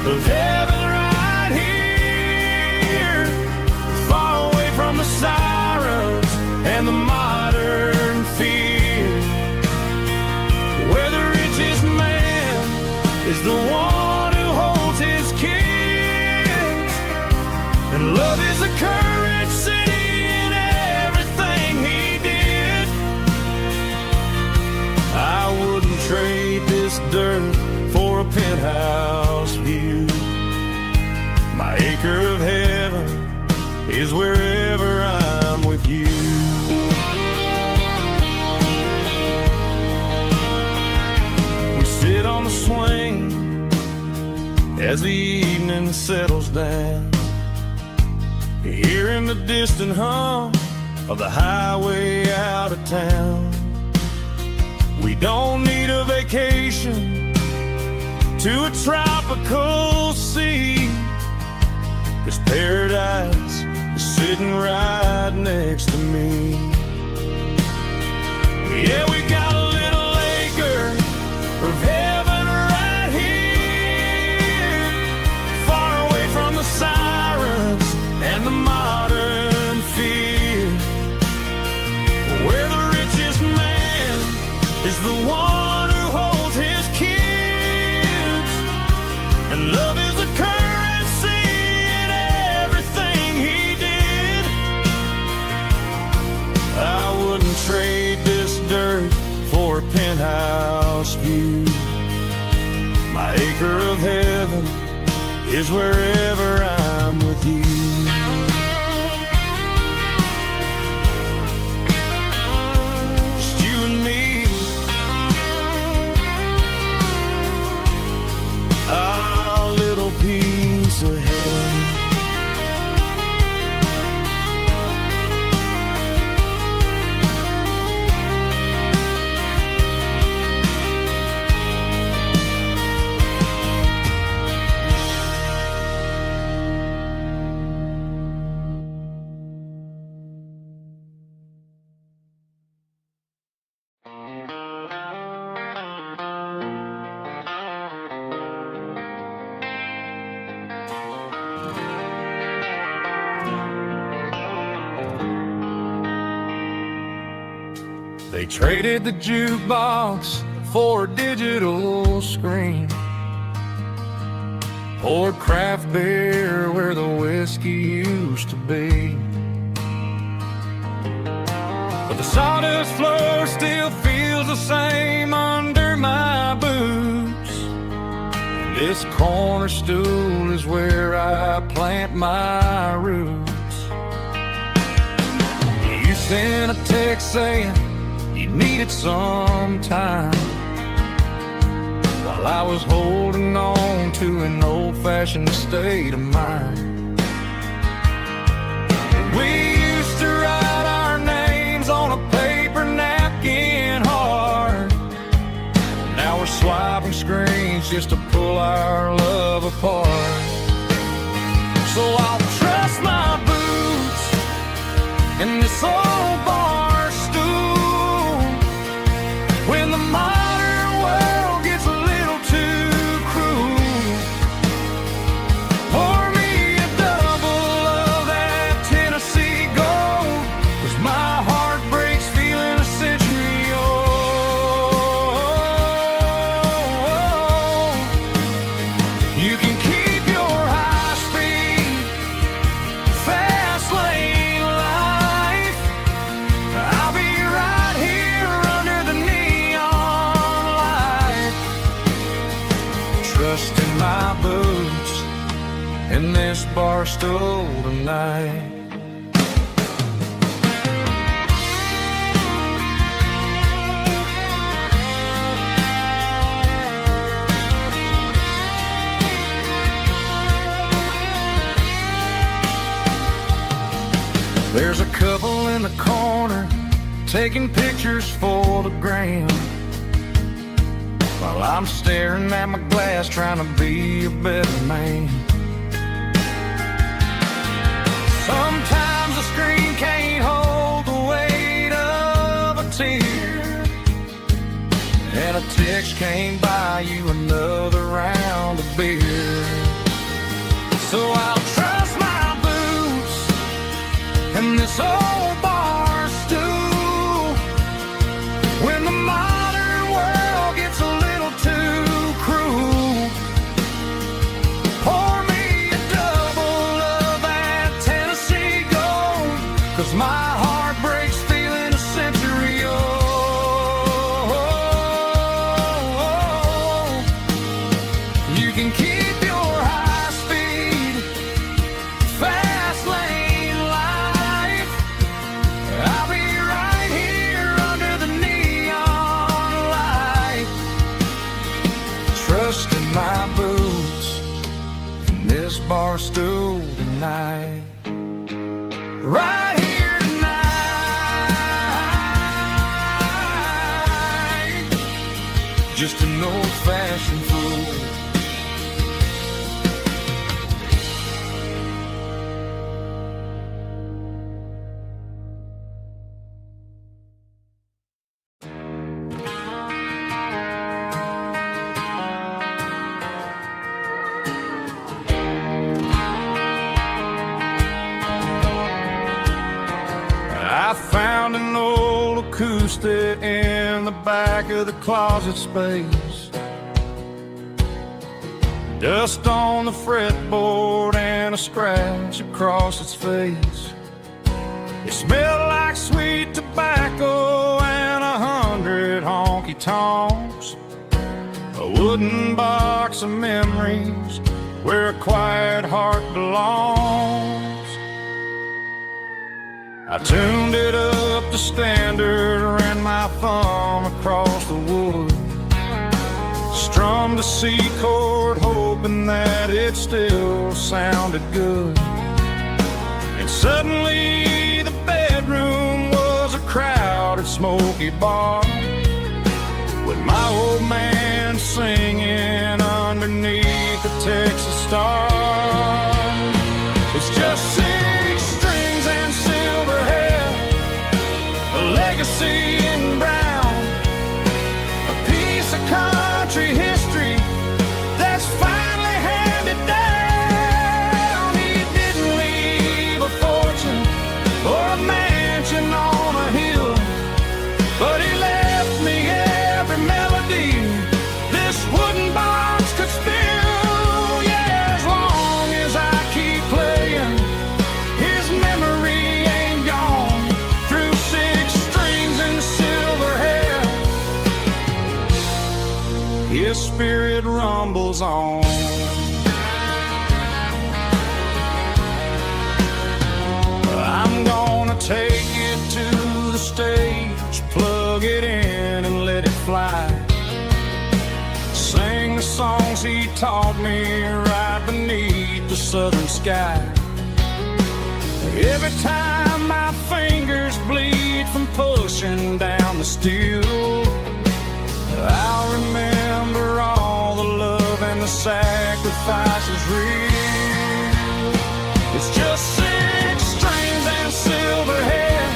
of heaven right here, far away from the sirens and the modern fear, where the richest man is the one who holds his kids, and love is a courage city in everything he did. I wouldn't trade this dirt for a penthouse view. My acre of heaven is wherever I'm with you. We sit on the swing as the evening settles down, hearing the distant hum of the highway out of town. We don't need a vacation to a tropical sea, 'cause paradise is sitting right next to me. Yeah, we got a little acre of heaven right here, far away from the sirens and the modern fear, where the richest man is the one who holds his kids, and love is the currency in everything he did. I wouldn't trade this dirt for a penthouse view. My acre of heaven is wherever I'm with you. Just you and me, our little piece of heaven. They traded the jukebox for a digital screen, poured craft beer where the whiskey used to be, but the sawdust floor still feels the same under my boots. This corner stool is where I plant my roots. You sent a text saying you needed some time, while I was holding on to an old-fashioned state of mind. We used to write our names on a paper napkin hard. Now we're swiping screens just to pull our love apart. So I'll trust my boots in this old bar stool when the modern world gets a little too cruel. Pour me a double of that Tennessee Gold, 'cause my heart breaks feeling a century old. You can keep your high-speed, fast lane life. I'll be right here under the neon light, trusting my boots in this bar stool tonight. There's a couple in the corner taking pictures for the gram, while I'm staring at my glass trying to be a better man. Sometimes the screen can't hold the weight of a tear, and a text can't buy you another round of beer. keep your high-speed, fast-lane life. I'll be right here under the neon light, trusting my boots in this bar stool tonight. Right here tonight, just an old-fashioned fool. I found an old acoustic in the back of the closet space. Dust on the fretboard and a scratch across its face. It smelled like sweet tobacco and 100 honky-tonks. A wooden box of memories where a quiet heart belongs. I tuned it up to standard, ran my thumb across the wood, strummed a C chord, hoping that it still sounded good. And suddenly the bedroom was a crowded, smoky bar, with my old man singing underneath the Texas star. It's just 6 strings and silver hair, a legacy in brown, a piece of country history that's finally handed down. He didn't leave a fortune or a mansion on a hill, but he left me every melody this wooden box could spill. Yeah, as long as I keep playing, his memory ain't gone. Through 6 strings and silver hair, his spirit rumbles on. I'm gonna take it to the stage, plug it in and let it fly. Sing the songs he taught me right beneath the southern sky. Every time my fingers bleed from pushing down the steel, I'll remember all the love and the sacrifices real. It's just 6 strings and silver hair,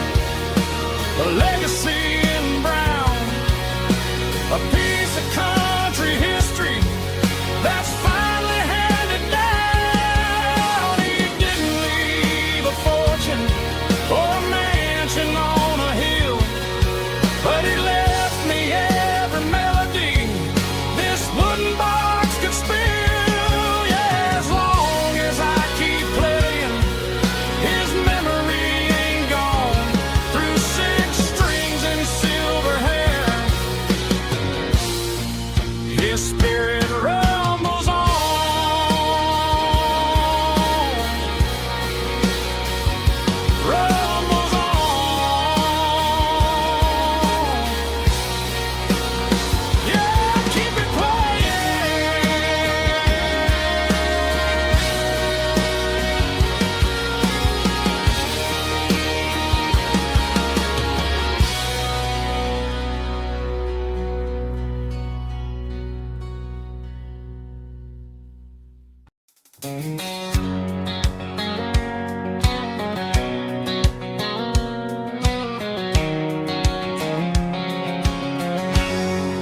a legacy in brown, a piece of country history that's finally handed down. He didn't leave a fortune or a mansion on a hill, but he left me every melody this wooden box could spill. Yeah, as long as I keep playing, his memory ain't gone. Through 6 strings and silver hair, his spirit rumbles on. Rumbles on. Yeah, keep it playing.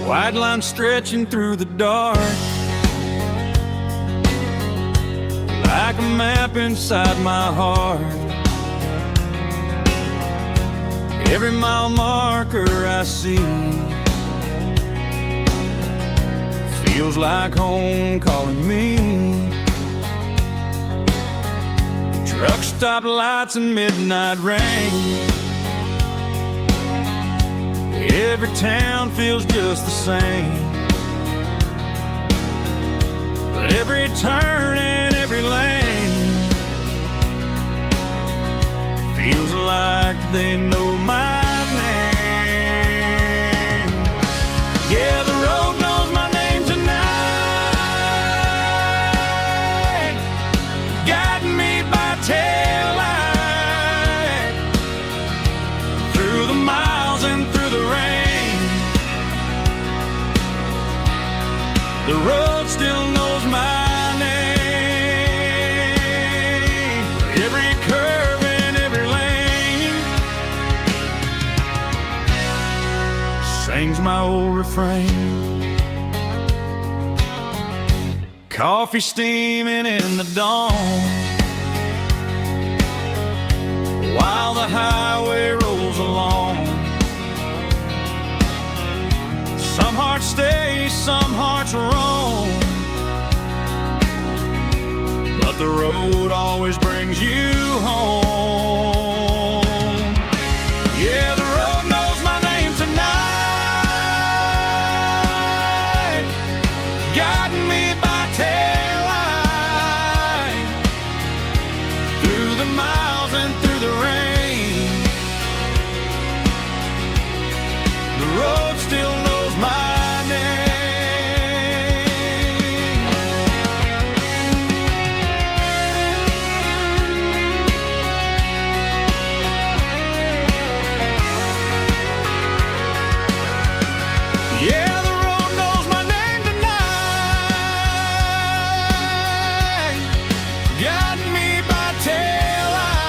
White line stretching through the dark, like a map inside my heart. Every mile marker I see feels like home calling me. Truck stop lights and midnight rain, every town feels just the same. But every turn and every lane feels like they know my name. Yeah, the road knows my name tonight, guiding me by taillight through the miles and through the rain. The road still knows my name, every curve and every lane sings my old refrain. Coffee steaming in the dawn, while the highway rolls along. Some hearts stay, some hearts roam, but the road always brings you home. Yeah, the road knows my name tonight, guiding me by taillight through the miles and through the rain. The road still knows my name. Yeah, the road knows my name tonight, guiding me by taillight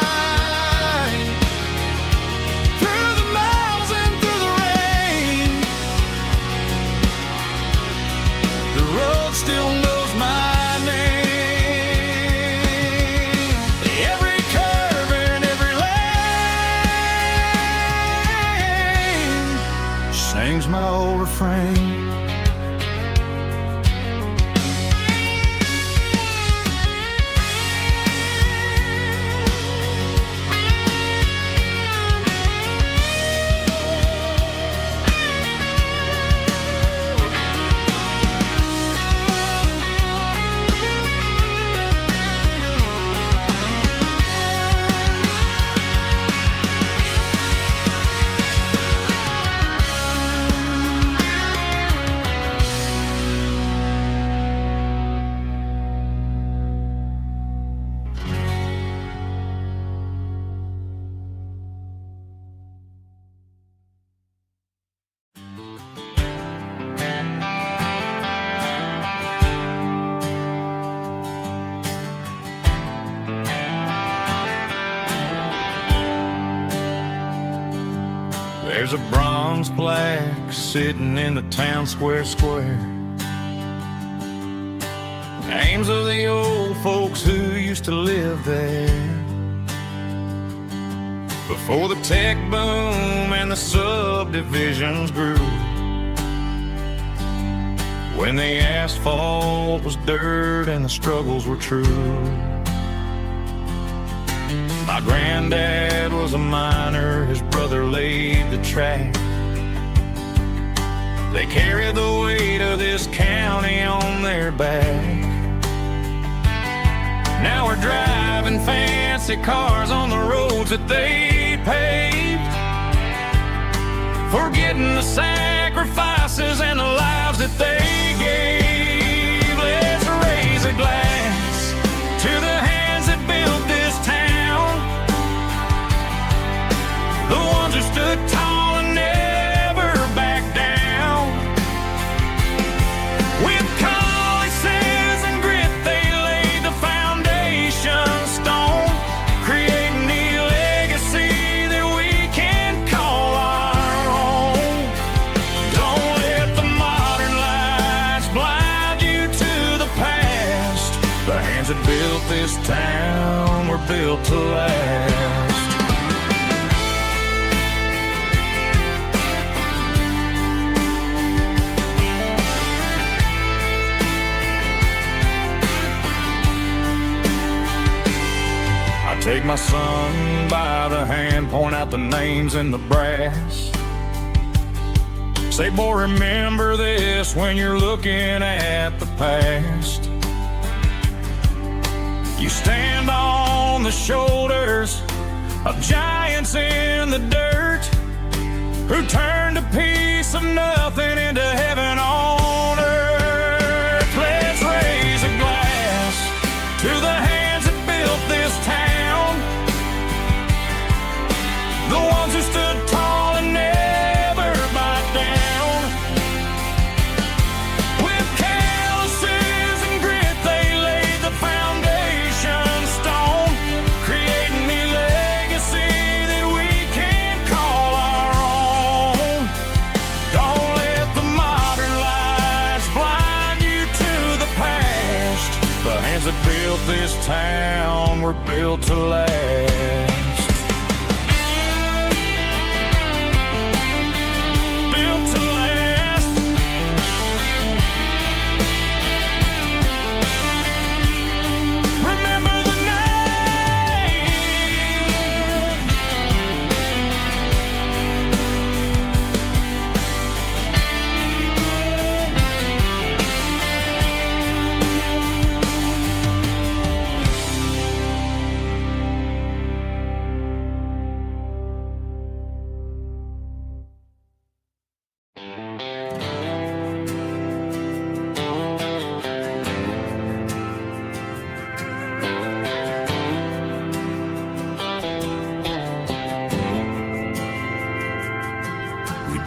through the miles and through the rain. The road still knows my name, every curve and every lane sings my old refrain. There's a bronze plaque sitting in the town square. Names of the old folks who used to live there before the tech boom and the subdivisions grew, when the asphalt was dirt and the struggles were true. My granddad was a miner, his brother laid the track. They carried the weight of this county on their back. Now we're driving fancy cars on the roads that they paved, forgetting the sacrifices and the lives that they gave. Let's raise a glass to the hands that built this town, the ones who stood tall and never backed down. With calluses and grit, they laid the foundation stone, creating the legacy that we can call our own. Don't let the modern lights blind you to the past. The hands that built this town were built to last. Take my son by the hand, point out the names in the brass. Say, boy, remember this when you're looking at the past. You stand on the shoulders of giants in the dirt, who turned a piece of nothing into heaven on earth. Let's raise a glass to the hands that built this town, the ones who stood tall and never back down. With calluses and grit, they laid the foundation stone, creating a legacy that we can call our own. Don't let the modern lights blind you to the past. The hands that built this town were built to last.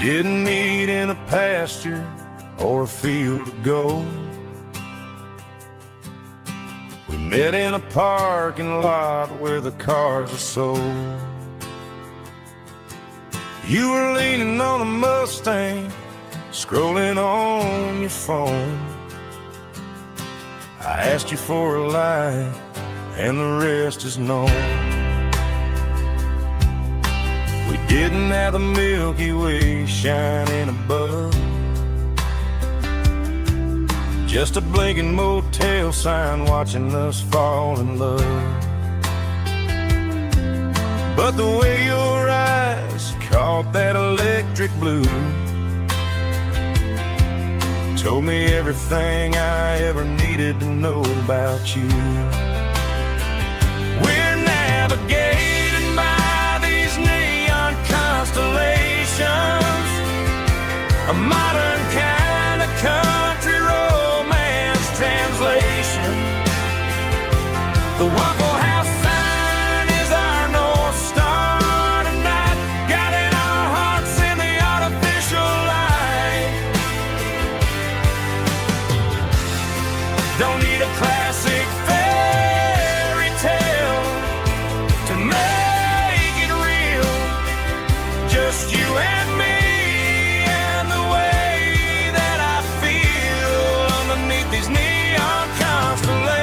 Didn't meet in a pasture or a field of gold. We met in a parking lot where the cars are sold. You were leaning on a Mustang, scrolling on your phone. I asked you for a light, and the rest is known. We didn't have the Milky Way shining above, just a blinking motel sign watching us fall in love. But the way your eyes caught that electric blue told me everything I ever needed to know about you. We're navigating by these neon constellations, a modern kind of country romance translation. The Waffle House sign is our North Star tonight, guiding our hearts in the artificial light. Don't need a classic fairy tale to make it real, just you and me and the way that I feel underneath these neon constellations.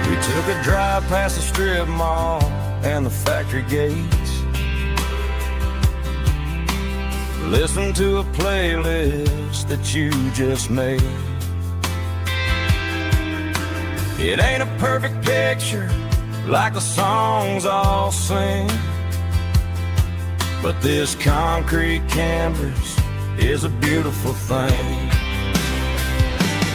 We took a drive past the strip mall and the factory gates, listened to a playlist that you just made. It ain't a perfect picture like the songs all sing, but this concrete canvas is a beautiful thing.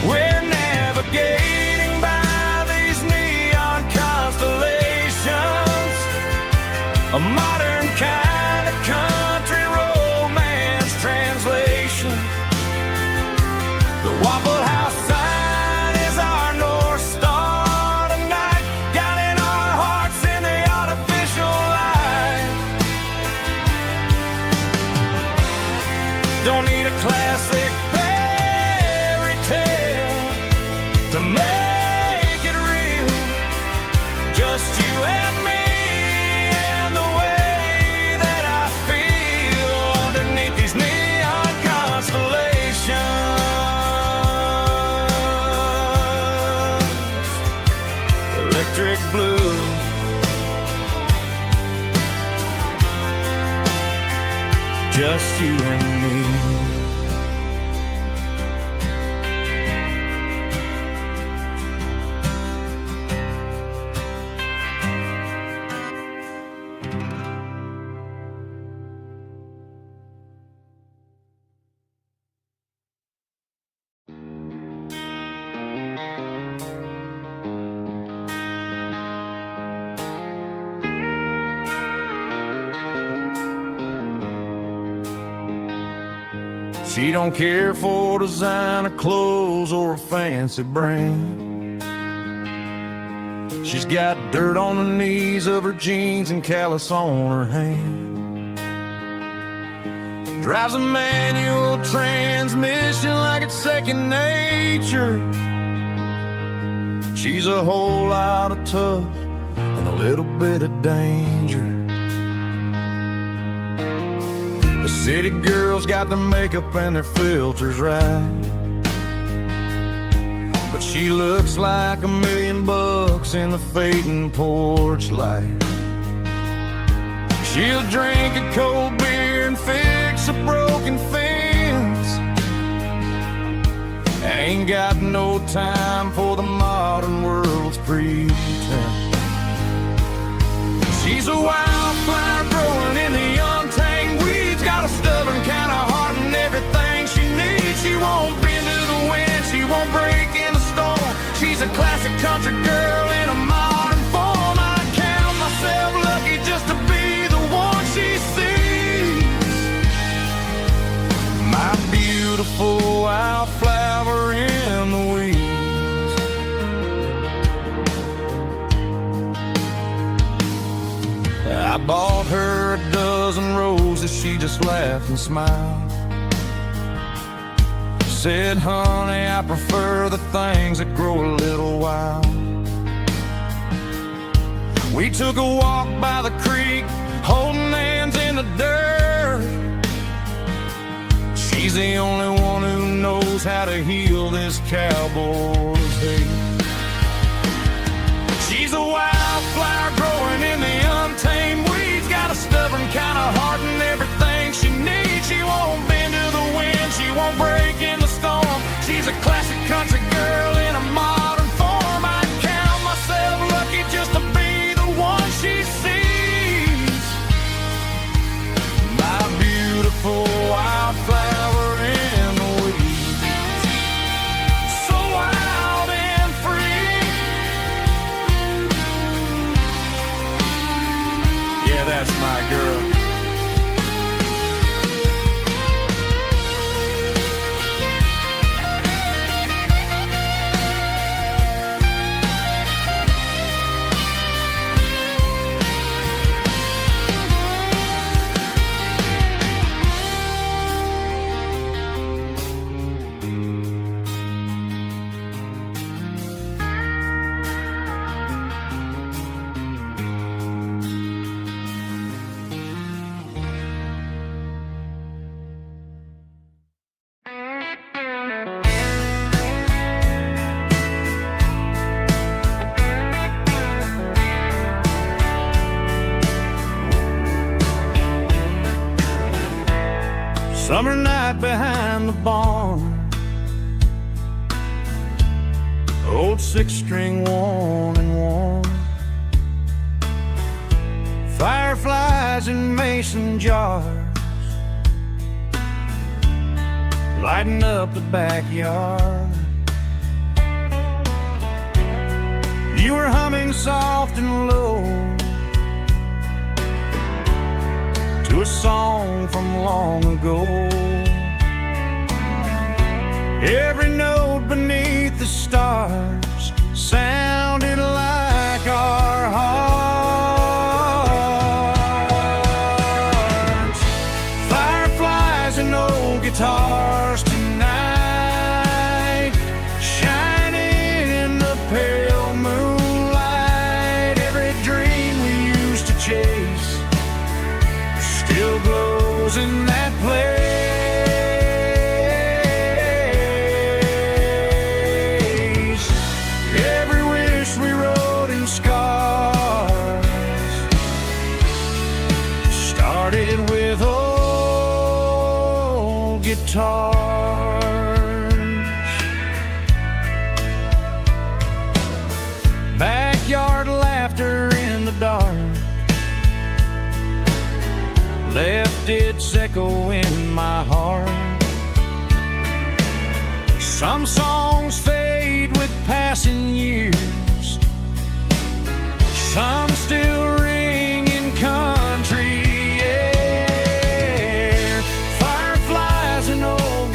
We're navigating by these neon constellations, a modern kind of country romance translation. The Waffle House sign is our North Star tonight, guiding our hearts in the artificial light. Don't need a classic fairy tale to make it real, just you and me and the way that I feel underneath these neon constellations. Electric blue, just you and me. She don't care for designer clothes or a fancy brand. She's got dirt on the knees of her jeans and callus on her hand. Drives a manual transmission like it's second nature. She's a whole lot of tough and a little bit of danger. The city girls got their makeup and their filters right, but she looks like $1,000,000 in the fading porch light. She'll drink a cold beer and fix a broken fence. Ain't got no time for the modern world's pretense. She's a wildflower growing in the untamed weeds. Got a stubborn kind of heart and everything she needs. She won't bend to the wind, she won't break in the storm. She's a classic country girl in a modern form. I count myself lucky just to be the one she sees. My beautiful wildflower in the weeds. I bought her a dozen roses, she just laughed and smiled. Said, honey, I prefer the things that grow a little wild. We took a walk by the creek, holding hands in the dirt. She's the only one who knows how to heal this cowboy's hate. She's a wildflower growing in the untamed weeds. Got a stubborn kind of heart and everything she needs. She won't bend to the wind, she won't break in the storm. She's a classic country girl in a modern form. I count myself lucky just to be the one she sees. My beautiful wildflower in the weeds. So wild and free. Yeah, that's my girl. Summer night behind the barn, old six-string worn and worn. Fireflies in mason jars, lighting up the backyard. You were humming soft and low to a song from long ago. Every note beneath the stars sounded like our hearts. Fireflies and old guitars tonight, shining in the pale moonlight. Every dream we used to chase still glows in that place. Every wish we wrote in scars started with old guitars. Backyard laughter in the dark left its echo in my heart. Some songs fade with passing years, some still ring in country air. Fireflies and old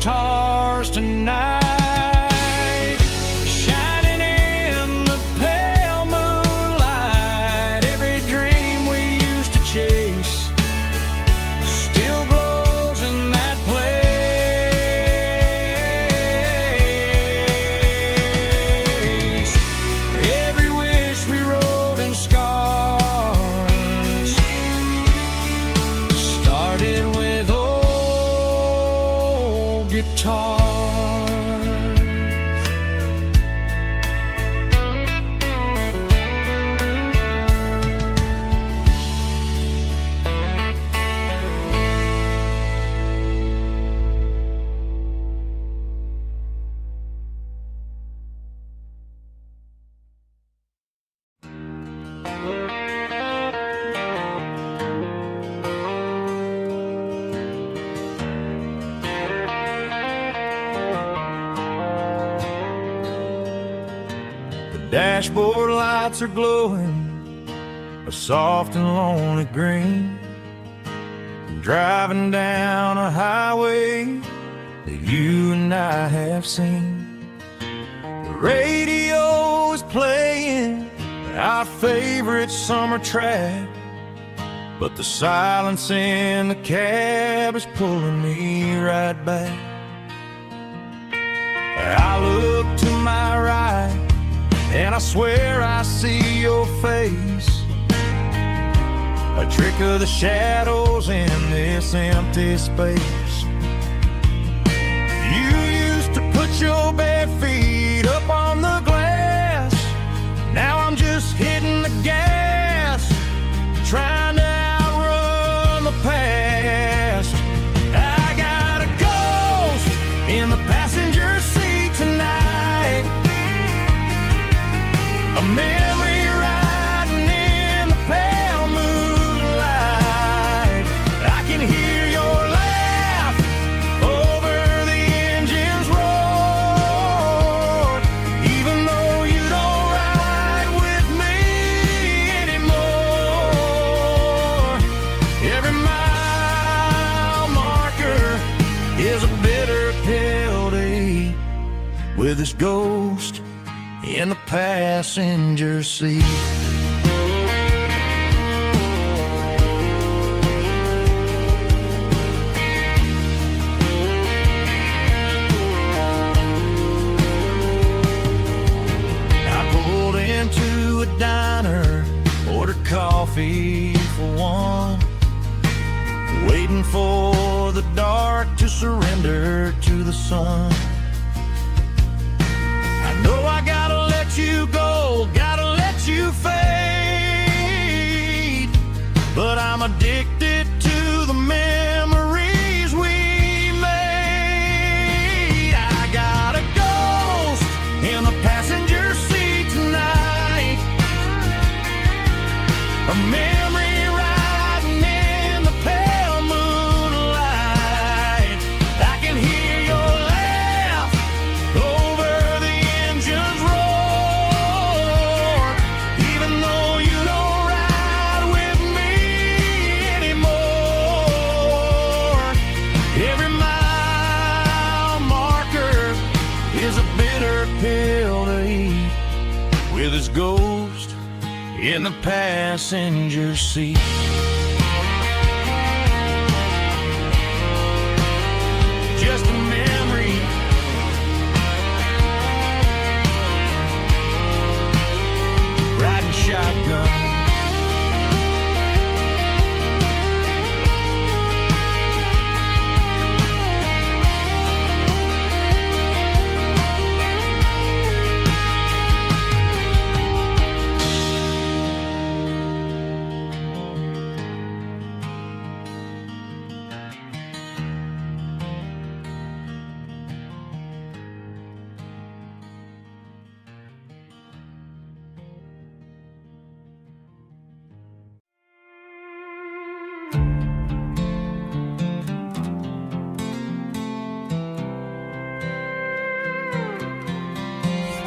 guitars tonight, shining in the pale moonlight. Every dream we used to chase still glows in that place. Every wish we wrote in scars started with old guitars. Dashboard lights are glowing a soft and lonely green, driving down a highway that you and I have seen. The radio is playing our favorite summer track, but the silence in the cab is pulling me right back. I look to my right and I swear I see your face, a trick of the shadows in this empty space. You used to put your bare feet up on the glass. Now I'm just hitting the gas, trying to outrun the past. I got a ghost in the passenger seat tonight, a memory riding in the pale moonlight. I can hear your laugh over the engine's roar, even though you don't ride with me anymore. Every mile marker is a bitter pill to eat, with this ghost in the passenger seat. I pulled into a diner, ordered coffee for one, waiting for the dark to surrender to the sun. I know I gotta let you go, gotta let you fade, but I'm addicted to the memories we made. I got a ghost in the passenger seat tonight, a memory riding in the pale moonlight. I can hear your laugh over the engine's roar, even though you don't ride with me anymore. Every mile marker is a bitter pill to eat, with his ghost in the passenger seat. Just a memory, riding shotgun.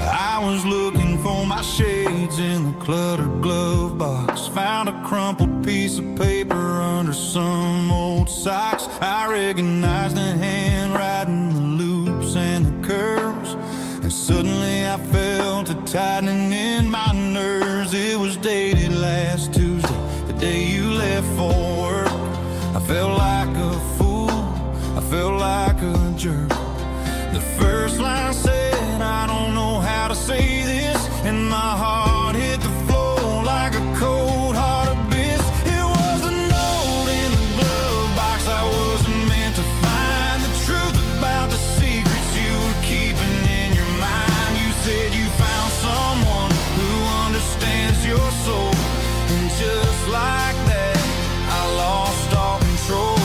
I was looking for my shades in the cluttered glove box, found a crumpled piece of paper under some old socks. I recognized the handwriting, the felt like a fool, I felt like a jerk. The first line said, I don't know how to say this, and my heart hit the floor like a cold heart abyss. It was a note in the glove box I wasn't meant to find, the truth about the secrets you were keeping in your mind. You said you found someone who understands your soul, and just like that I lost all control.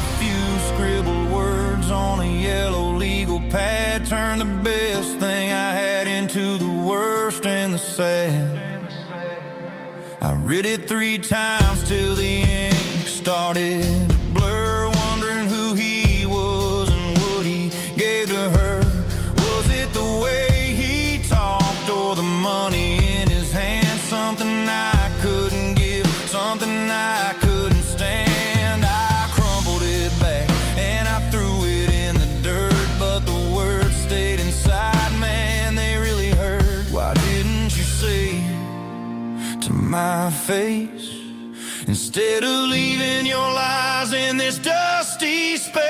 A few scribbled words on a yellow legal pad turned the best thing I had into the worst and the sad. I read it 3 times till the ink started to blur, wondering who he was and what he gave to her. Was it the way he talked or the money in his hand? Something I couldn't give, something I couldn't stand. I crumpled it back and I threw it in the dirt, but the words stayed inside, man, they really hurt. Why didn't you say to my face, instead of leaving your lies in this dusty space?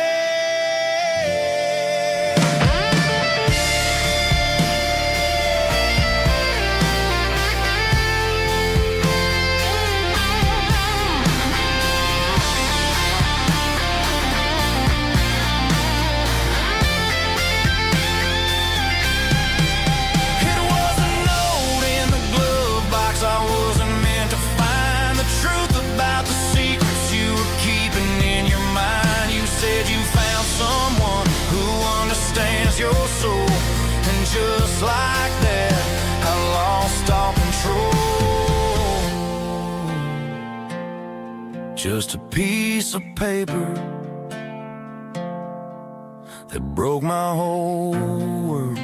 Your soul, and just like that I lost all control. Just a piece of paper that broke my whole world.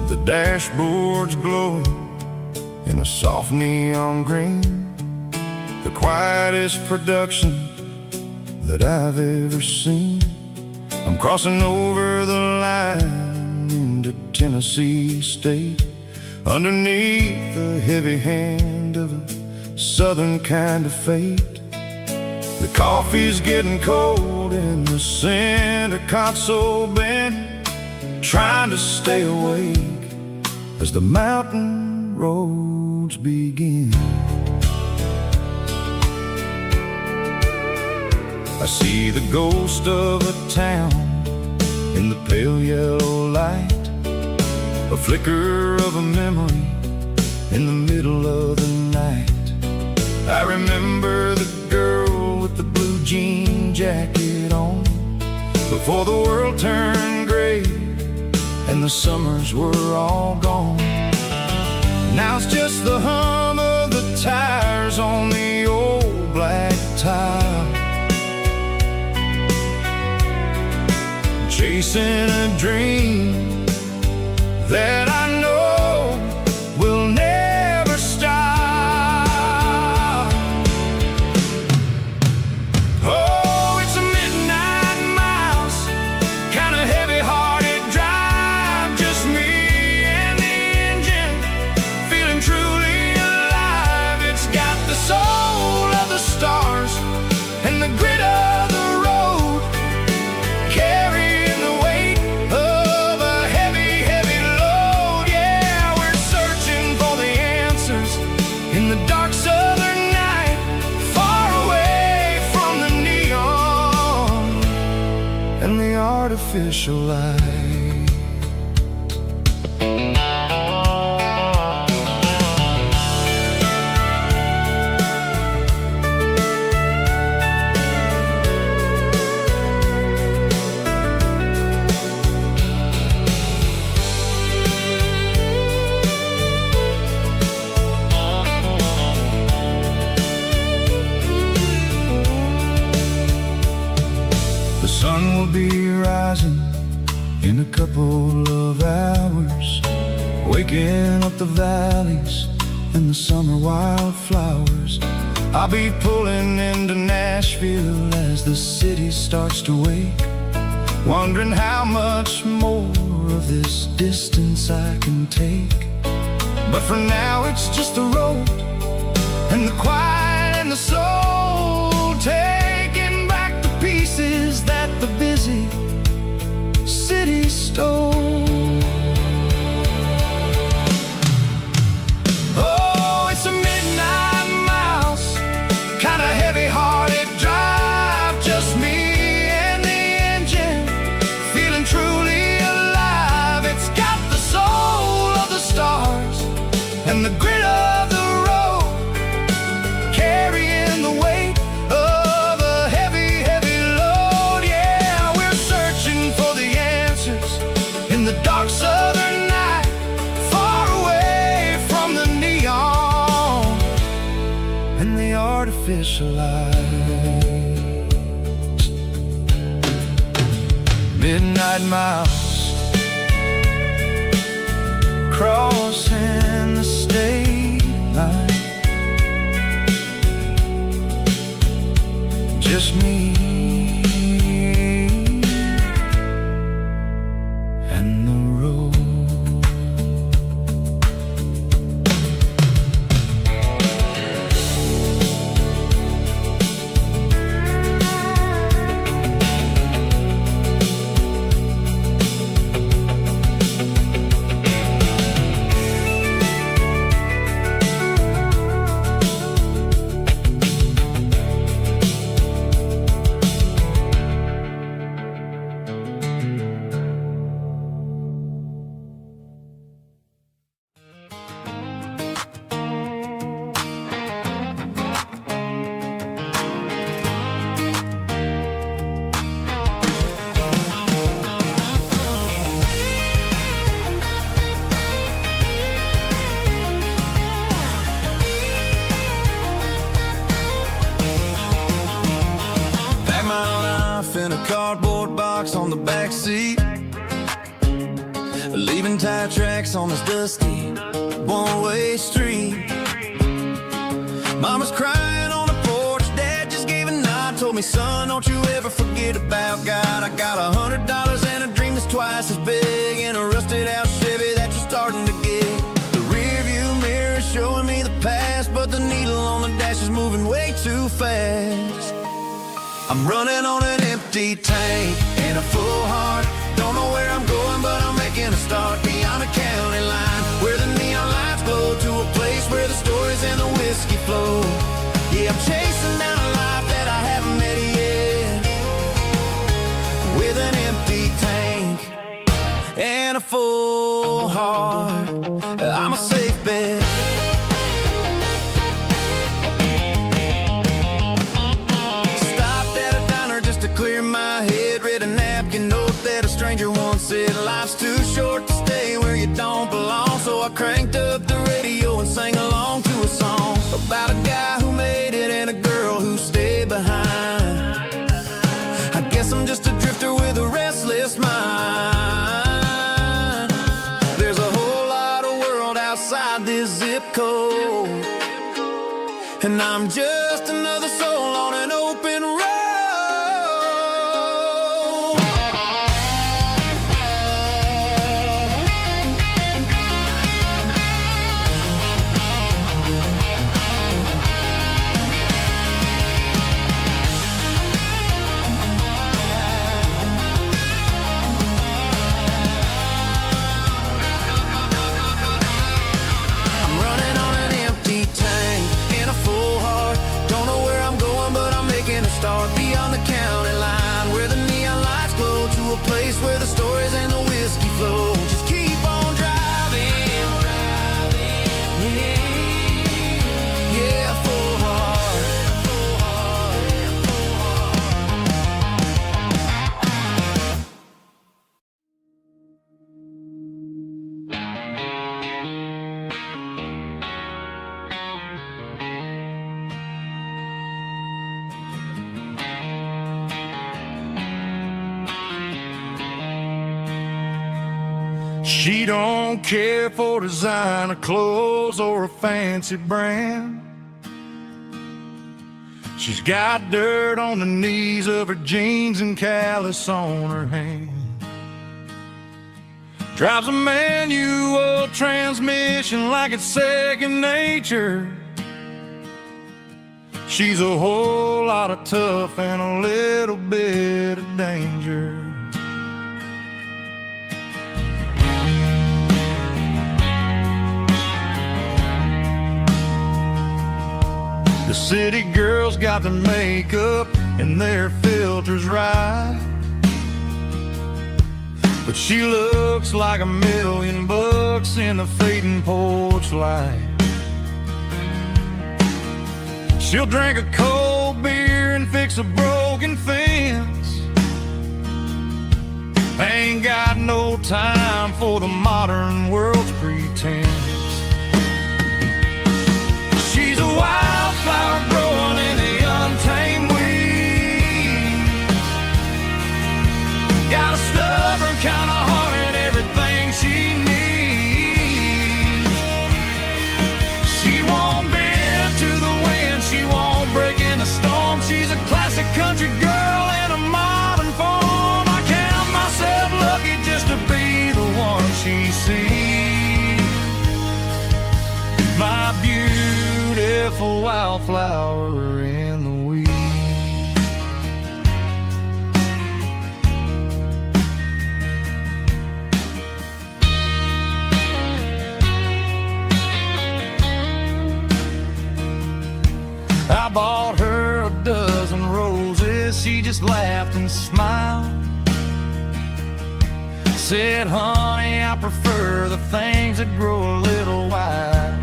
The dashboard's glowing in a soft neon green, the quietest production that I've ever seen. I'm crossing over the line into Tennessee State, underneath the heavy hand of a southern kind of fate. The coffee's getting cold in the center console bin, trying to stay awake as the mountain roads begin. I see the ghost of a town in the pale yellow light, a flicker of a memory in the middle of the night. I remember the girl with the blue jean jacket on, before the world turned gray and the summers were all gone. Now it's just the hum of the tires on the old black tile, chasing a dream that I know will never stop. Oh, it's a midnight miles, kind of heavy-hearted drive, just me and the engine, feeling truly alive. It's got the soul of the stars and the grit of the road, carrying the weight of a heavy, heavy load. Yeah, we're searching for the answers in the dark southern night, far away from the neon and the artificial light. The sun will be rising in a couple full of hours, waking up the valleys and the summer wildflowers. I'll be pulling into Nashville as the city starts to wake, wondering how much more of this distance I can take. But for now it's just the road and the quiet and the soul, taking back the pieces that the busy city stole. Oh, it's a midnight mouse, kinda heavy-hearted drive, just me and the engine, feeling truly alive. It's got the soul of the stars and the grit of the road, carrying the weight of a heavy, heavy load. Yeah, we're searching for the answers in the dark southern night, far away from the neon and the artificial lights. Midnight mouse, crossing the state line, just me and the road. In a cardboard box on the back seat, leaving tire tracks on this dusty one-way street. Mama's crying on the porch, Dad just gave a nod, told me, son, don't you ever forget about God. I got $100 and a dream that's twice as big, in a rusted out Chevy that you're starting to get. The rear view mirror is showing me the past, but the needle on the dash is moving way too fast. I'm running on an empty tank and a full heart. Don't know where I'm going, but I'm making a start beyond the county line, where the neon lights glow, to a place where the stories and the whiskey flow. Yeah, I'm chasing down a life that I haven't met yet, with an empty tank and a full heart. I'm a safe bet. Clear my head, read a napkin note that a stranger once said, life's too short to stay where you don't belong. So I cranked up the radio and sang along to a song about a guy who made it and a girl who stayed behind. I guess I'm just a drifter with a restless mind. There's a whole lot of world outside this zip code, and I'm just another soul on an open road. Don't She don't care for designer clothes or a fancy brand. She's got dirt on the knees of her jeans and callus on her hand. Drives a manual transmission like it's second nature. She's a whole lot of tough and a little bit of danger. The city girls got their makeup and their filters right, but she looks like $1,000,000 in the fading porch light. She'll drink a cold beer and fix a broken fence. Ain't got no time for the modern world's pretense. She's a wildflower growing in the untamed weeds. Got a stubborn kind of heart and everything she needs. She won't bend to the wind, she won't break in the storm. She's a classic country girl in a modern form. I count myself lucky just to be the one she sees. My beautiful wildflower in the weeds. I bought her a dozen roses, she just laughed and smiled. Said, honey, I prefer the things that grow a little wild.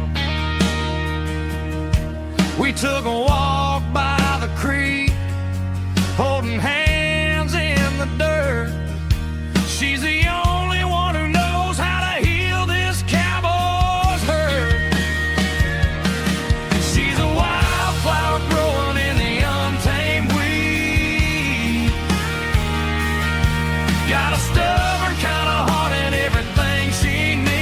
We took a walk by the creek, holding hands in the dirt. She's the only one who knows how to heal this cowboy's hurt. She's a wildflower growing in the untamed weed. Got a stubborn kind of heart and everything she needs.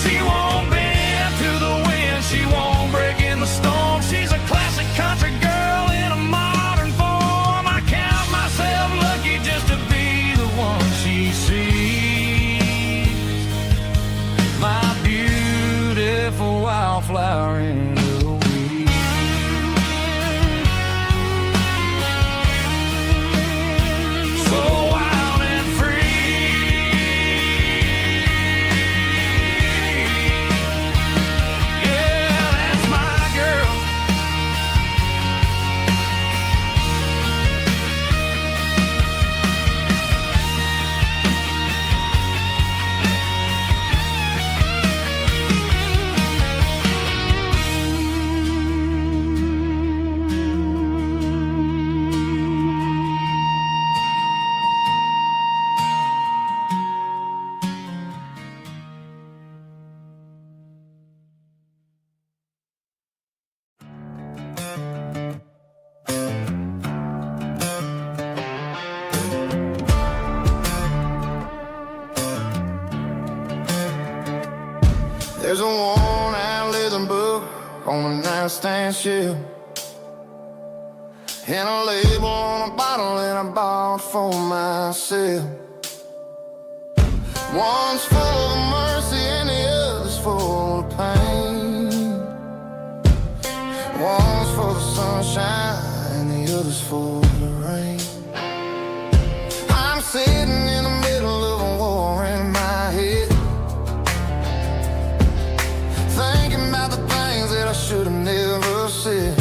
She won't bend to the wind, she won't break in the storm. She's a classic country girl in a modern form. I count myself lucky just to be the one she sees. My beautiful wildflower in the weeds. So wild and free. Yeah, that's my girl. There's a worn-out leather book on the nightstand shelf, and a label on a bottle that I bought for myself. One's full of mercy and the other's full of pain. One's for the sunshine and the other's for the rain. I'm sitting in the middle of a war in my head, thinking about the things that I should have never said.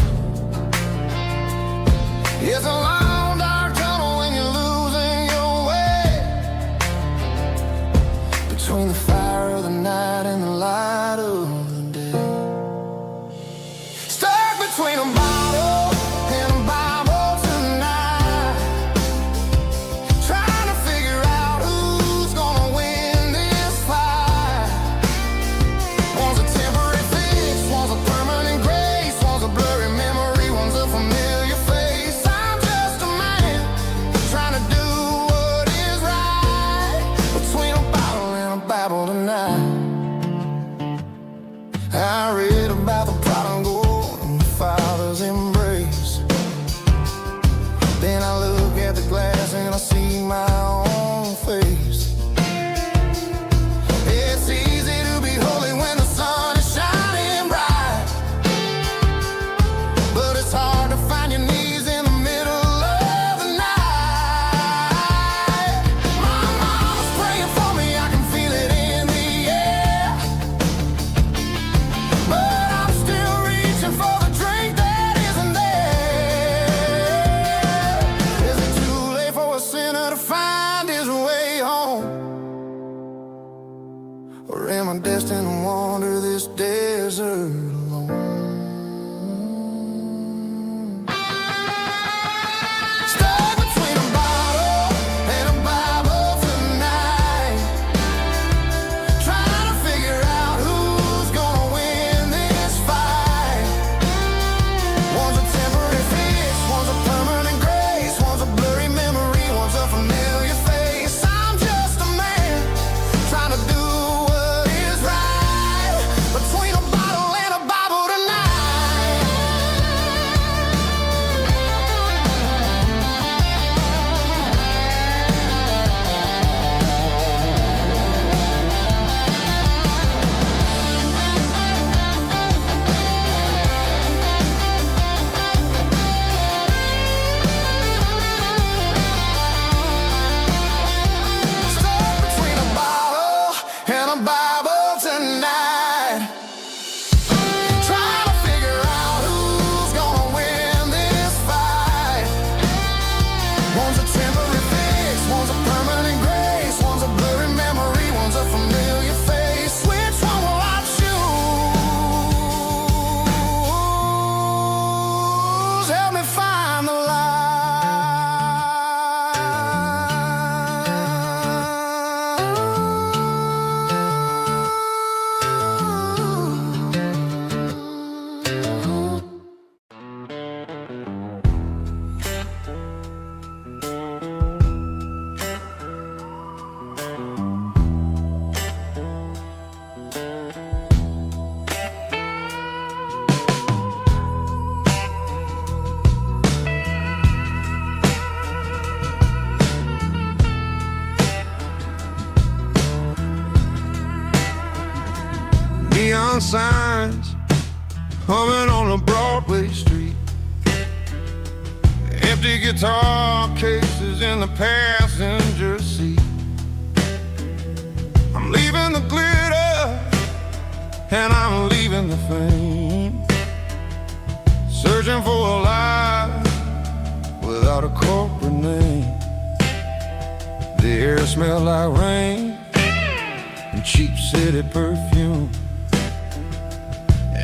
It's a long dark tunnel when you're losing your way, between the fire of the night and the light of the day. Stuck between a bottle and a Bible tonight. neon signs humming on a Broadway street. Empty guitar cases in the passenger seat. I'm leaving the glitter and I'm leaving the fame, searching for a life without a corporate name. The air smells like rain and cheap city perfume.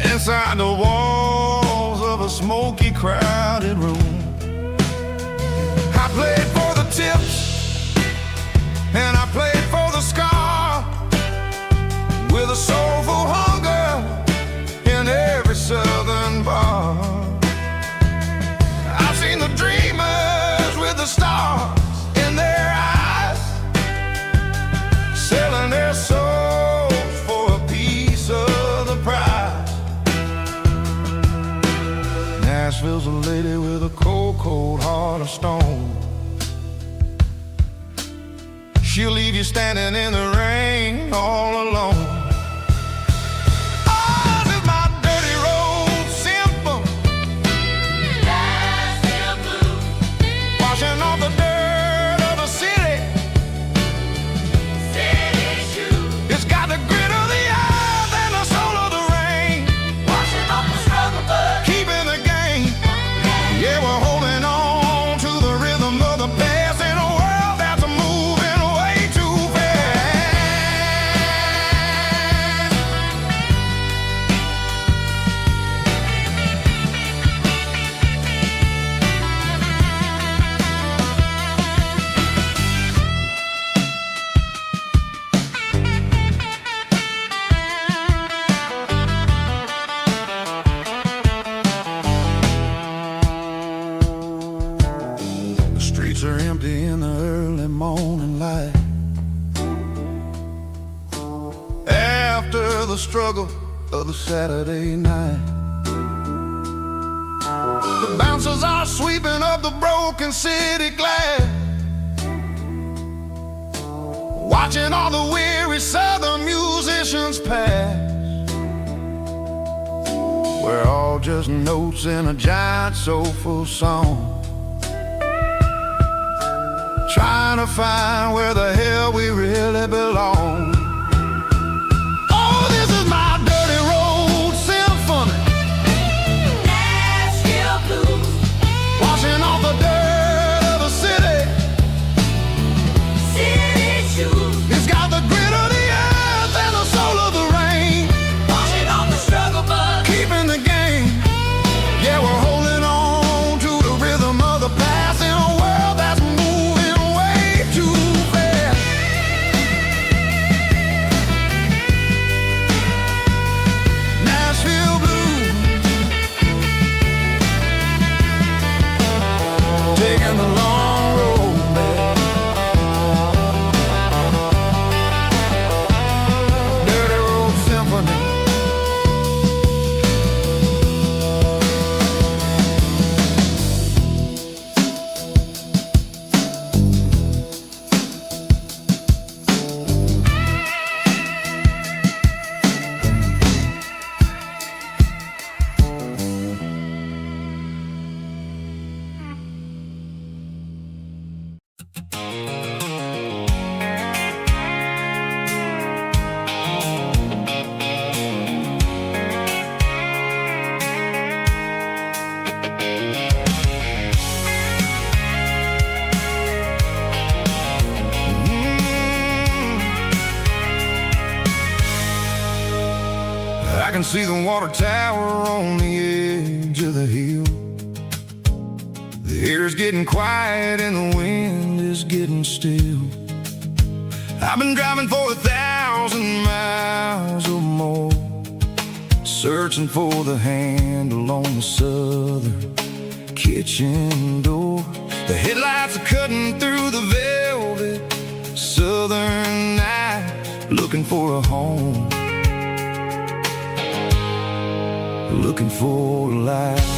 Inside the walls of a smoky, crowded room, I played for the tips and I played for the scar, with a soulful hunger in every southern bar. I've seen the dreamers with the stars in their eyes, selling their souls for a piece of the prize. Nashville's a lady with a cold, cold heart of stone. She'll leave you standing in the rain all alone. Oh, this is my dirty road symphony, Nashville blues, washing off the dirt of the city, city shoes. It's got the grit of the earth and the soul of the rain, washing off the struggle but keeping the game. Yeah, we're holding on to the rhythm of the past in a world that's moving way too fast. The streets are empty in the early morning light, after the struggle of the Saturday night. The bouncers are sweeping up the broken city glass, watching all the weary southern musicians pass. We're all just notes in a giant soulful song, trying to find where the hell we really belong. Oh, this is my dirty road symphony, Nashville blues, washing off the dirt of the city, city shoes. It's got the grit of the earth and the soul of the rain, washing off the struggle but keeping the game. Yeah, we're holding on to the rhythm of the past in a world that's moving way too fast. Nashville blues, taking the long road back. Dirty road symphony. I can see the water tower on the edge of the hill. The air's getting quiet and the wind is getting still. I've been driving for 1,000 miles or more, searching for the handle on the southern kitchen door. The headlights are cutting through the velvet southern night, looking for a home, looking for a life.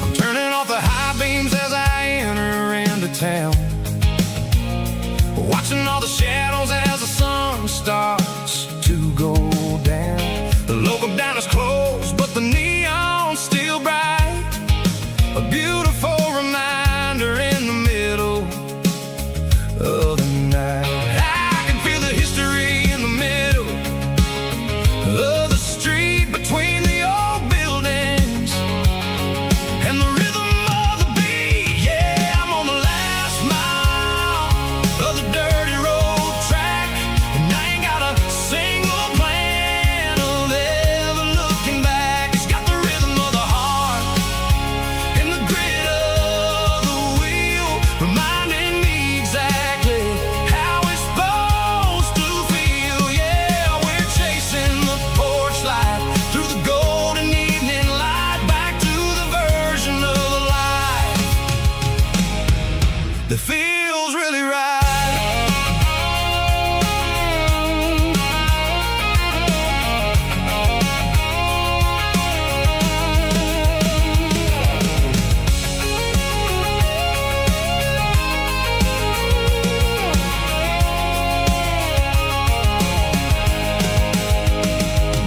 I'm turning off the high beams as I enter into town, watching all the shadows as the sun that feels really right.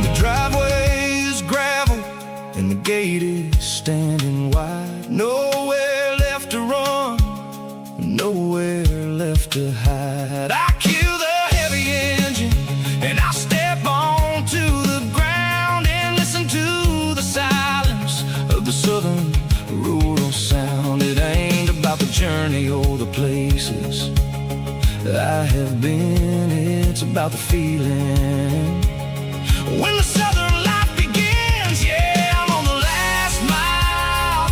The driveway is gravel and the gate is standing wide. Nowhere left to run, nowhere left to hide. I kill the heavy engine and I step onto the ground and listen to the silence of the southern rural sound. It ain't about the journey or the places I have been, it's about the feeling when the southern life begins. Yeah, I'm on the last mile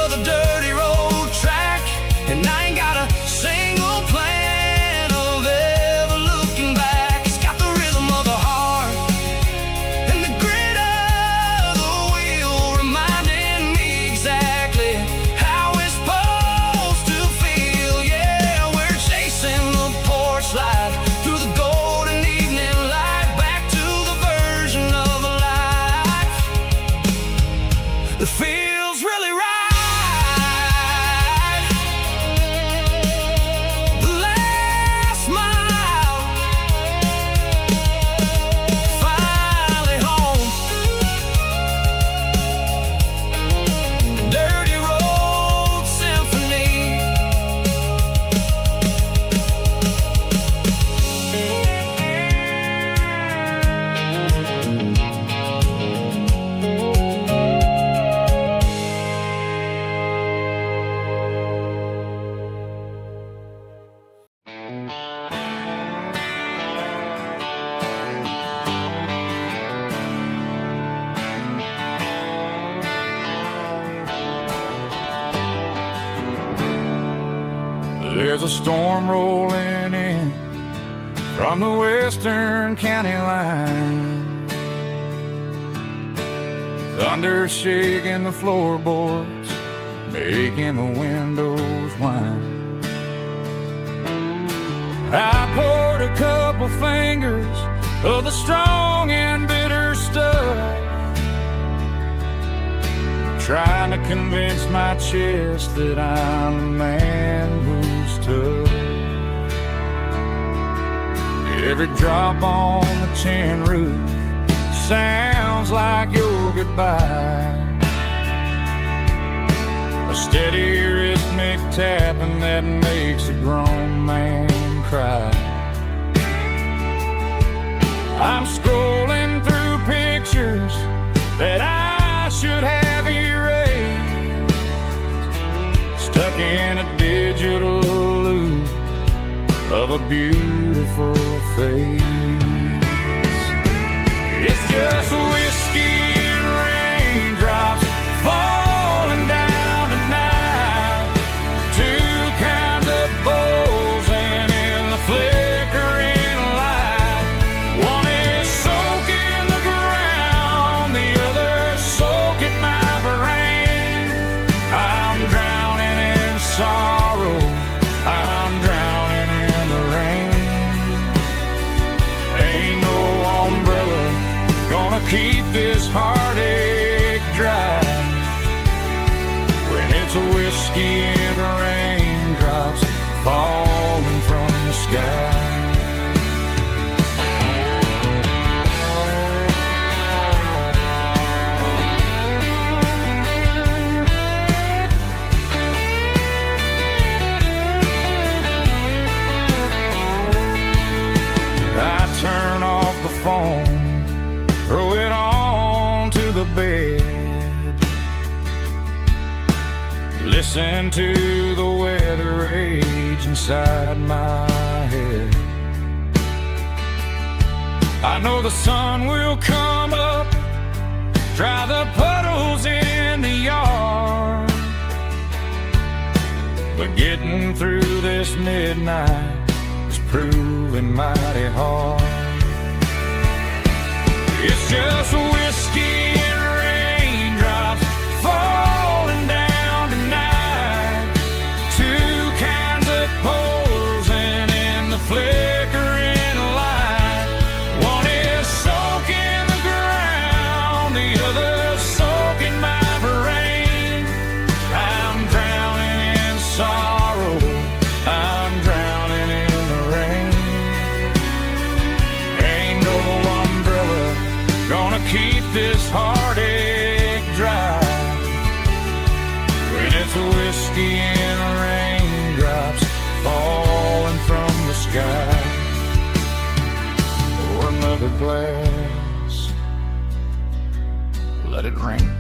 of the dirty road track, and I ain't got a single plan of ever looking back. It's got the rhythm of the heart and the grit of the wheel, reminding me exactly how it's supposed to feel. Yeah, we're chasing the porch light through the golden evening light, back to the version of a life that feels really right. The last mile, finally home. Dirty road symphony. There's a storm rolling in from the western county line. Thunder shaking the floorboards, making the windows whine. I poured a couple fingers of the strong and bitter stuff, trying to convince my chest that I'm a man who's tough. Every drop on the tin roof sounds like your goodbye, a steady rhythmic tapping that makes a grown man cry. I'm scrolling through pictures that I should have erased, stuck in a digital loop of a beautiful face. It's just whiskey and raindrops falling down tonight, two kinds of bowls and in the flickering light. One is soaking the ground, the other soaking my brain. I'm drowning in sorrow, I'm drowning in the rain. Ain't no umbrella gonna keep this heartache dry when it's a whiskey and raindrops falling from the sky. I turn off the phone, throw it on to the bed, listen to the weather rage inside my head. I know the sun will come up, dry the puddles in the yard, but getting through this midnight is proving mighty hard. It's just whiskey and raindrops falling down tonight, two kinds this heartache dry. When it's whiskey and raindrops falling from the sky. Pour another glass, let it rain.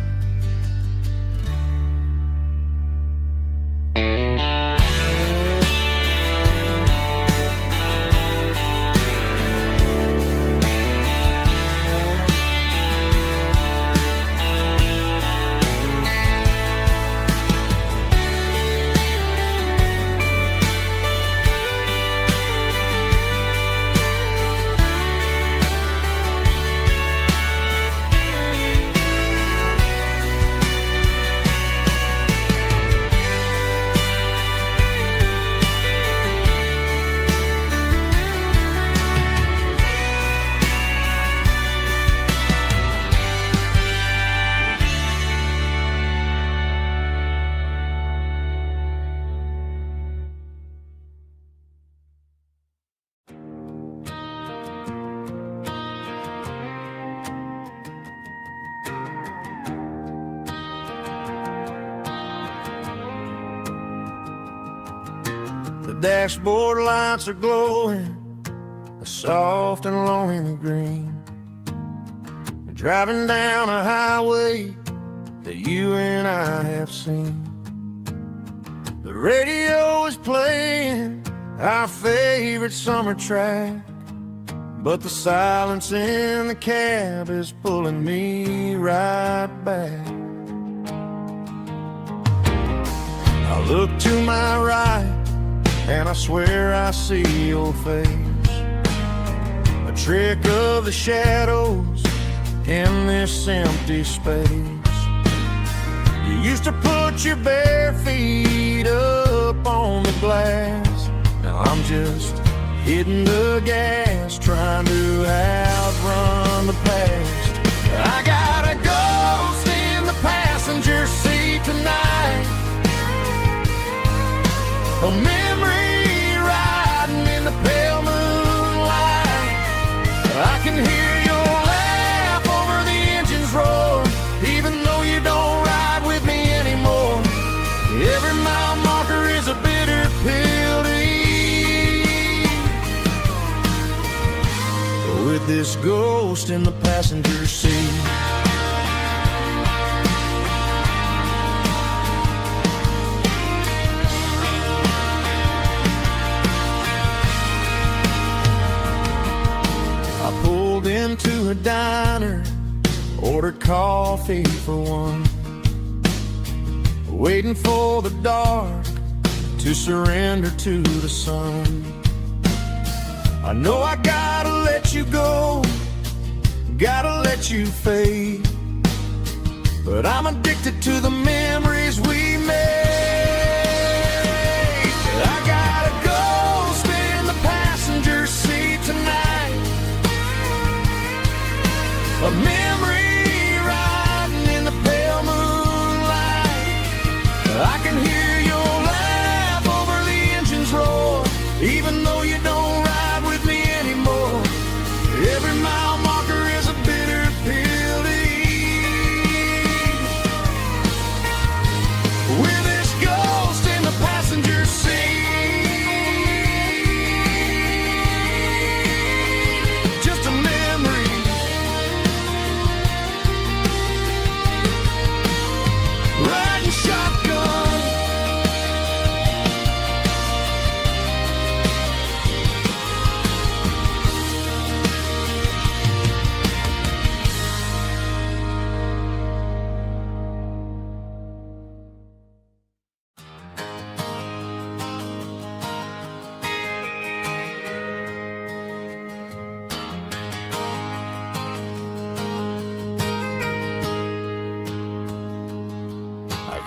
The dashboard lights are glowing, a soft and lonely green. We're driving down a highway that you and I have seen. The radio is playing our favorite summer track, but the silence in the cab is pulling me right back. I look to my right and I swear I see your face, a trick of the shadows in this empty space. You used to put your bare feet up on the glass. Now I'm just hitting the gas, trying to outrun the past. I got a ghost in the passenger seat tonight, a memory riding in the pale moonlight. I can hear your laugh over the engine's roar, even though you don't ride with me anymore. Every mile marker is a bitter pill to eat, with this ghost in the passenger seat. Into a diner, ordered coffee for one, waiting for the dark to surrender to the sun. I know I gotta let you go, gotta let you fade, but I'm addicted to the memories we made. I got a ghost in the passenger seat tonight, a memory riding in the pale moonlight. I can hear your laugh over the engine's roar, even though you don't ride with me anymore. Every mile marker is a bitter pill to eat, with this ghost in the passenger seat. Just a memory, riding shotgun.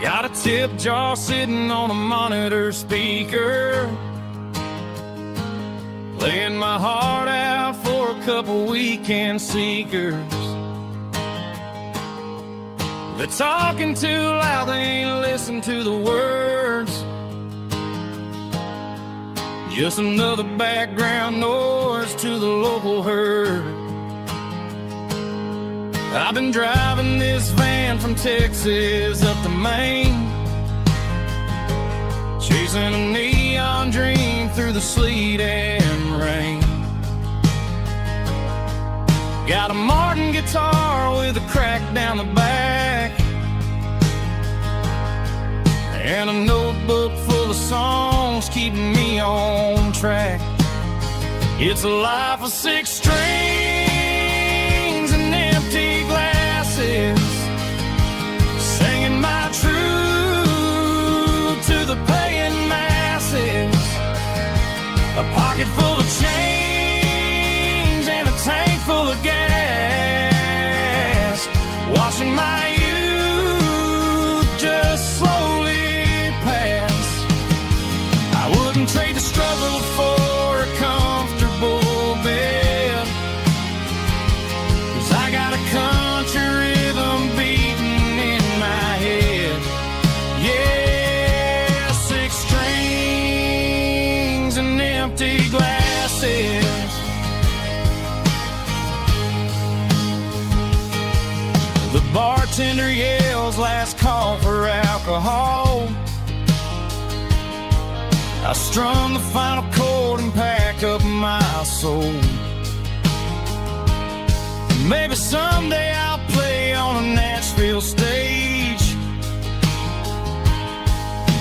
Got a tip jar sitting on a monitor speaker, playing my heart out for a couple weekend seekers. They're talking too loud, they ain't listen to the words. Just another background noise to the local herd. I've been driving this van from Texas up to Maine, chasing a neon dream through the sleet and rain. Got a Martin guitar with a crack down the back, and a notebook full of songs keeping me on track. It's a life of 6 strings and empty glasses, singing my truth to the paying masses. A pocket full of change and a tank full of gas, watching my youth just slowly pass. I wouldn't trade the struggle for a comfortable bed, 'cause I got a country rhythm beating in my head. Yeah, 6 strings and empty glasses. The bartender yells last call for alcohol. I strum the final chord and pack up my soul. Maybe someday I'll play on a Nashville stage,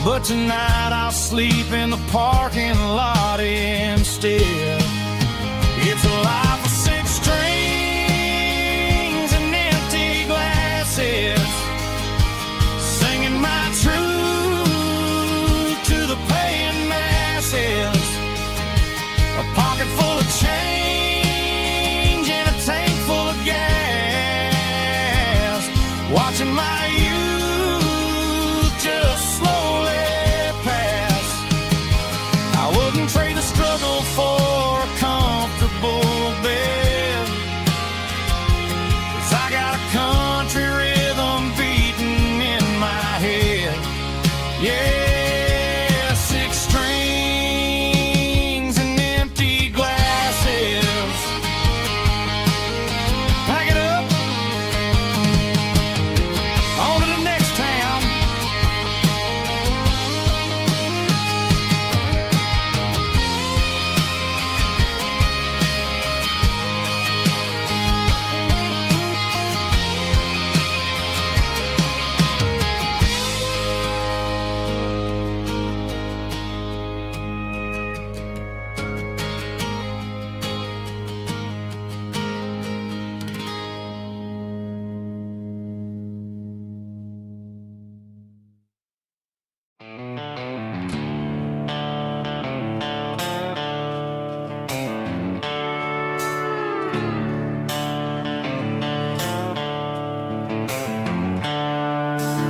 but tonight I'll sleep in the parking lot instead. It's a life of 6 strings and empty glasses, singing my truth to the paying masses. A pocket full of change and a tank full of gas, watching my youth just slowly pass. I wouldn't trade the struggle for a comfortable bed, 'cause I got a country rhythm beating in my head. Yeah, 6 strings and empty glasses. Pack it up, on to the next town.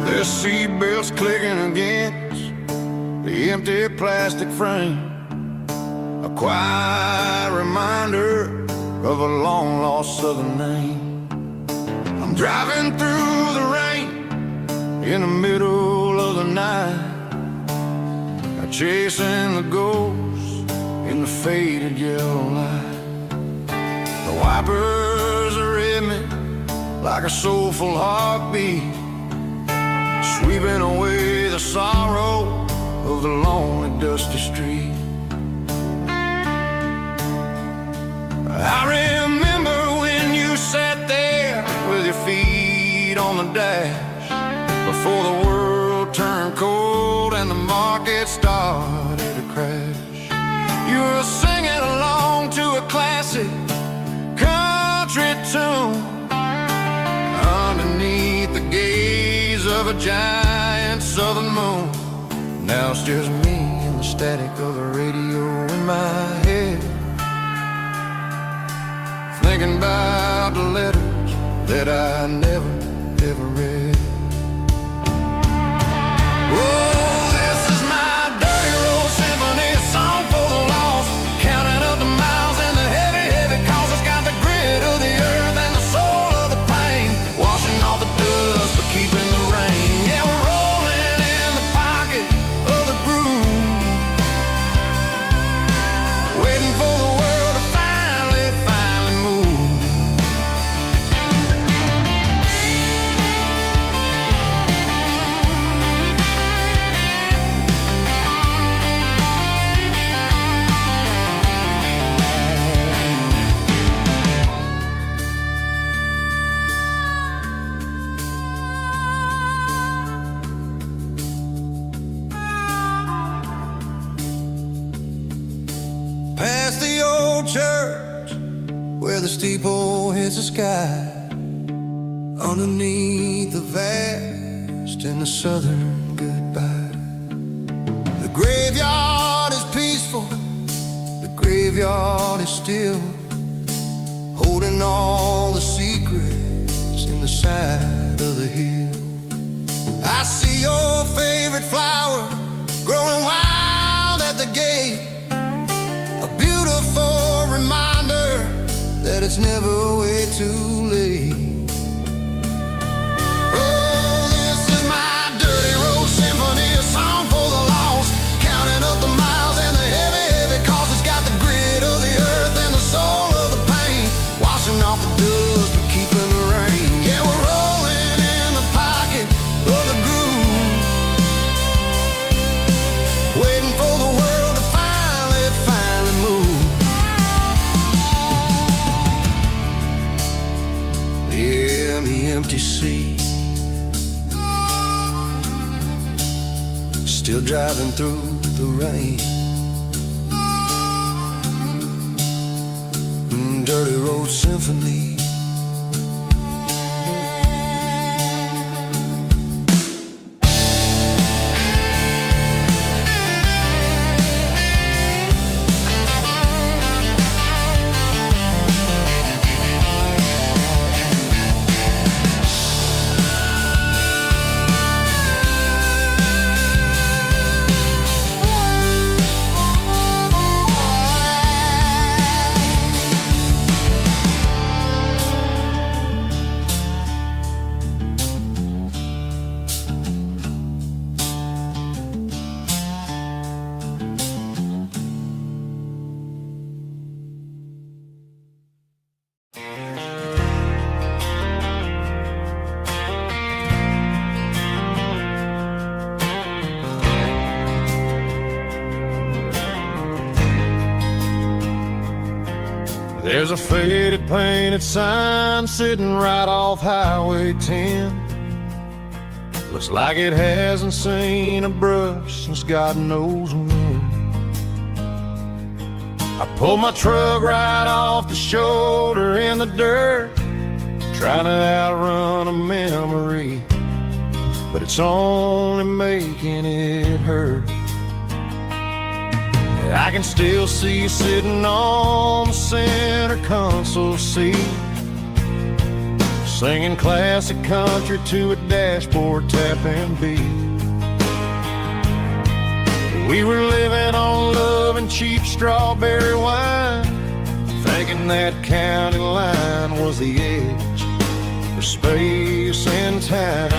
The seatbelts clicking against the empty plastic frame, a quiet reminder of a long-lost southern name. I'm driving through the rain in the middle of the night, chasing the ghosts in the faded yellow light. The wipers are in me like a soulful heartbeat, sweeping away the sorrow of the lonely, dusty street. I remember when you sat there with your feet on the dash, before the world turned cold and the market started to crash. You were singing along to a classic country tune underneath the gaze of a giant southern moon. Now it's just me and the static of the radio in my head, thinking about the letters that I never, ever read. Oh, this is my dirty road symphony, a song for the lost, counting up the miles and the heavy, heavy calls. It's got the grit of the earth and the soul of the pain, washing off the dust but keeping the rain. Yeah, we're rolling in the pocket of the groove, waiting for the world to finally move. church where the steeple hits the sky, underneath the vast and the southern goodbye. The graveyard is peaceful, the graveyard is still, holding all the secrets in the side of the hill. I see your favorite flower growing wild at the gate, a beautiful reminder that it's never way too late. Oh, this is my dirty road symphony, a song for the lost, counting up the miles and the heavy, heavy cost. It's got the grit of the earth and the soul of the pain, washing off the dust but keeping the rain. Yeah, we're rolling in the pocket of the groove, waiting for the world to finally move. Yeah, the empty sea, still driving through the rain. Dirty road symphony. There's a faded painted sign sitting right off Highway 10. Looks like it hasn't seen a brush since God knows when. I pulled my truck right off the shoulder in the dirt, trying to outrun a memory, but it's only making it hurt. I can still see you sitting on the center console seat, singing classic country to a dashboard tapping beat. We were living on love and cheap strawberry wine, thinking that county line was the edge for space and time.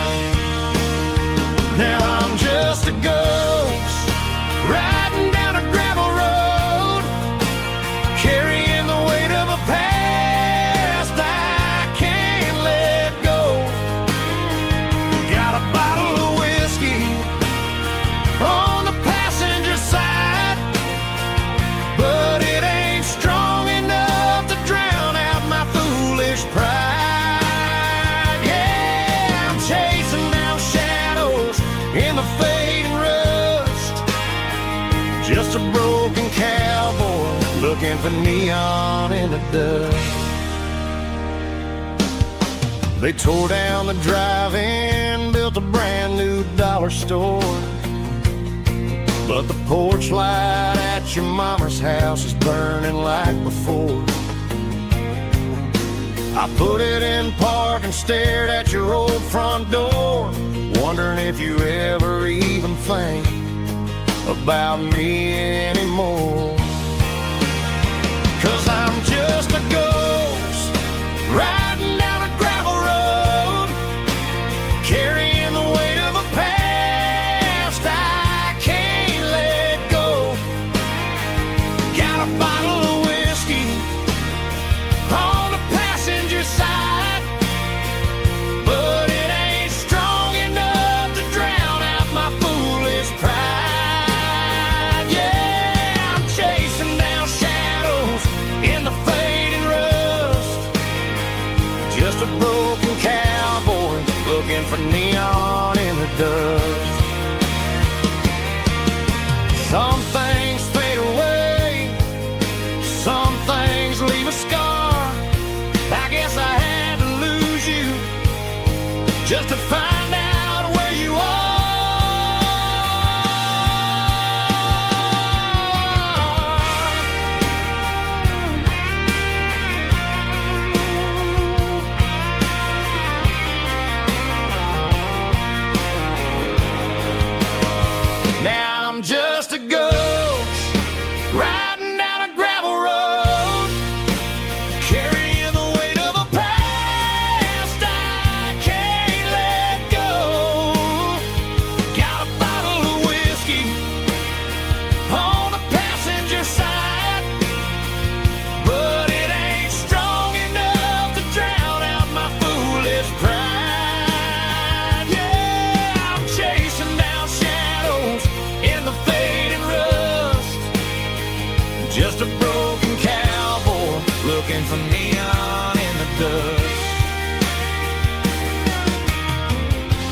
Now I'm just a ghost riding down a gravel road, carrying the weight of a past I can't let go. Got a bottle of whiskey on the passenger side, but it ain't strong enough to drown out my foolish pride. Yeah, I'm chasing down shadows in the fading rust, just a broken cowboy looking for neon in the dust. They tore down the drive-in, built a brand new dollar store, but the porch light at your mama's house is burning like before. I put it in park and stared at your old front door, wondering if you ever even think about me anymore. 'Cause I'm just a ghost riding down a gravel road, carrying the weight of a past I can't let go. Got a bottle of whiskey on the passenger side, but it ain't strong enough to drown out my foolish pride. Yeah, I'm chasing down shadows in the fading rust, just a broken cowboy looking for neon in the dust. Some things fade away, some things riding down a gravel road, carrying the weight of a past I can't let go. Got a bottle of whiskey on the passenger side, but it ain't strong enough to drown out my foolish pride. Yeah, I'm chasing down shadows in the fading rust, just a broken cowboy looking for neon in the dust.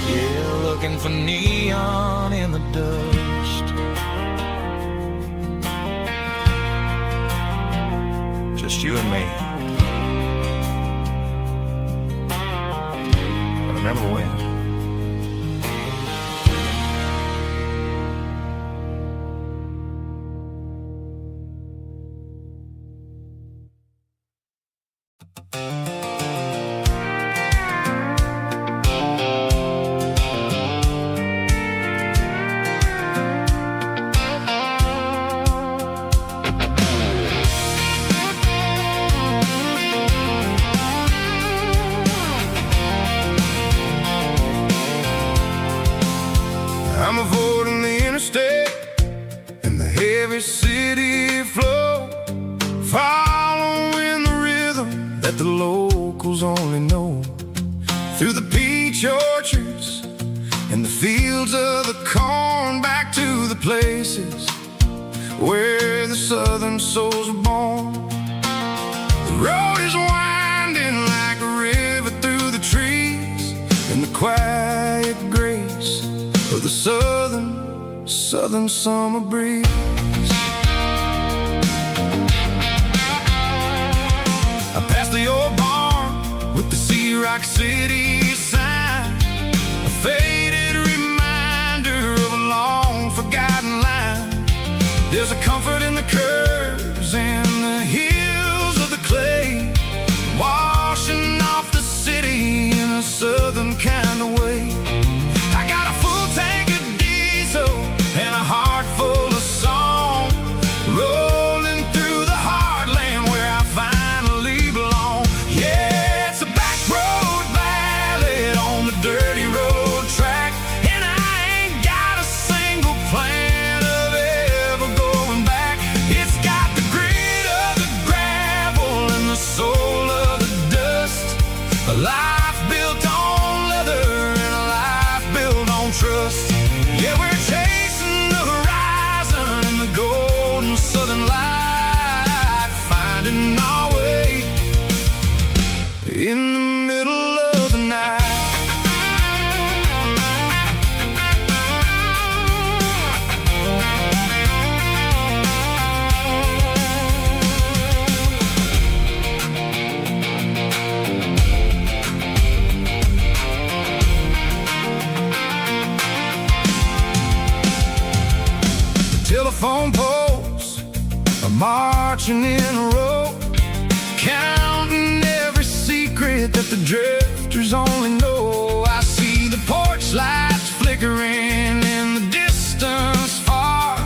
Yeah, looking for neon in the dust. Just you and me. I remember when. I'm avoiding the interstate and the heavy city flow, following the rhythm that the locals only know. Through the peach orchards and the fields of the corn, back to the places where the southern souls were born. The road is winding like a river through the trees, and the quiet grace of the southern summer breeze. I passed the old barn with the Sea Rock City sign, a faded reminder of a long forgotten line. There's a comfort in the curves and the hills of the clay, washing off the city in a southern kind of way. I got a full tank of diesel and a heart full of song, rolling through the heartland where I finally belong. Yeah, it's a back road ballad on the dirty road track, and I ain't got a single plan of ever going back. It's got the grit of the gravel and the soul of the dust, a life built on leather and a life built on trust. Yeah, we're chasing the horizon and the golden southern light, finding our way in the middle of the night. Telephone poles are marching in a row, counting every secret that the drifters only know. I see the porch lights flickering in the distance far,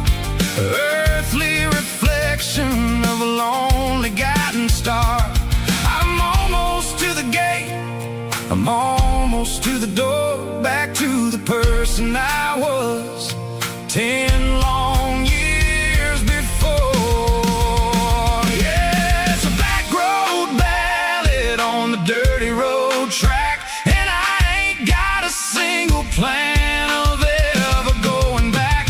earthly reflection of a lonely guiding star. I'm almost to the gate, I'm almost to the door, back to the person I was 10 long years before. Yeah, it's a back road ballad on the dirty road track, and I ain't got a single plan of ever going back.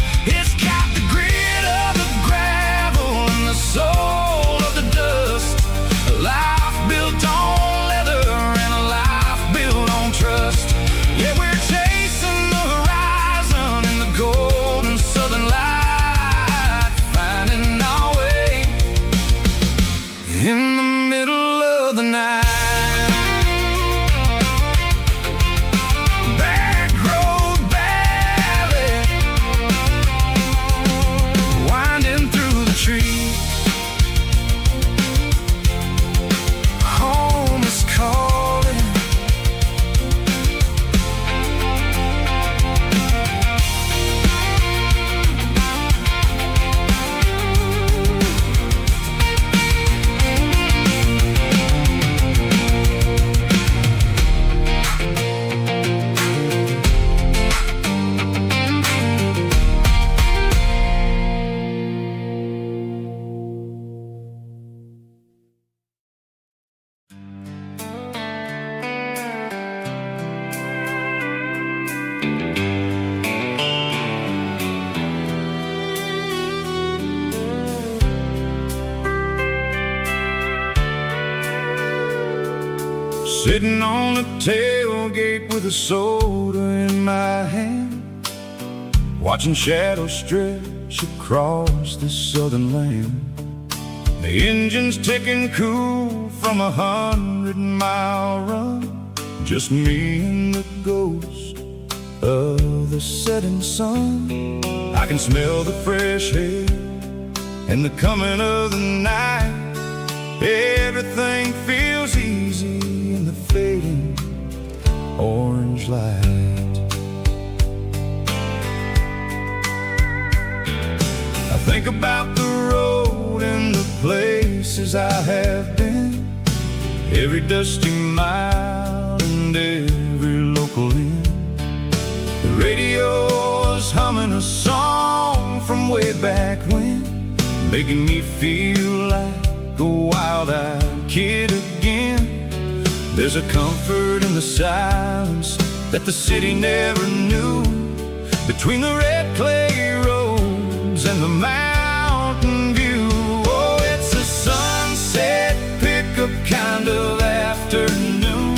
sitting on the tailgate with a soda in my hand, watching shadows stretch across this southern land. The engine's ticking cool from 100-mile run, just me and the ghost of the setting sun. I can smell the fresh air and the coming of the night. Everything feels easy in the fading orange light. I think about the road and the places I have been, every dusty mile and every local inn. The radio is humming a song from way back when, making me feel like a wild-eyed kid again. There's a comfort in the silence that the city never knew, between the red clay roads and the mountain view. Oh, it's a sunset pickup kind of afternoon,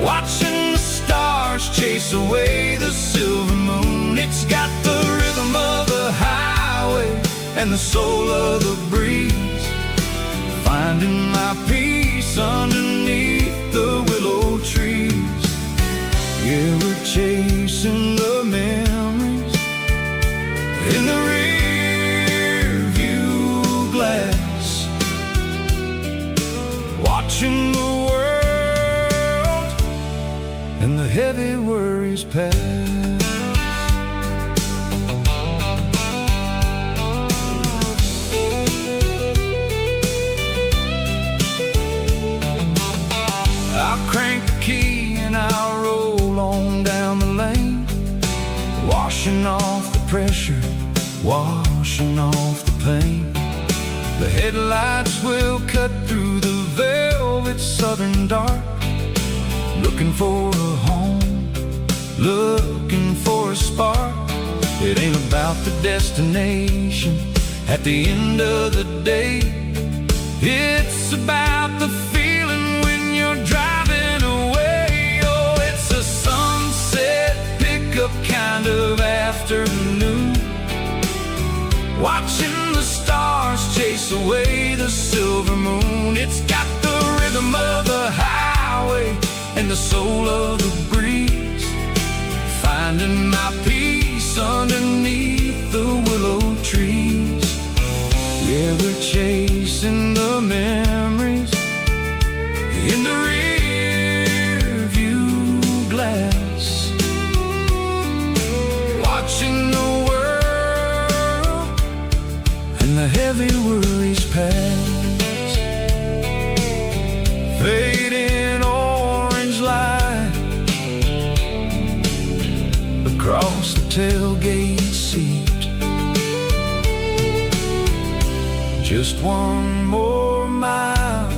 watching the stars chase away the silver moon. It's got the rhythm of the highway and the soul of the breeze, finding my peace underneath the willow trees. Yeah, we're chasing the memories in the rear view glass, watching the world and the heavy worries pass. I'll crank the key and I'll roll on down the lane, washing off the pressure, washing off the pain. The headlights will cut through the velvet southern dark, looking for a home, looking for a spark. It ain't about the destination at the end of the day, it's about the feeling when you're driving away. Oh, it's a sunset pickup kind of afternoon, watching the stars chase away the silver moon. It's got the rhythm of the highway and the soul of the breeze, finding my peace underneath the willow trees. Yeah, we're chasing the memories in the rear view glass, watching the world and the heavy worries pass. Fading orange light across the tailgate seat, just one more mile.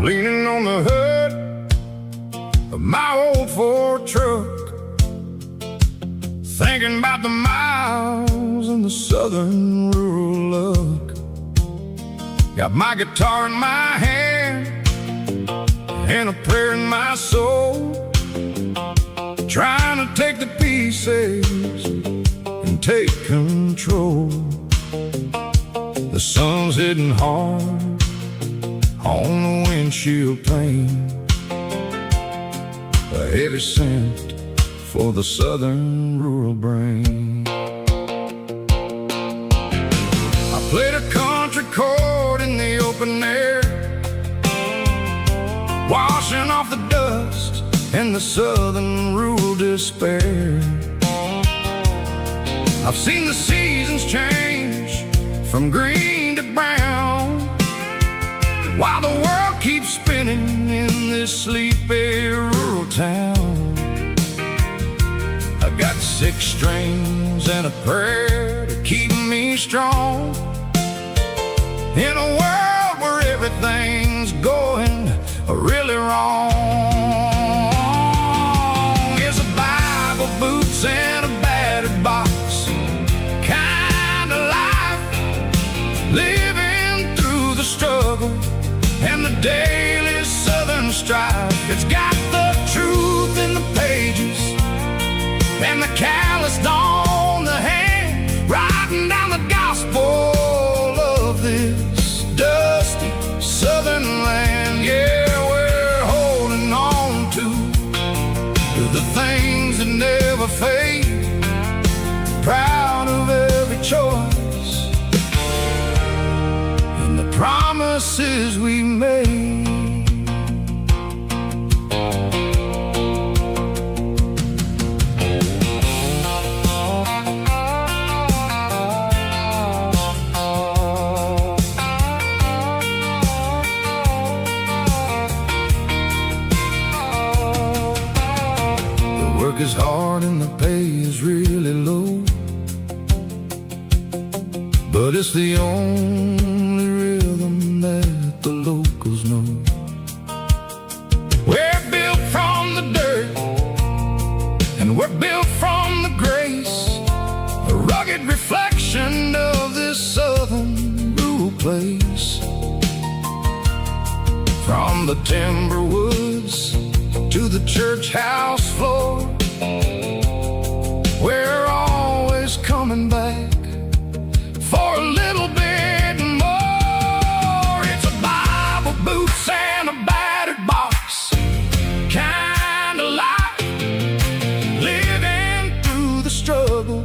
Leaning on the hood of my old Ford truck, thinking about the miles and the southern rural look. Got my guitar in my hand and a prayer in my soul, trying to take the pieces and take control. The sun's hitting hard on the windshield pane, a heavy scent for the southern rural brain. I played a country chord in the open air, washing off the dust and the southern rural despair. I've seen the seasons change from green to brown, while the world keeps spinning in this sleepy rural town. I've got 6 strings and a prayer to keep me strong in a world where everything's going really wrong. Here's a Bible, boots, and a battered box, kind of life, living through the struggle and the daily southern strife. It's got the truth in the pages and the calloused on the hand, writing down the gospel of this dusty southern land. Yeah, we're holding on to the things that never fade, proud of every choice and the promises we made. Work is hard and the pay is really low, but it's the only rhythm that the locals know. We're built from the dirt and we're built from the grace, a rugged reflection of this southern rural place. From the timber woods to the church house floor, we're always coming back for a little bit more. It's a Bible, boots, and a battered box, kind of life, living through the struggle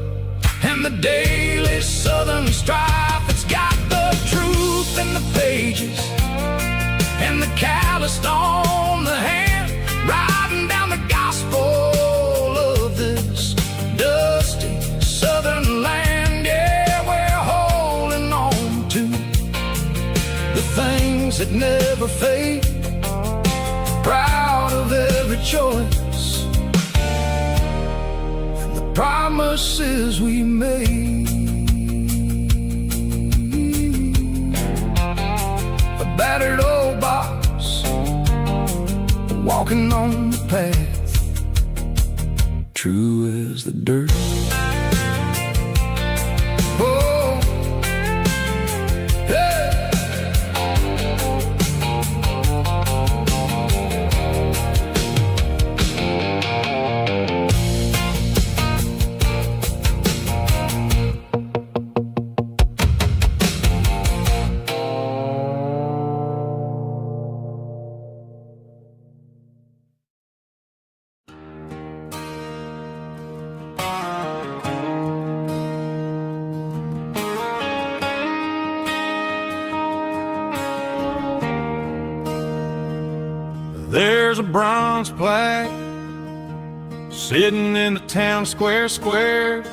and the daily southern strife. It's got the truth in the pages and the calloused on the hand, writing down the gospel of this dusty southern land. Yeah, we're holding on to the things that never fade, proud of every choice and the promises we made. A battered old box, walking on the path, true as the dirt. Oh, yeah. There's a bronze plaque sitting in the town square.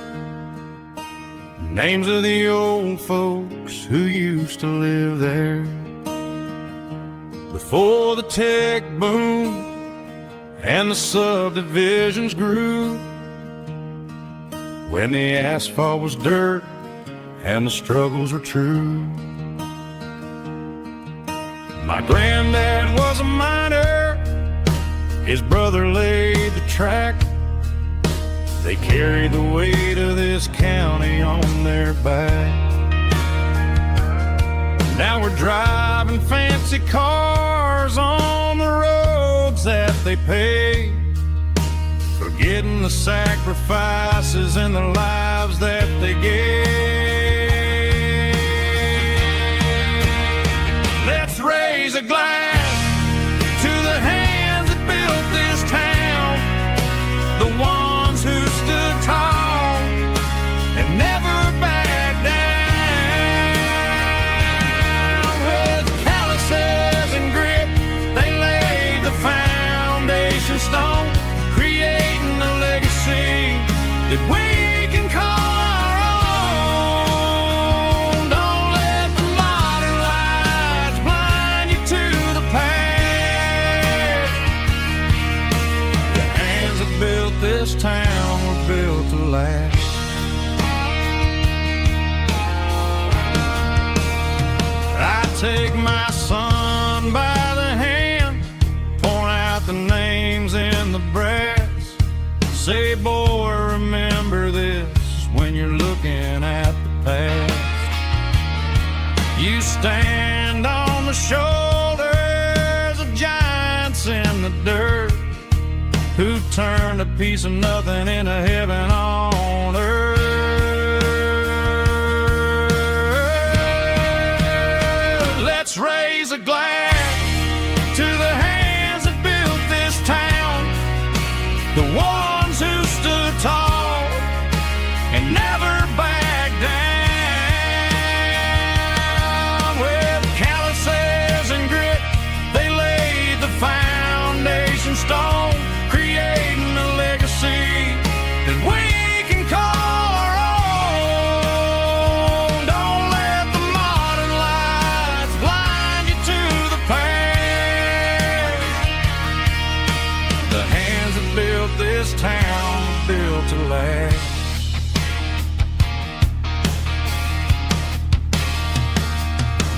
Names of the old folks who used to live there before the tech boom and the subdivisions grew, when the asphalt was dirt and the struggles were true. My granddad was a miner, his brother laid the track. They carried the weight of this county on their back. Now we're driving fancy cars on the roads that they paved, forgetting the sacrifices and the lives that they gave. Let's raise a glass to the hands that built this town, the ones who stood tall and never backed down. With calluses and grit, they laid the foundation stone take my son by the hand, point out the names in the brass, say, boy, remember this when you're looking at the past. You stand on the shoulders of giants in the dirt, who turned a piece of nothing into heaven on earth. Let's raise a glass to the hands that built this town, the ones who stood tall and never backed down. With calluses and grit, they laid the foundation stone, creating a legacy that we can call our own. Don't let the modern lights blind you to the past. The hands that built this town built to last.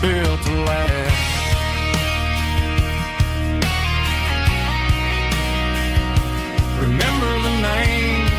Built to last. Remember the names.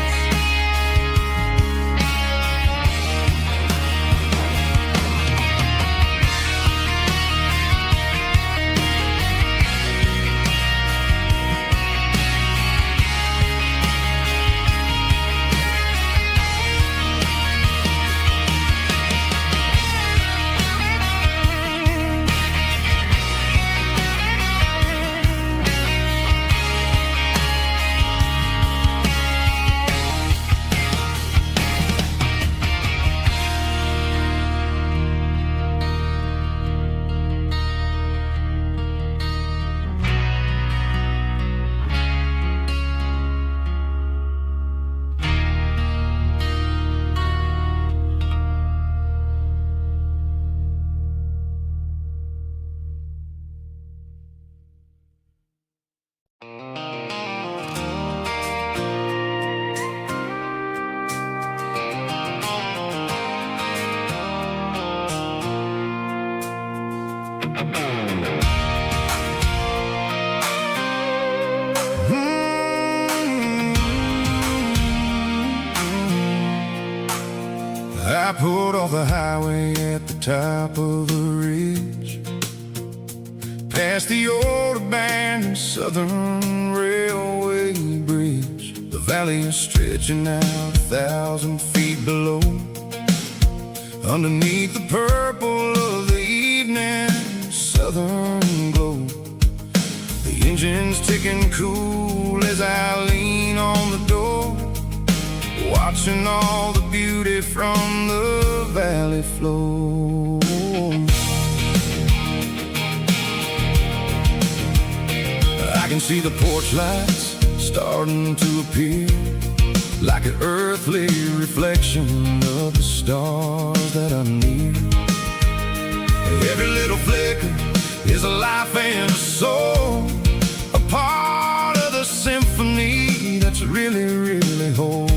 I pulled off the highway at the top of a ridge, past the old abandoned Southern Railway bridge. The valley is stretching out 1,000 feet below, underneath the purple of the evening southern glow. The engine's ticking cool as I lean on the door, watching all the beauty from the valley flow. I can see the porch lights starting to appear, like an earthly reflection of the stars that are near. Every little flicker is a life and a soul, a part of the symphony that's really, really whole.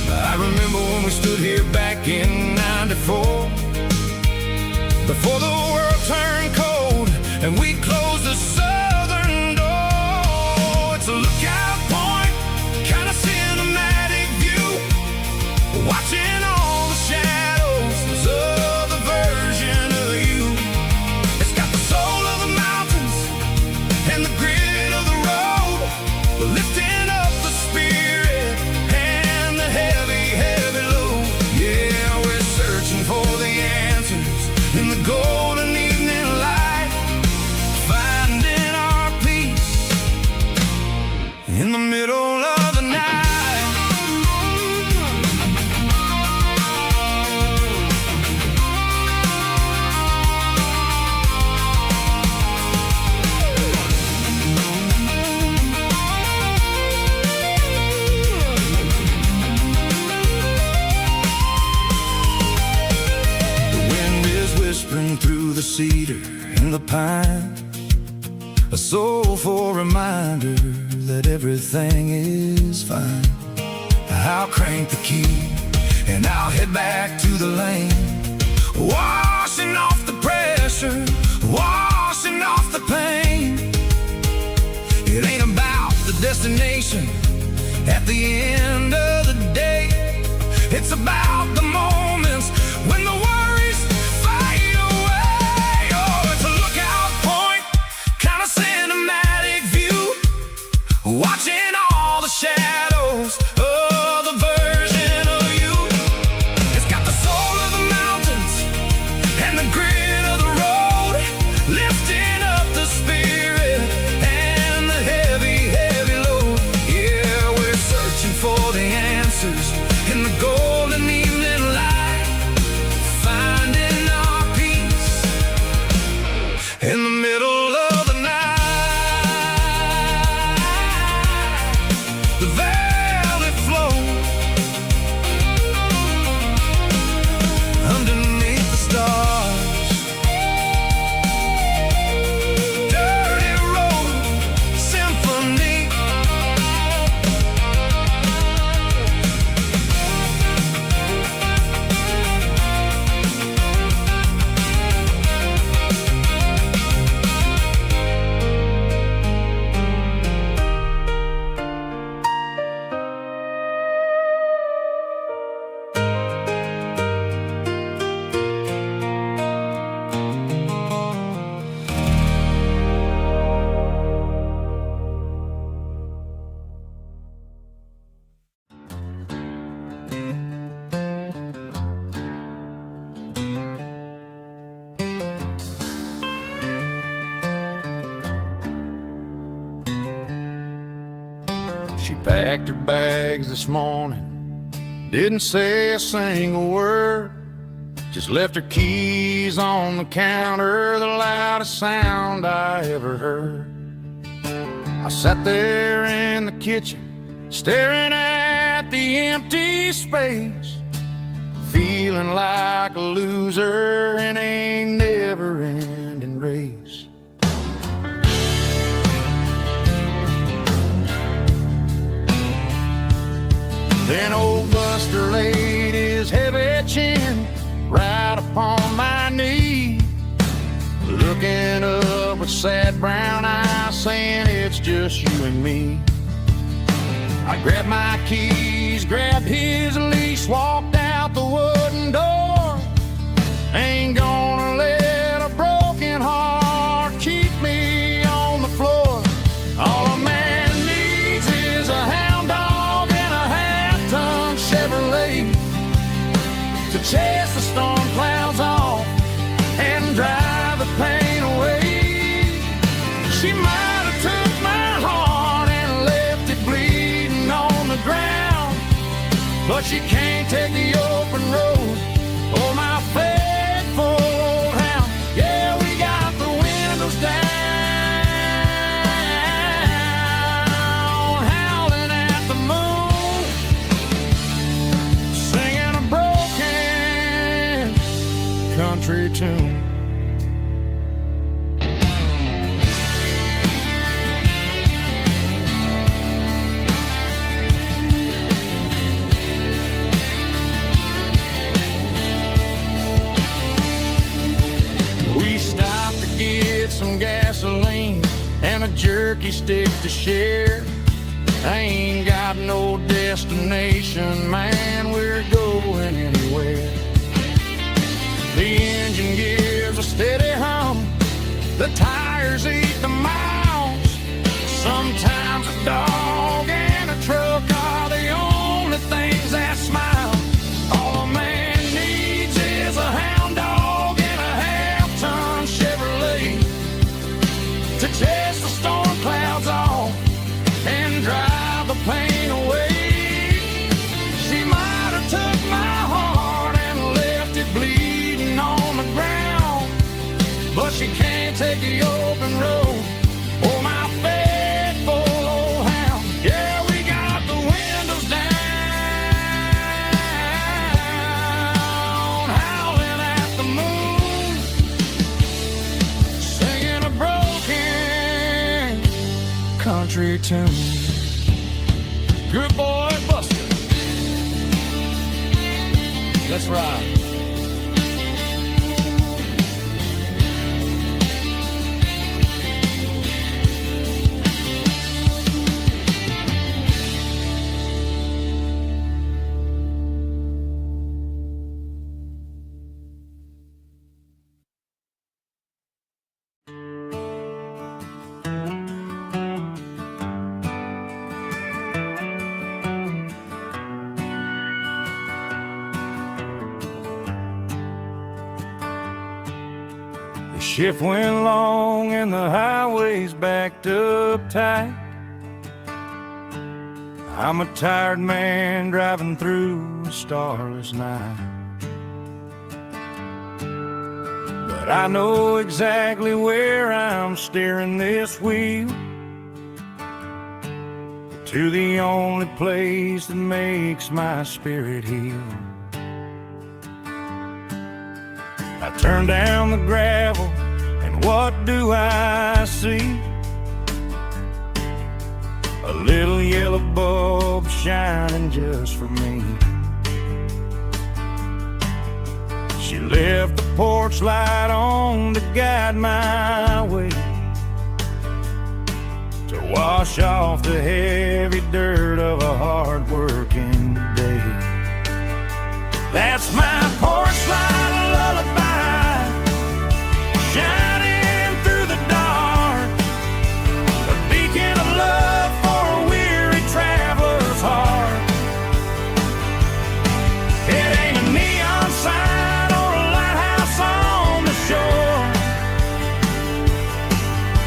I remember when we stood here back in '94, before the world turned cold and we closed the southern door. It's a lookout point, kind of cinematic view, watching all the shadows of the version of you. It's got the soul of the mountains and the grit of the road, lifting up the spirit and the heavy, heavy load. Yeah, we're searching for the answers in the golden evening light, finding our peace in the middle of the night. Whispering through the cedar and the pine, a soulful reminder that everything is fine. I'll crank the key and I'll head back to the lane, washing off the end of the day. It's about the moments when the worries fade away. Oh, it's a lookout point, kind of cinematic view, watching all the shadows of the version of you. It's got the soul of the mountains and the grit of the road, lifting up the spirit and the heavy, heavy load. Yeah, we're searching for the answers in the golden evening light, finding our peace in the middle of the night. The valley flows underneath the stars. Dirty road symphony. She packed her bags this morning, didn't say a single word, just left her keys on the counter, the loudest sound I ever heard. I sat there in the kitchen, staring at the empty space, feeling like a loser in a never-ending race. Then old Buster laid his heavy chin right upon my knee, looking up with sad brown eyes, saying it's just you and me. I grabbed my keys, grabbed his leash, walked out the wooden door. Ain't gonna let a broken heart keep me on the floor. All a man needs is a hound dog and a half-ton Chevrolet to chase the storm clouds off and drive the pain away. She might have took my heart and left it bleeding on the ground, but she can't take the open road. Oh, my faithful old hound. Yeah, we got the windows down, howling at the moon, singing a broken country tune. We stopped to get some gasoline and a jerky stick to share. I ain't got no destination, man, we're going anywhere. The engine gives a steady hum, the tires eat the miles. Sometimes a dog and a truck are the only things that smile. All a man needs is a hound dog and a half-ton Chevrolet to chase the storm clouds off and drive the pain away. She might have took my heart and left it bleeding on the ground, but she can't take the open road. Oh, my faithful old hound. Yeah, we got the windows down, howling at the moon, singing a broken country tune. Good boy, Buster. Let's ride. Shift went long and the highway's backed up tight. I'm a tired man driving through a starless night. But I know exactly where I'm steering this wheel, to the only place that makes my spirit heal. I turn down the gravel, and what do I see? A little yellow bulb shining just for me. She left the porch light on to guide my way, to wash off the heavy dirt of a hard-working day. That's my porch light lullaby, shining through the dark, a beacon of love for a weary traveler's heart. It ain't a neon sign or a lighthouse on the shore,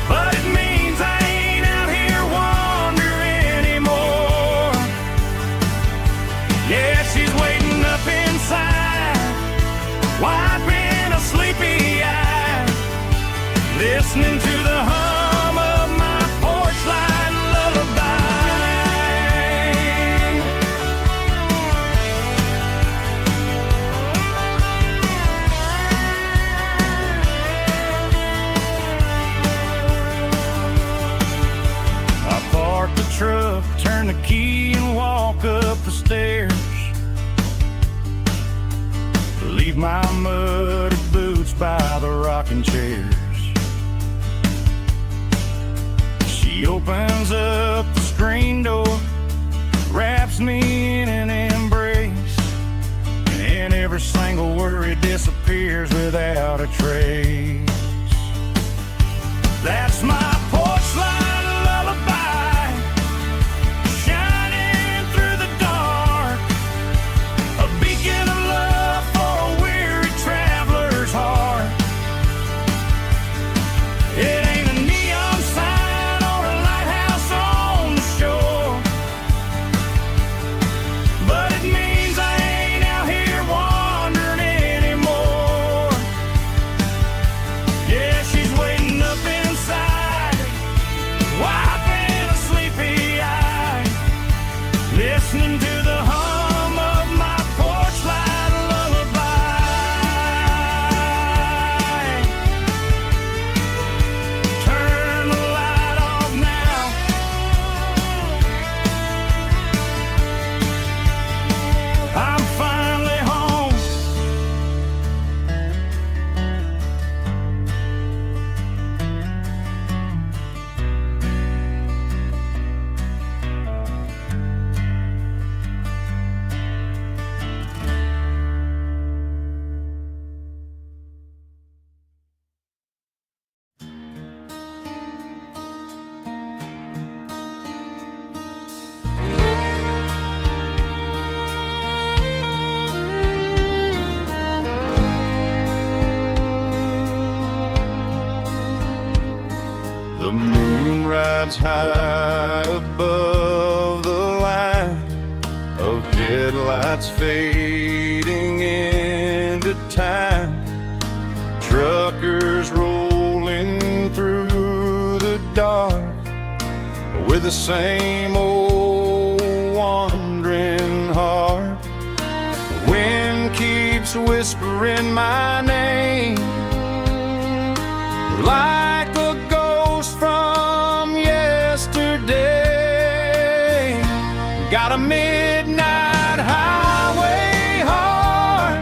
but it means I ain't out here wandering anymore. Yeah, she's waiting up inside, wiping a sleepy eye, listening to the hum of my porch light lullaby. I park the truck, turn the key and walk up the stairs, leave my muddy boots by the rocking chairs. She opens up the screen door, wraps me in an embrace, and every single worry disappears without a trace. That's my porch light lullaby, shining through the dark, a beacon of love for a weary traveler's heart. It ain't a neon sign or a lighthouse on the shore, but it means I ain't out here wandering anymore. Yeah, she's waiting up inside, wiping a sleepy eye, listening to the hum of my porch light lullaby. Turn the light off now, I'm finally home. The moon rides high above the line of headlights fading into time. Truckers rolling through the dark with the same old wandering heart. The wind keeps whispering my name like a ghost from yesterday. Got a midnight highway heart,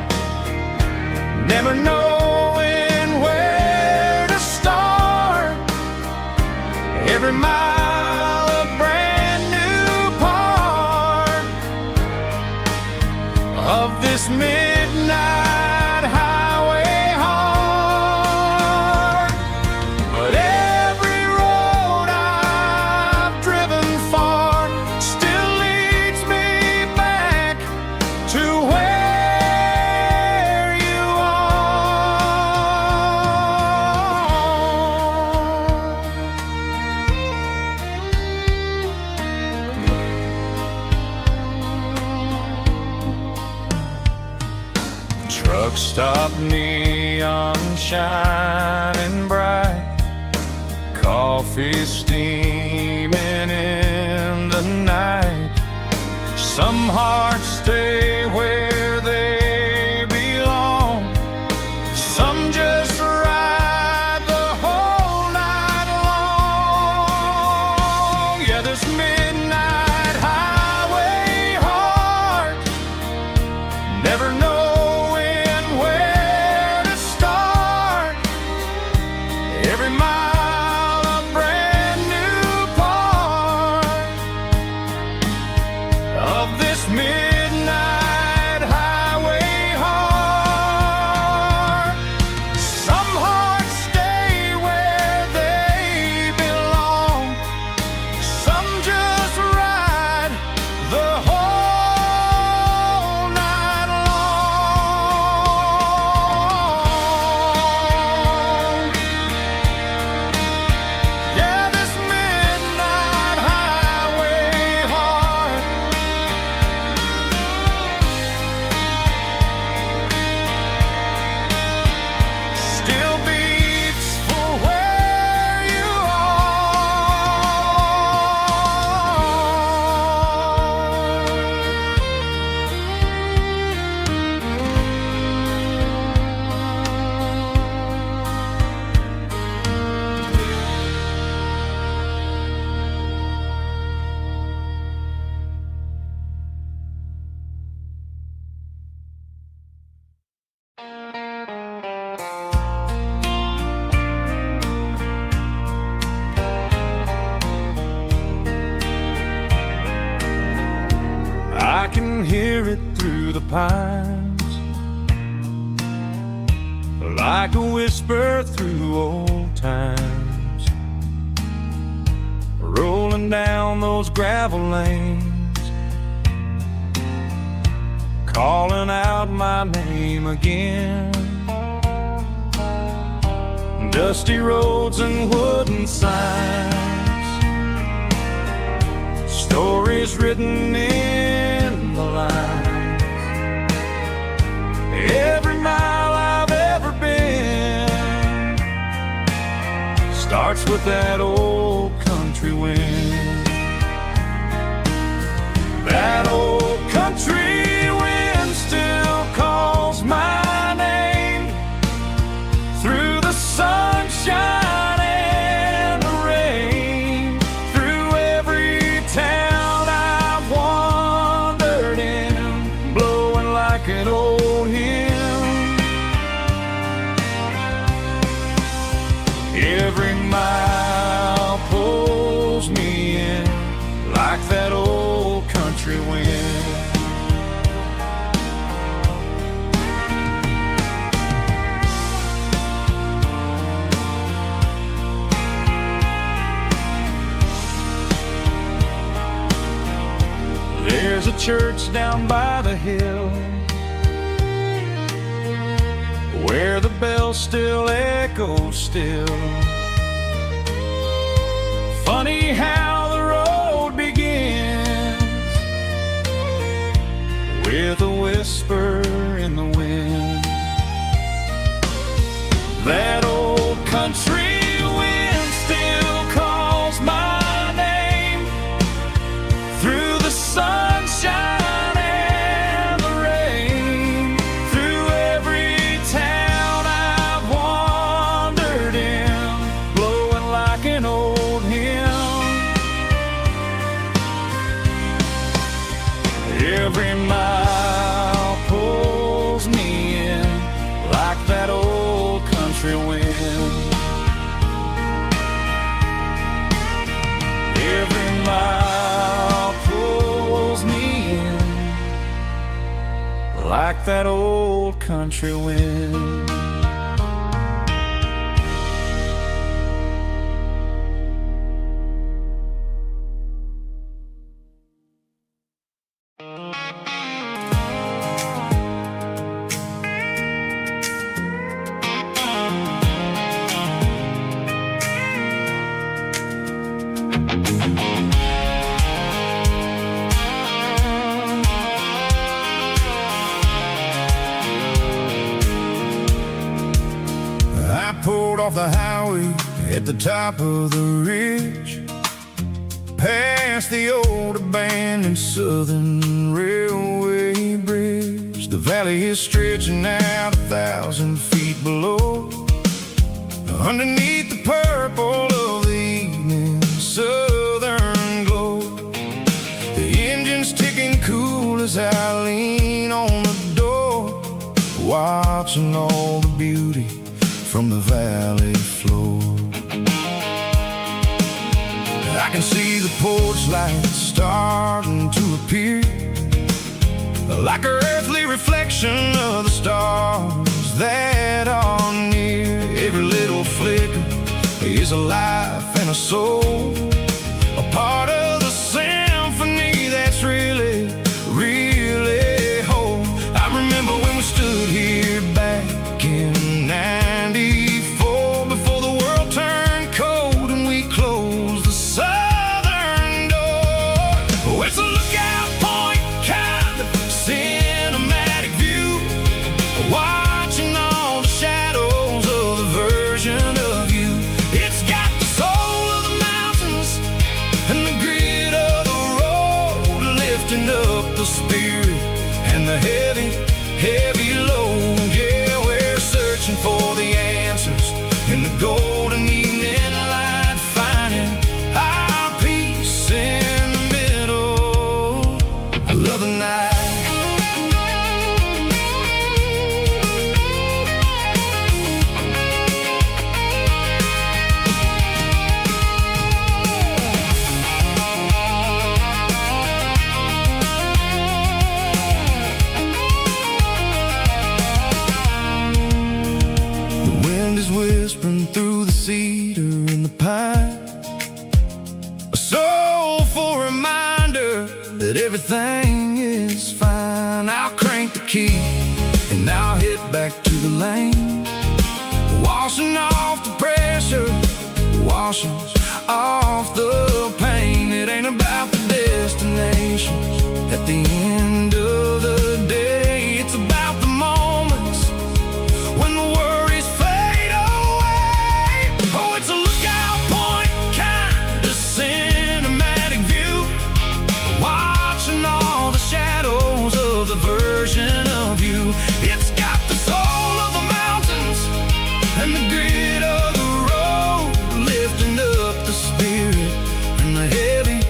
never knowing where to start. Every mile a brand new part of this midnight highway heart. But every road I've driven far still leads me back to where you are. neon shining bright, coffee steaming in the night. Some hearts stay where they belong, some just ride the whole night long. Yeah, this midnight highway heart, never knowing where to start. Every mile a brand new part of this midnight highway heart. Some hearts stay where they belong, some just ride the whole night long. Yeah, this midnight highway heart still beats for where you I can hear it through the pines, like a whisper through old times, rolling down those gravel lanes, calling out my name again. Dusty roads and wooden signs, stories written in the lines. Every mile I've ever been starts with that old country wind. That old country wind still calls my name through the sunshine and the rain, through every town I've wandered in, blowing like an old hymn. Every mile pulls me in like that old country wind. There's a church down by the hill where the bell still echoes still. Funny how the road begins with a whisper in the wind. That old country wind still calls my name through the sunshine and the rain, through every town I've wandered in, blowing like an old hymn. Every mile pulls me in like that old country wind. Every mile pulls me in like that old country wind. pulled off the highway at the top of the ridge, past the old abandoned Southern Railway bridge. The valley is stretching out 1,000 feet below, underneath the purple of the evening southern glow. The engine's ticking cool as I lean on the door, watching all the beauty from the valley floor. I can see the porch lights starting to appear, like an earthly reflection of the stars that are near. Every little flicker is a life and a soul, a part of the symphony that's really, really whole. I remember when we stood here back in '94, before the world turned cold and we closed the southern door. Oh, it's a lookout point, kind of cinematic view, watching all the shadows of the version of you. It's got the soul of the mountains and the grit of the road, lifting up the spirit and the heavy, heavy load. Yeah, we're searching for the answers in the golden evening light, finding our peace in the middle of the night. Whispering through the cedar and the pine, a soulful reminder that everything is fine. I'll crank the key and I'll hit back to the lane, washing off the pressure, washing off the pain. It ain't about the destinations at the end of the day, it's about the moments when the worries fade away. Oh, it's a lookout point, kind of cinematic view, watching all the shadows of the version of you. It's got the soul of the mountains and the grit of the road, lifting up the spirit and the heavy,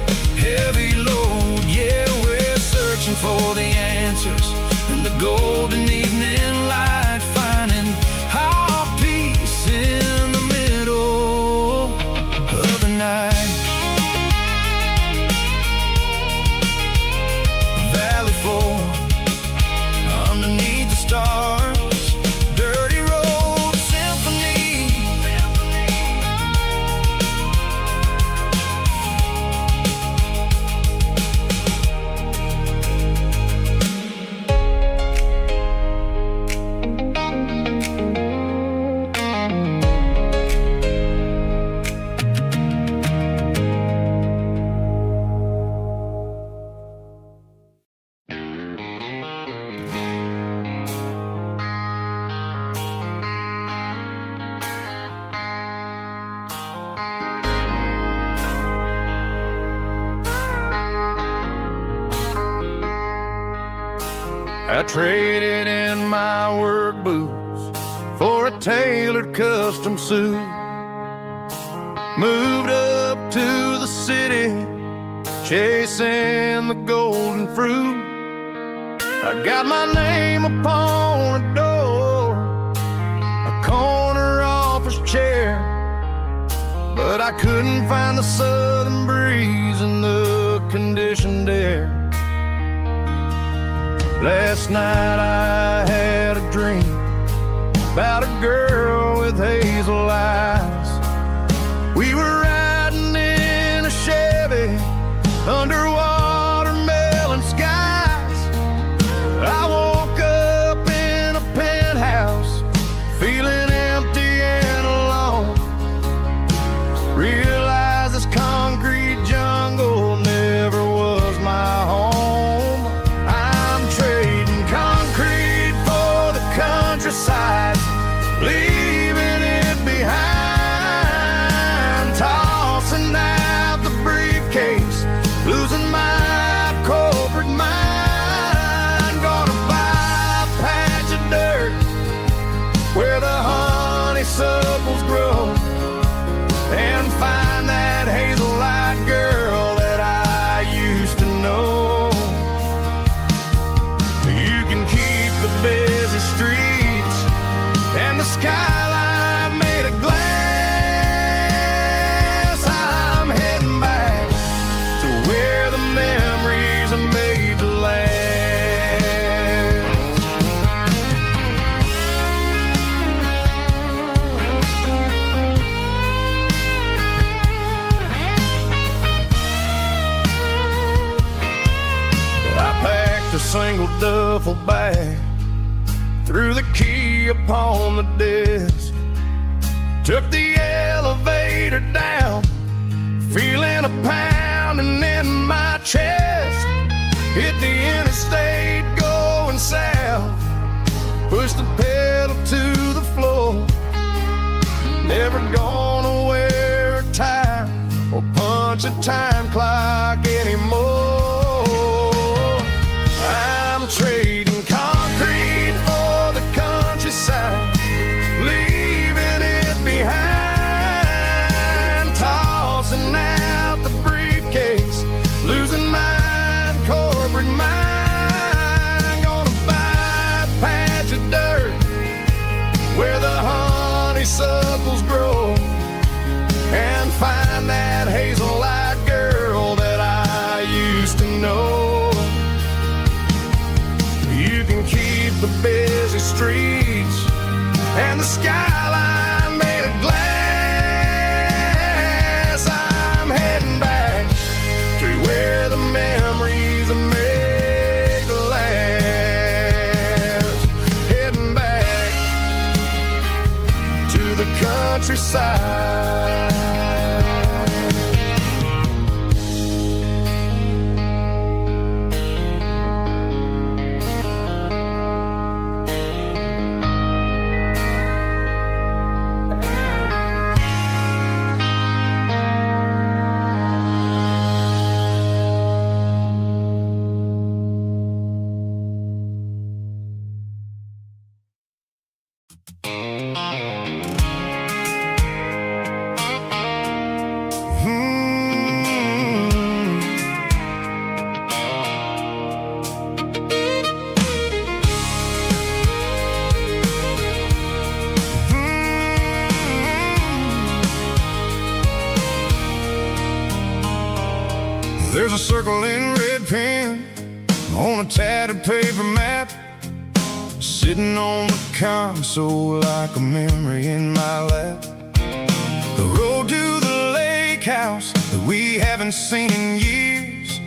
heavy load. Yeah, we're searching for the answers in the golden evening light, finding our peace in the middle of the night. Valley floor, underneath the stars, dirty road symphony. I traded in my work boots for a tailored custom suit, moved up to the city, chasing the golden fruit. I got my name upon a door, a corner office chair, but I couldn't find the southern breeze in the conditioned air. Last night I had a dream about a girl with hazel eyes. We were riding in a Chevy under watermelon skies. I woke up in a penthouse, feeling empty and alone. Realized this concrete jungle never was my home. Countryside, leaving it behind. duffel bag, threw the key upon the desk, took the elevator down, feeling a pounding in my chest. Hit the interstate going south, pushed the pedal to the floor. Never gonna wear a tie or punch a time clock anymore. I'm trading concrete for the countryside, leaving it behind, tossing out the briefcase, losing my corporate mind. Gonna buy a patch of dirt where the honeysuckles grow, and find that hazel-eyed girl that I used to know. You can keep the busy streets and the skyline made of glass. I'm heading back to where the memories are made to last. Heading back to the countryside. There's a circle in red pen on a tattered paper map, sitting on the console like a memory in my lap. The road to the lake house that we haven't seen in years,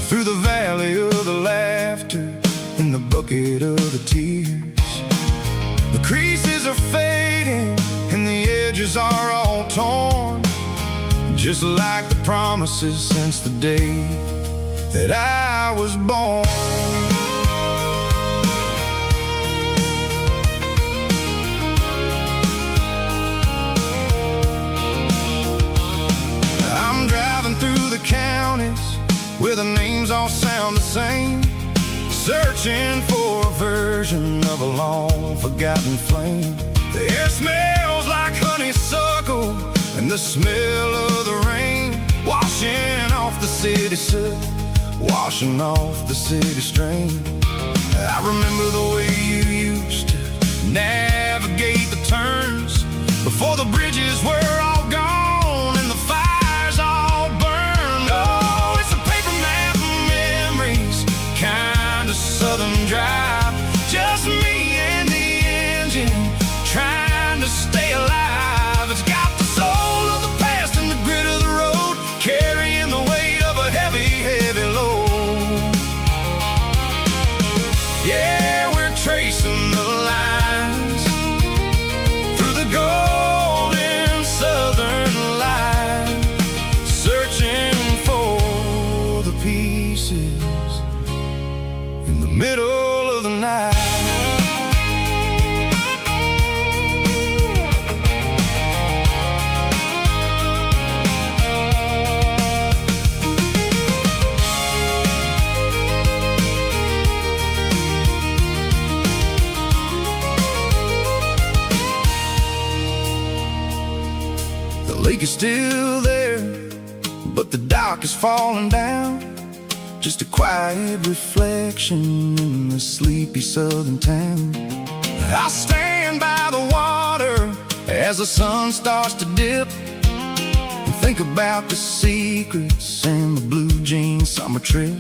through the valley of the laughter and the bucket of the tears. The creases are fading and the edges are all torn, just like the promises since the day that I was born. I'm driving through the counties where the names all sound the same, searching for a version of a long forgotten flame. The air smells like honeysuckle and the smell of the rain, washing off the city soot, washing off the city strain. I remember the way you used to navigate the turns before the bridges were all gone and the fires all burned. Oh, it's a paper map of memories, kind of southern drive, just me and the engine trying to stay alive. It's got the soul of the past and the grit of the road, carrying the weight of a heavy, heavy load. Yeah, we're tracing the lines through the golden southern light, searching for the pieces in the middle of the night. The lake is still there, but the dock is falling down, just a quiet reflection in the sleepy southern town. I stand by the water as the sun starts to dip, and think about the secrets and the blue jean summer trip.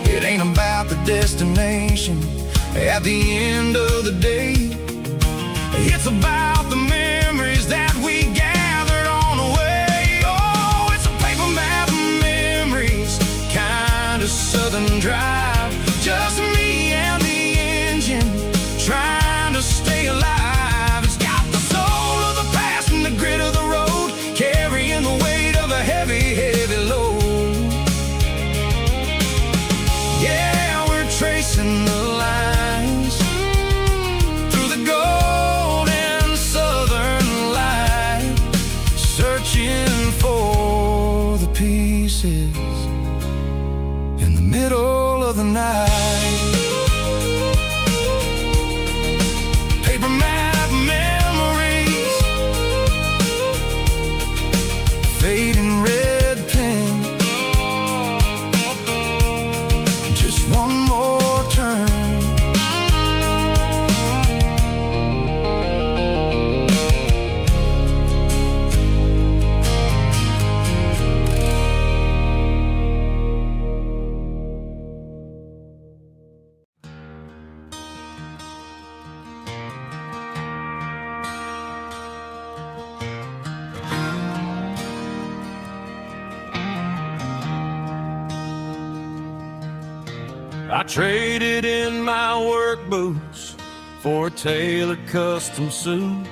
It ain't about the destination at the end of the day, it's about the memories that we gathered on the way. Oh, it's a paper map of memories, kind of southern drive, just me and the night. Paper map memories, fading red pen, just one more turn. I traded in my work boots for a tailored custom suit.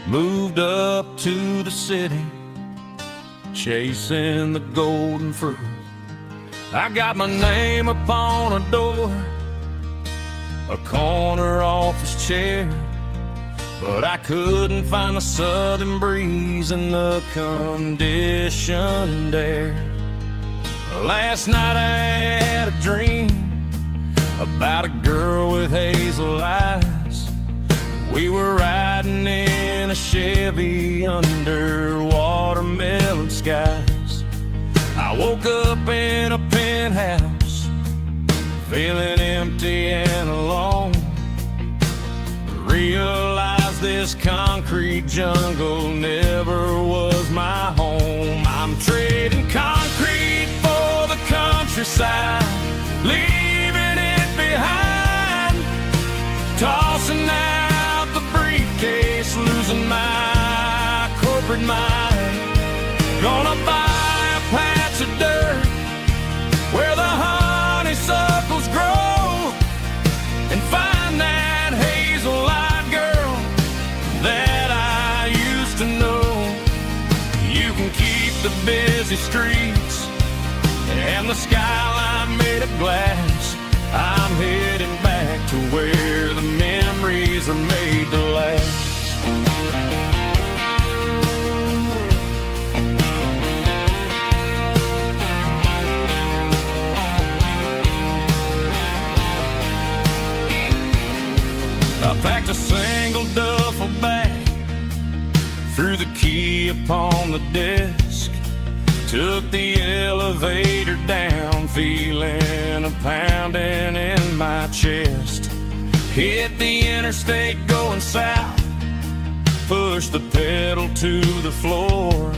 Moved up to the city, chasing the golden fruit. I got my name upon a door, a corner office chair, but I couldn't find the southern breeze in the conditioned air. Last night I had a dream about a girl with hazel eyes. We were riding in a Chevy under watermelon skies. I woke up in a penthouse, feeling empty and alone. Realized this concrete jungle never was my home. I'm trading concrete for the countryside, leaving it behind. Tossing out the briefcase, losing my corporate mind. Gonna buy a patch of dirt where the honeysuckles grow, and find that hazel-eyed girl that I used to know. You can keep the busy streets and the skyline made of glass. I'm heading back to where the memories are made to last. I packed a single duffel bag, threw the key upon the desk, took the elevator down, feeling a pounding in my chest. Hit the interstate going south, pushed the pedal to the floor.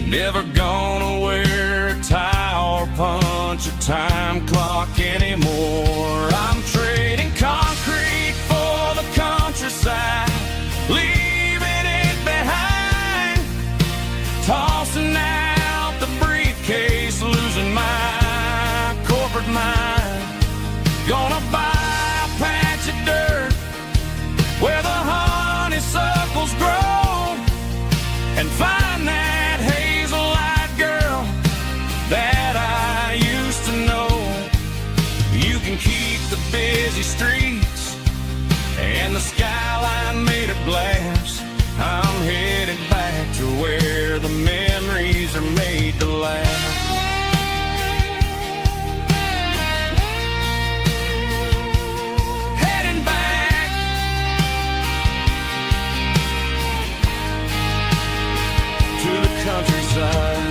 Never gonna wear a tie or punch a time clock anymore. I'm trading concrete for the countryside, leaving it behind. Tossing out the briefcase, losing my corporate mind. Gonna buy a patch of dirt where the honeysuckles grow, and find that hazel-eyed girl that I used to know. You can keep the busy streets and the skyline made of glass. I'm headed back to where the memories are made to last. Heading back to the countryside.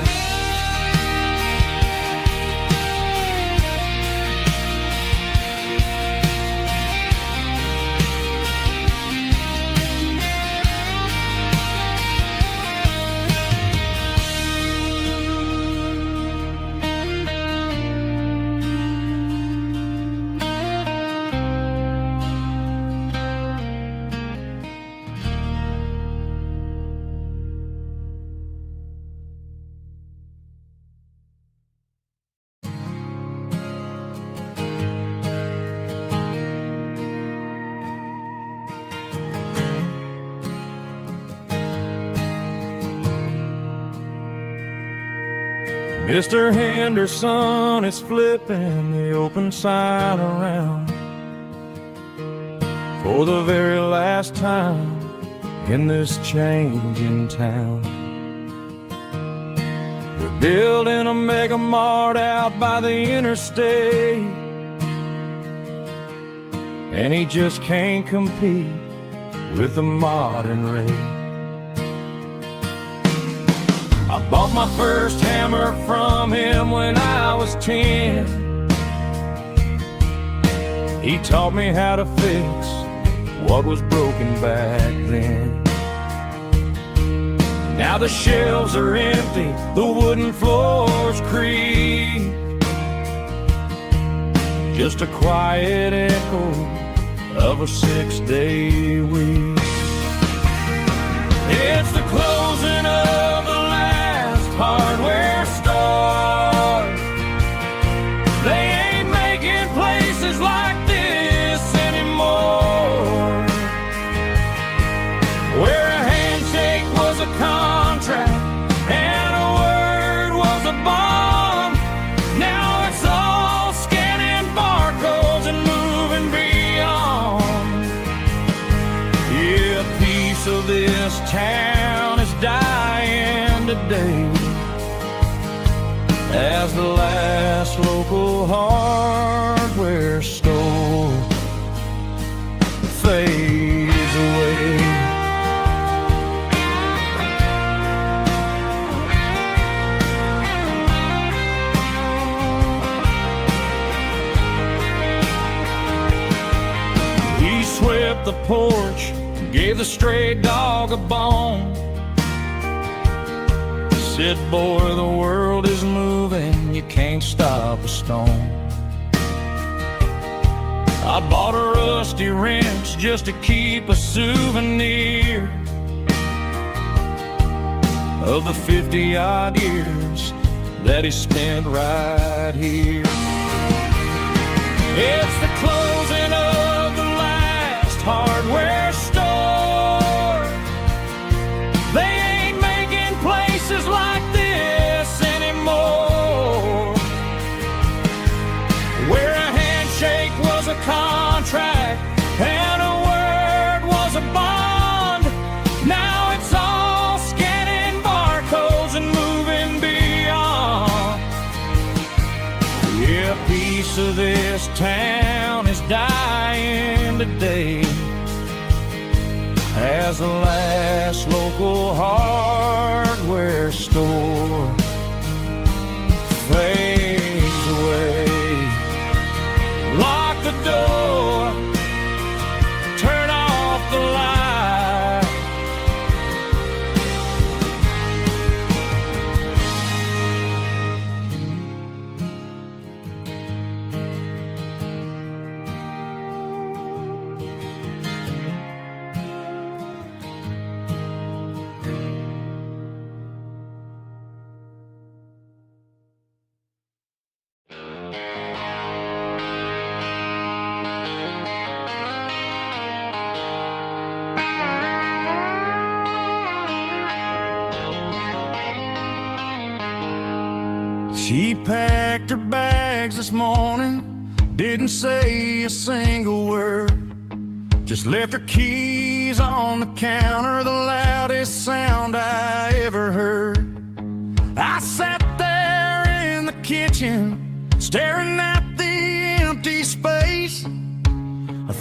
Mr. Henderson is flipping the open sign around for the very last time in this changing town. The building a mega mart out by the interstate, and he just can't compete with the modern rate. I bought my first hammer from him when I was 10. He taught me how to fix what was broken back then. Now the shelves are empty, the wooden floors creak, just a quiet echo of a 6-day week. It's the closing of the last hardware store. They ain't making places like this anymore, where a handshake was a contract and a word was a bond. Now it's all scanning barcodes and moving beyond. Yeah, a piece of this town is dying today as the last local hardware store fades away. He swept the porch, gave the stray dog a bone, said, boy, the world is moving, you can't stop a stone. I bought a rusty wrench just to keep a souvenir of the 50-odd years that he spent right here. It's the closing of the last hardware store. They ain't making places like this anymore, where a handshake was a contract and a word was a bond. Now it's all scanning barcodes and moving beyond. Yeah, a piece of this town is dying today as the last local hardware store fades away. Lock the door, turn off the light. She packed her bags this morning, didn't say a single word, just left her keys on the counter, the loudest sound I ever heard. I sat there in the kitchen, staring at the empty space,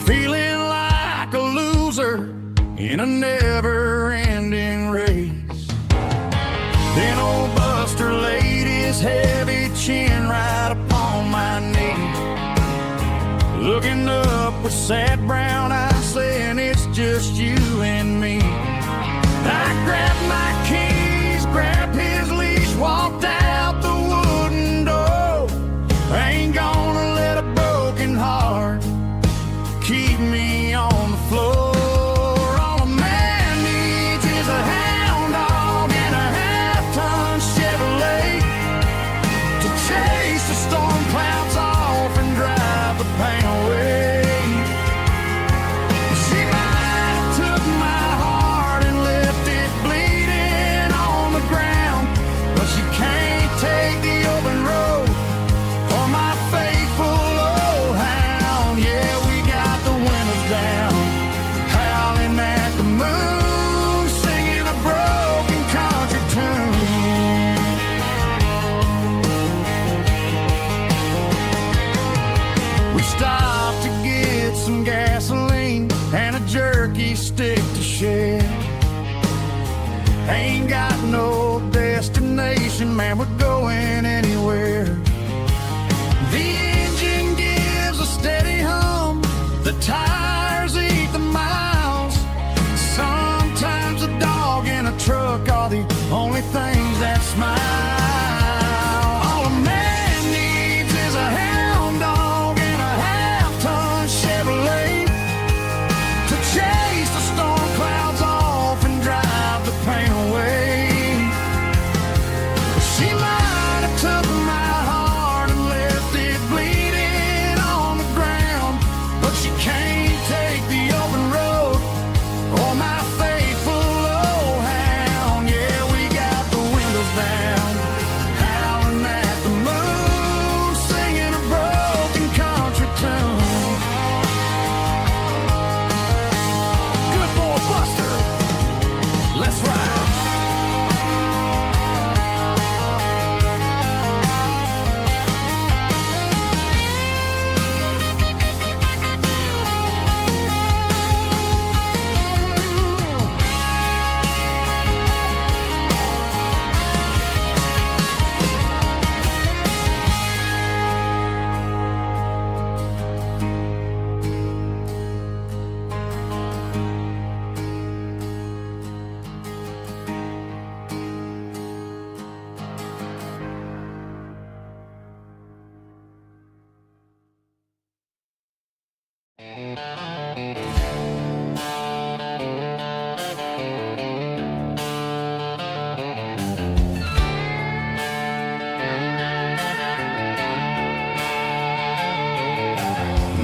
feeling like a loser in a never-ending race. Then old Buster laid his heavy chin right upon my knee, looking up with sad brown eyes, saying, it's just you and me. I grabbed my keys, grabbed his leash, walked out the wooden door. I ain't gonna let a broken heart keep me on the floor. All a man needs is a hound dog and a half-ton Chevrolet to chase the storm clouds off and drive the pain away. She might have took my Ain't got no destination, man, we're going anywhere. The engine gives a steady hum, the tires eat the miles. Sometimes a dog in a truck are the only things that smile. All a man needs is a hound dog and a half-ton Chevrolet to chase the storm clouds off and drive the pain away. She might have took my heart and left it bleeding on the ground, but she can't take the open road or my faithful old hound. Yeah, we got the windows down, howling at the moon, singing a broken country tune. Good boy Buster, let's ride.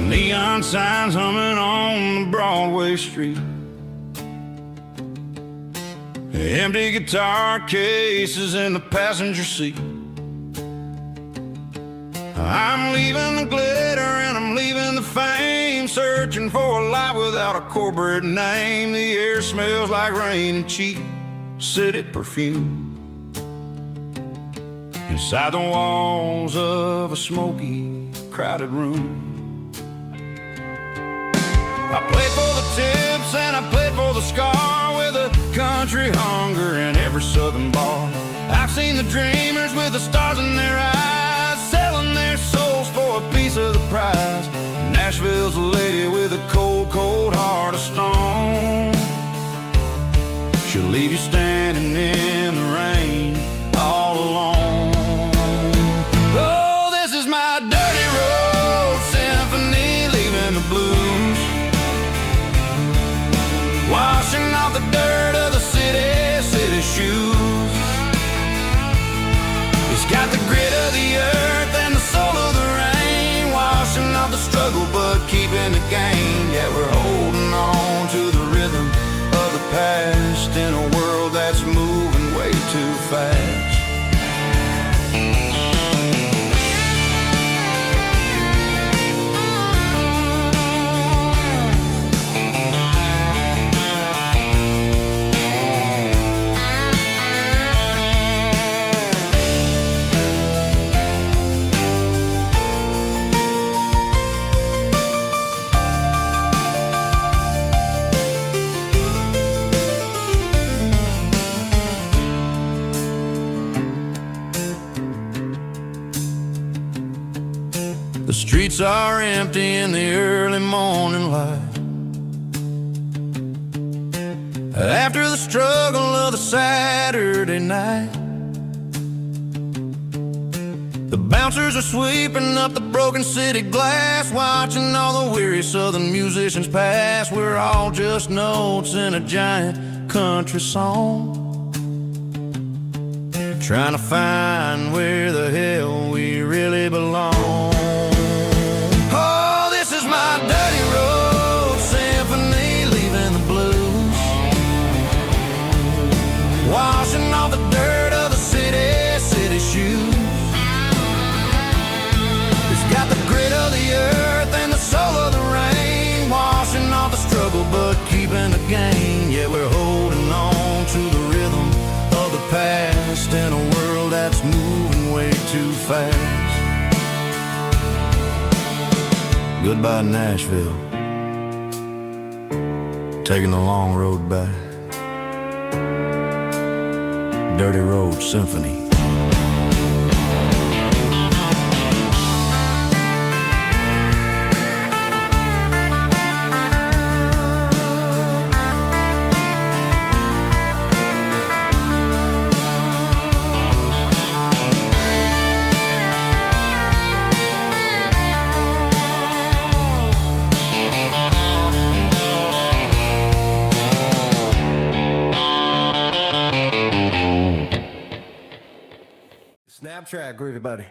Neon signs humming on the Broadway street, empty guitar cases in the passenger seat. I'm leaving the glitter and I'm leaving the fame, searching for a life without a corporate name. The air smells like rain and cheap city perfume inside the walls of a smoky, crowded room. I played for the tips and I played for the scar, with a country hunger in every southern bar. I've seen the dreamers with the stars in their eyes, selling their souls for a piece of the prize. Nashville's a lady with a cold, cold heart of stone. She'll leave you standing in the rain all alone. Oh, this is my dirty road symphony, leaving the blues, washing off the dirt of the city shoes. It's got the grit of the earth and the soul of the rain, washing off the struggle but keeping the gain. Yeah, we're holding on to the rhythm of the past in a world that's moving way too fast. The streets are empty in the early morning light, after the struggle of the Saturday night. The bouncers are sweeping up the broken city glass, watching all the weary southern musicians pass. We're all just notes in a giant country song, trying to find where the hell we really belong. Oh, this is my dirty road symphony, leaving the blues, washing off the dirt of the city shoes. It's got the grit of the earth and the soul of the rain, washing off the struggle but keeping the gain. Yeah, we're holding on to the rhythm of the past in a world that's moving way too fast. Goodbye Nashville, taking the long road back. Dirty Road Symphony. Snap track, groovy buddy.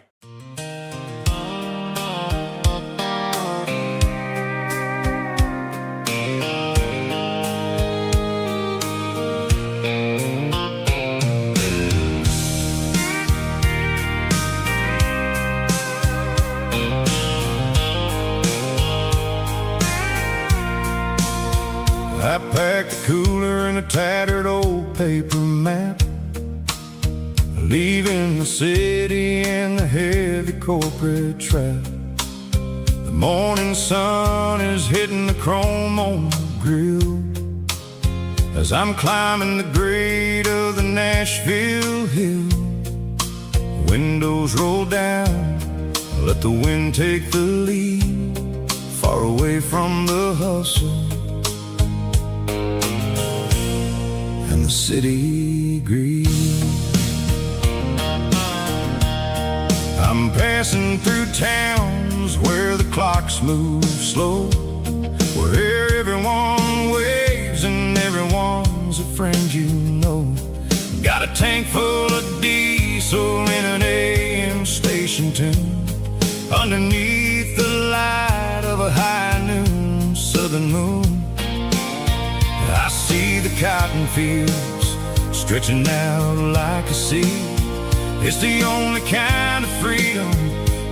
I packed a cooler and a tattered old paper map, leaving the city and the heavy corporate trap. The morning sun is hitting the chrome on the grill as I'm climbing the grade of the Nashville hill. Windows roll down, let the wind take the lead, far away from the hustle and the city greed. I'm passing through towns where the clocks move slow, where everyone waves and everyone's a friend you know. Got a tank full of diesel in an AM station tune, underneath the light of a high noon southern moon. I see the cotton fields stretching out like a sea. It's the only kind of freedom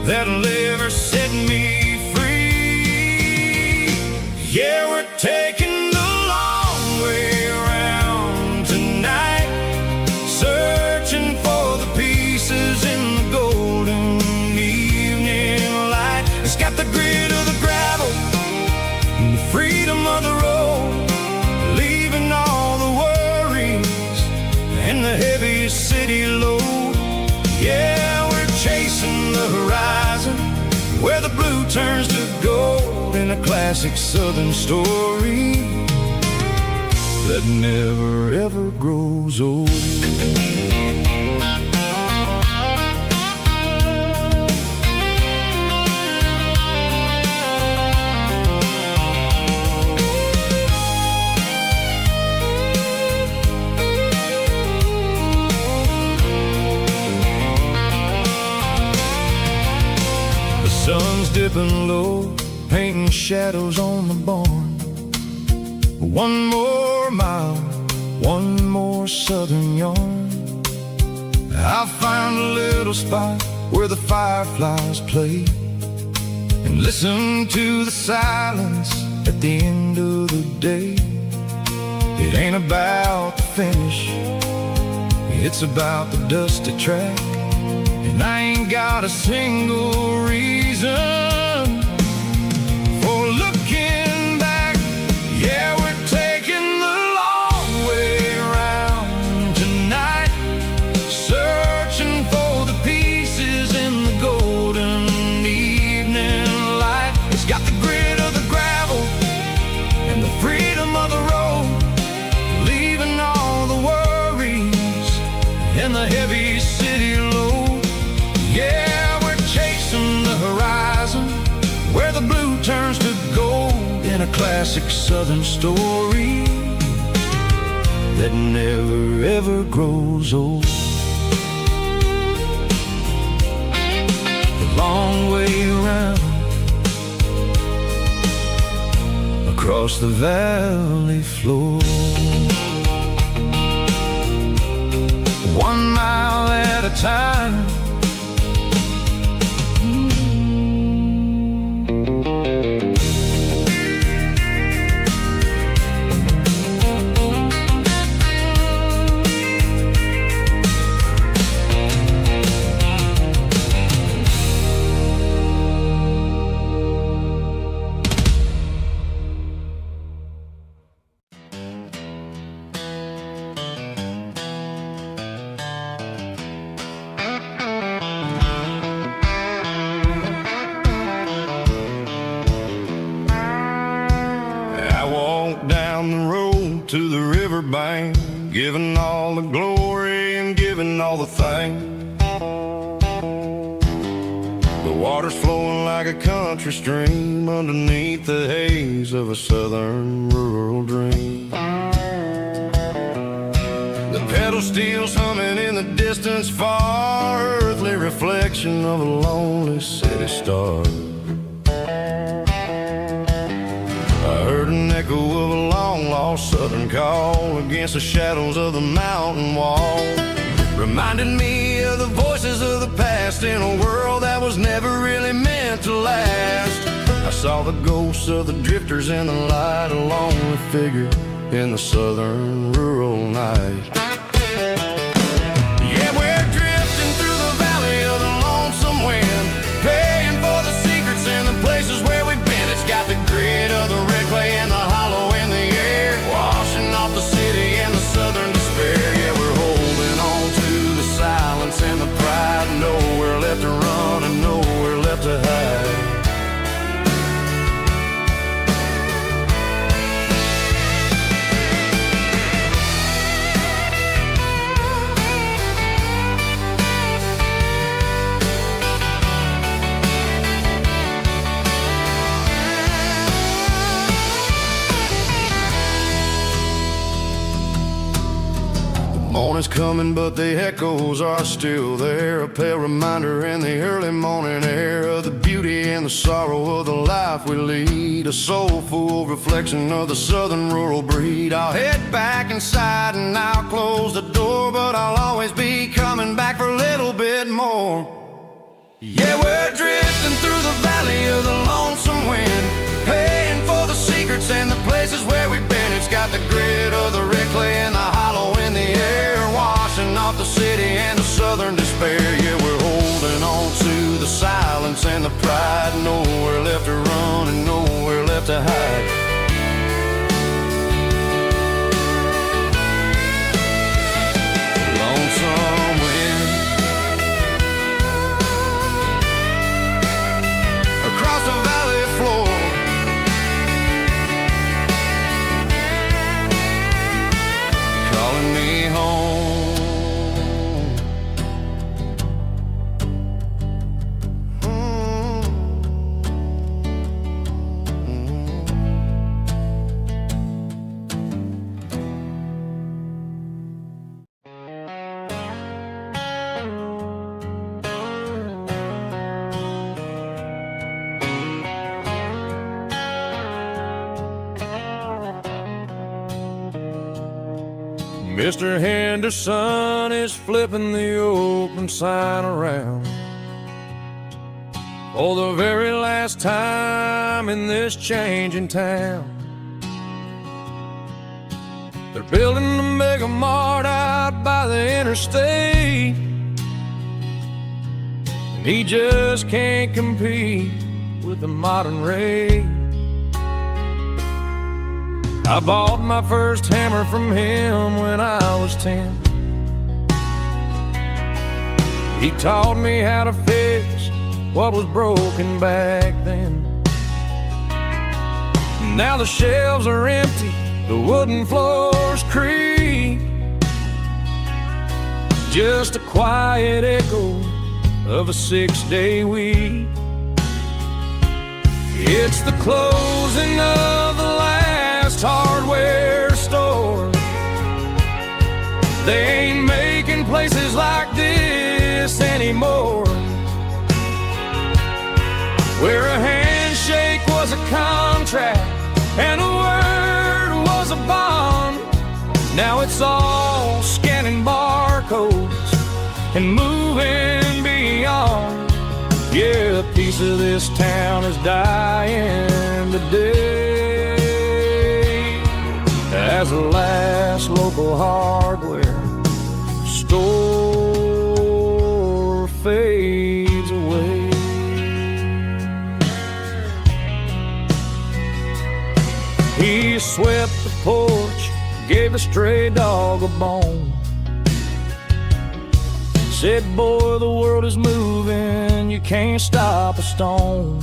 that'll ever set me free. Yeah, we're taking the long way around tonight, searching for the pieces in the golden evening light. It's got the grit of the gravel and the freedom of the road, leaving all the worries and the heavy city load. Yeah, we're chasing the horizon, where the blue turns to gold, in a classic southern story that never ever grows old. Sun's dipping low, painting shadows on the barn. One more mile, one more southern yarn. I'll find a little spot where the fireflies play, and listen to the silence at the end of the day. It ain't about the finish, it's about the dusty track. And I ain't got a single reason for looking back. Yeah, we're taking the long way around tonight, searching for the pieces in the golden evening light. It's got the grit of the gravel and the freedom of the road, leaving all the worries and the heavy city load. Yeah, we're chasing the horizon, where the blue turns to gold, in a classic southern story that never ever grows old. The long way around, across the valley floor, 1 mile at a time. rain, giving all the glory and giving all the thanks. The water's flowing like a country stream underneath the haze of a southern rural dream. The pedal steel's humming in the distance far, earthly reflection of a lonely city star. I heard an echo of a long-lost southern call against the shadows of the mountain wall. Reminded me of the voices of the past in a world that was never really meant to last. I saw the ghosts of the drifters in the light, a lonely figure in the southern rural night. Yeah, we're drifting through the valley of the lonesome wind, paying for the secrets and the places where we've been. It's got the grit of the red clay and the hollow in the air, washing off the city and the southern despair. Yeah, we're holding on to the silence and the pride, nowhere left to run and nowhere left to hide. Morning's coming, but the echoes are still there, a pale reminder in the early morning air of the beauty and the sorrow of the life we lead, a soulful reflection of the southern rural breed. I'll head back inside and I'll close the door, but I'll always be coming back for a little bit more. Yeah, we're drifting through the valley of the lonesome wind, paying for the secrets and the places where we've been. It's got the grit of the red clay and the hollow in the air, washing off the city and the southern despair. Yeah, we're holding on to the silence and the pride, nowhere left to run and nowhere left to hide. Lonesome wind across the valley floor, calling me home. Mr. Henderson is flipping the open sign around for the very last time in this changing town. They're building a mega mart out by the interstate, and he just can't compete with the modern rate. I bought my first hammer from him when I was 10. He taught me how to fix what was broken back then. Now the shelves are empty, the wooden floors creak, just a quiet echo of a 6-day week. It's the closing of the last hardware store. They ain't making places like this anymore, where a handshake was a contract and a word was a bond. Now it's all scanning barcodes and moving beyond. Yeah, a piece of this town is dying today as the last local hardware store fades away. He swept the porch, gave the stray dog a bone, said, boy, the world is moving, you can't stop a stone.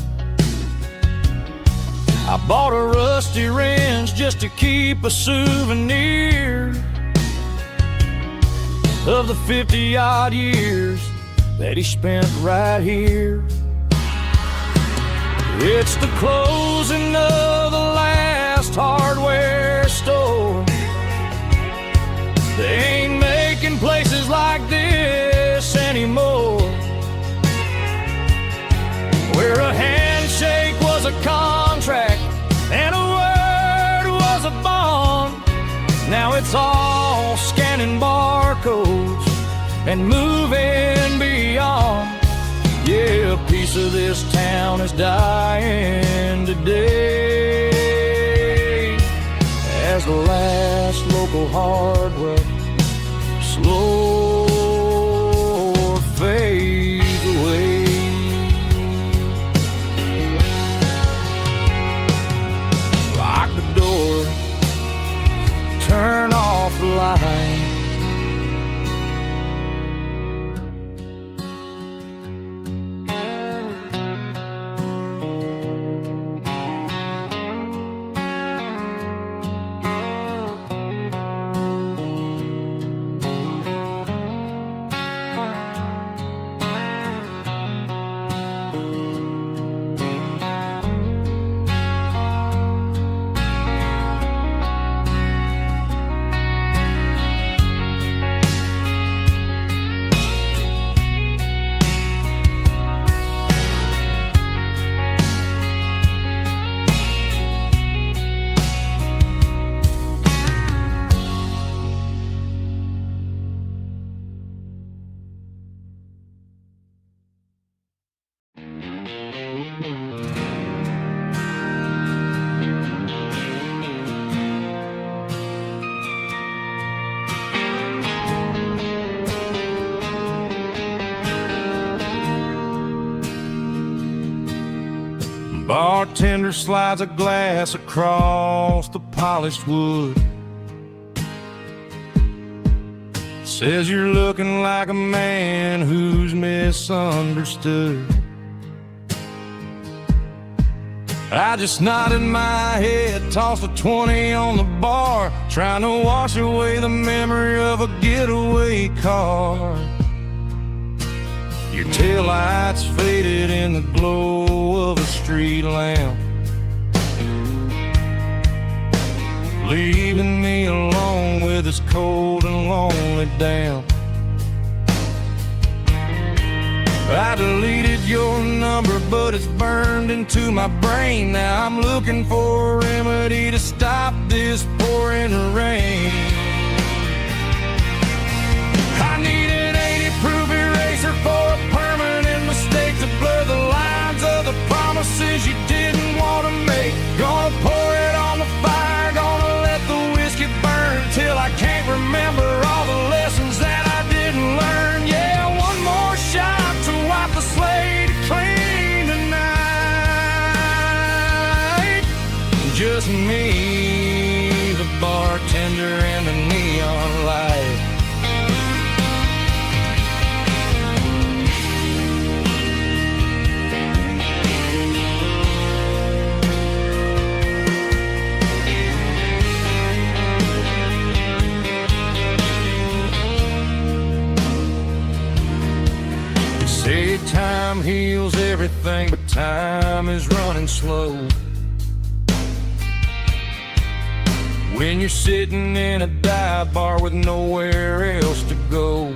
I bought a rusty wrench just to keep a souvenir, of the 50-odd years that he spent right here. It's the closing of the last hardware store. They ain't making places like this anymore, where a handshake was a contract and a word was a bond. Now it's all scanning barcodes and moving beyond. Yeah, a piece of this town is dying today, as the last local hardware slow fades away. Lock the door, turn off the light. Bartender slides a glass across the polished wood. Says you're looking like a man who's misunderstood. I just nodded my head, tossed a 20 on the bar, trying to wash away the memory of a getaway car. Your taillights faded in the glow of a street lamp, leaving me alone with this cold and lonely damp. I deleted your number, but it's burned into my brain. Now I'm looking for a remedy to stop this pouring rain. I need an 80-proof eraser for a permanent mistake to blur the lines of the promises you didn't want to make. Gonna pour it on the fire, gonna let the whiskey burn till I can't remember all the lessons that I didn't learn. Yeah, one more shot to wipe the slate clean tonight. Just me, the bartender, and the neon light. Say time heals everything, but time is running slow. When you're sitting in a dive bar with nowhere else to go,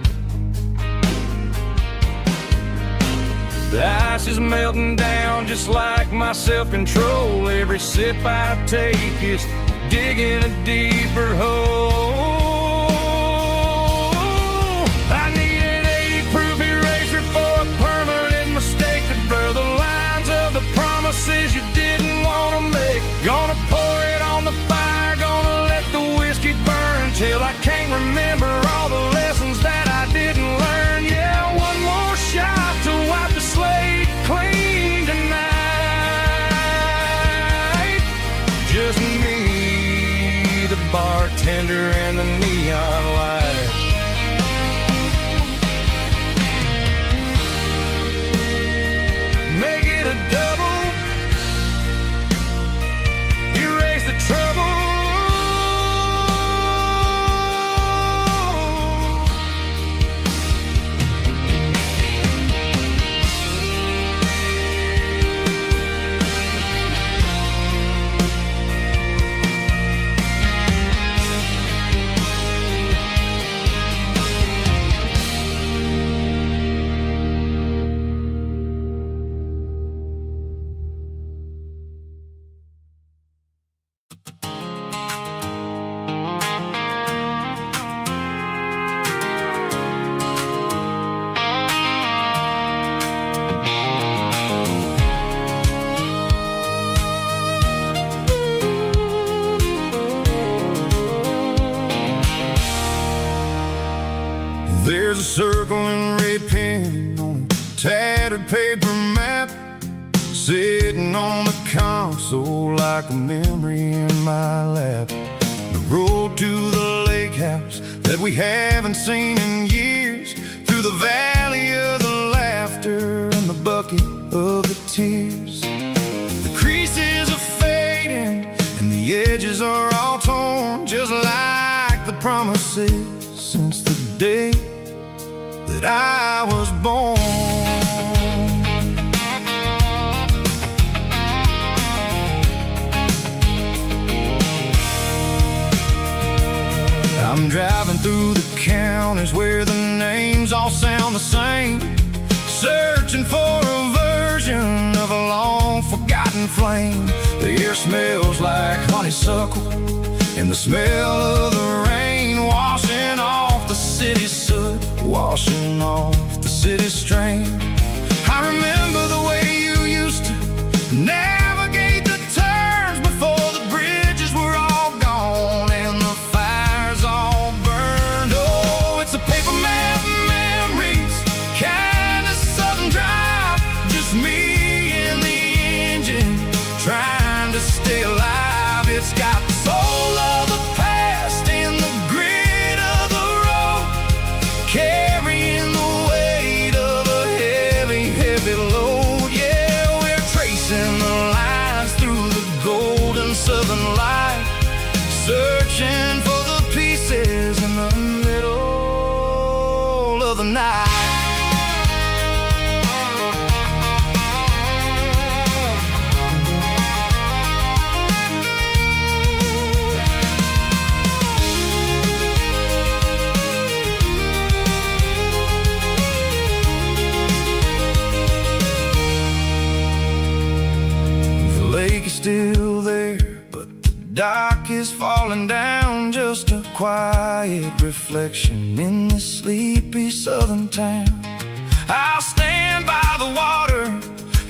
the ice is melting down just like my self-control. Every sip I take is digging a deeper hole. I need an 80-proof eraser for a permanent mistake to blur the lines of the promises you didn't want to make. Gonna pour it on the fire, gonna let the whiskey burn till I can't remember all the lessons that I didn't learn. Yeah, one more shot to wipe the slate clean tonight. Just me, the bartender, and the There's a circle and red pen on a tattered paper map, sitting on the console like a memory in my lap. The road to the lake house that we haven't seen in years, through the valley of the laughter and the bucket of the tears. The creases are fading and the edges are all torn, just like the promises since the day that I was born. I'm driving through the counties where the names all sound the same, searching for a version of a long-forgotten flame. The air smells like honeysuckle, and the smell of the rain washing off the city's soot, washing off the city's strain. I remember the way you used to navigate the turns before the bridges were all gone and the fires all burned. Oh, it's a paper map memories, kind of southern drive, just me and the engine trying to stay alive. It's got the soul of the past and the grit of the road, carrying the weight of a heavy, heavy load. Yeah, we're tracing the lines through the golden southern light, searching for the pieces in the middle of the night. Still there, but the dock is falling down, just a quiet reflection in this sleepy southern town. I'll stand by the water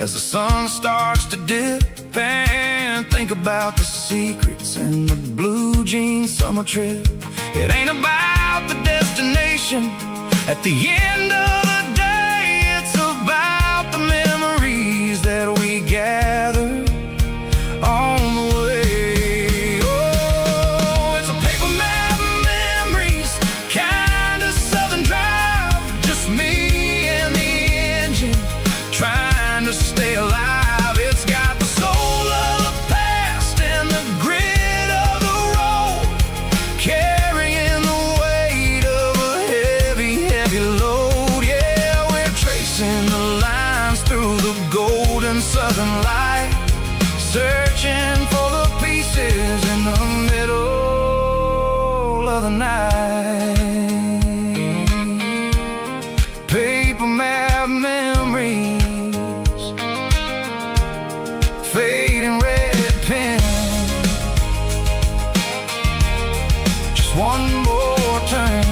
as the sun starts to dip and think about the secrets in the blue jean summer trip. It ain't about the destination at the end of the day, it's about the memories that we gather on the way. Oh, it's a paper map memories, kind of southern drive, just me and the engine trying to stay alive. It's got the soul of the past and the grit of the road, carrying the weight of a heavy, heavy load. Yeah, we're tracing the lines through the golden southern light, searching for the pieces in the middle of the night. Paper map memories, fading red pen, just one more turn.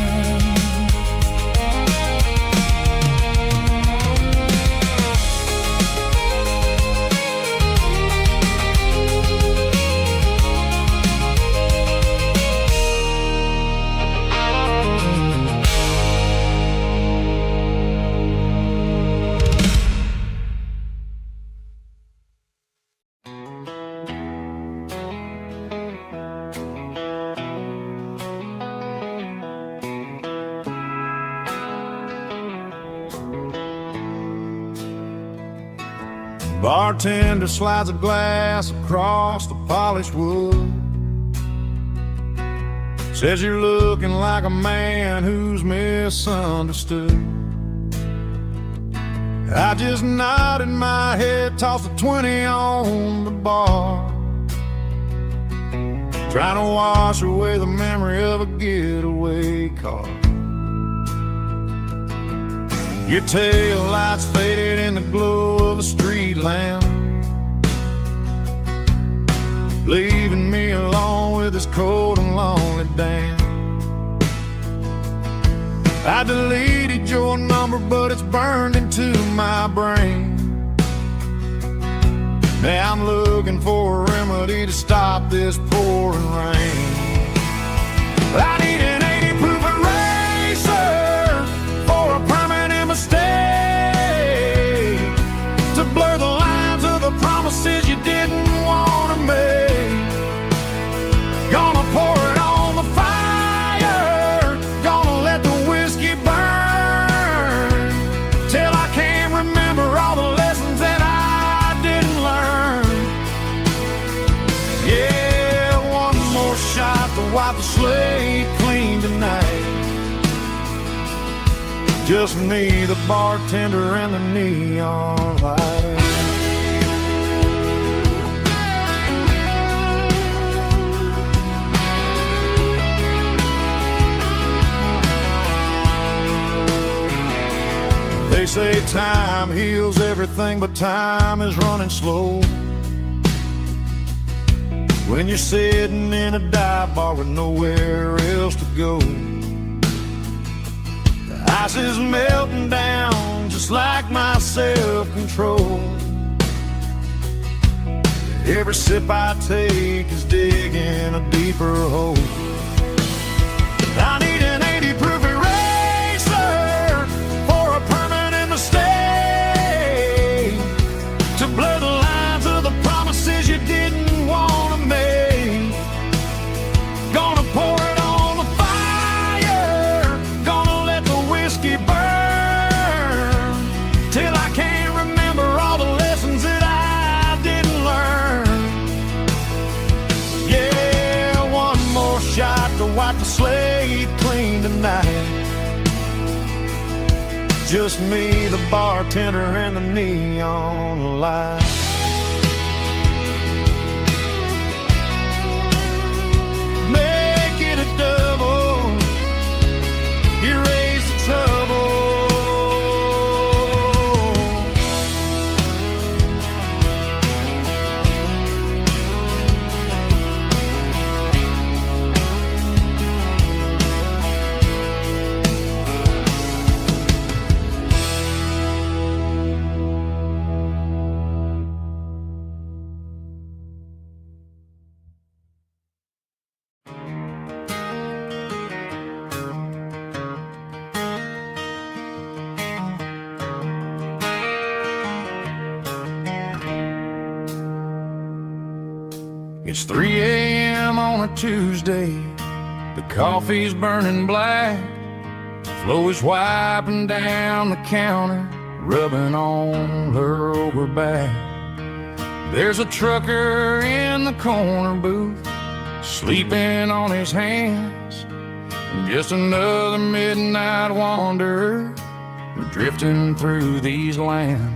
Bartender slides a glass across the polished wood, says you're looking like a man who's misunderstood. I just nodded my head, tossed a 20 on the bar, trying to wash away the memory of a getaway car. Your tail lights faded in the glow of a street lamp, leaving me alone with this cold and lonely damn. I deleted your number, but it's burned into my brain. Now I'm looking for a remedy to stop this pouring rain. I need an 80 proof eraser Just me, the bartender, and the neon light. They say time heals everything, but time is running slow. When you're sitting in a dive bar with nowhere else to go, the ice is melting down just like my self-control. Every sip I take is digging a deeper hole. I need an 80 proof eraser for a permanent mistake, to blur the lines of the promises you didn't want to make. Gonna pour it on the fire, gonna let the whiskey burn, till I can't remember all the lessons that I didn't learn. Yeah, one more shot to wipe the slate clean tonight. Just me, the bartender, and the neon light. Make it a double, erase the trouble. It's 3 a.m. on a Tuesday. The coffee's burning black. Flo is wiping down the counter, rubbing on her over back. There's a trucker in the corner booth, sleeping on his hands. Just another midnight wanderer, drifting through these lands.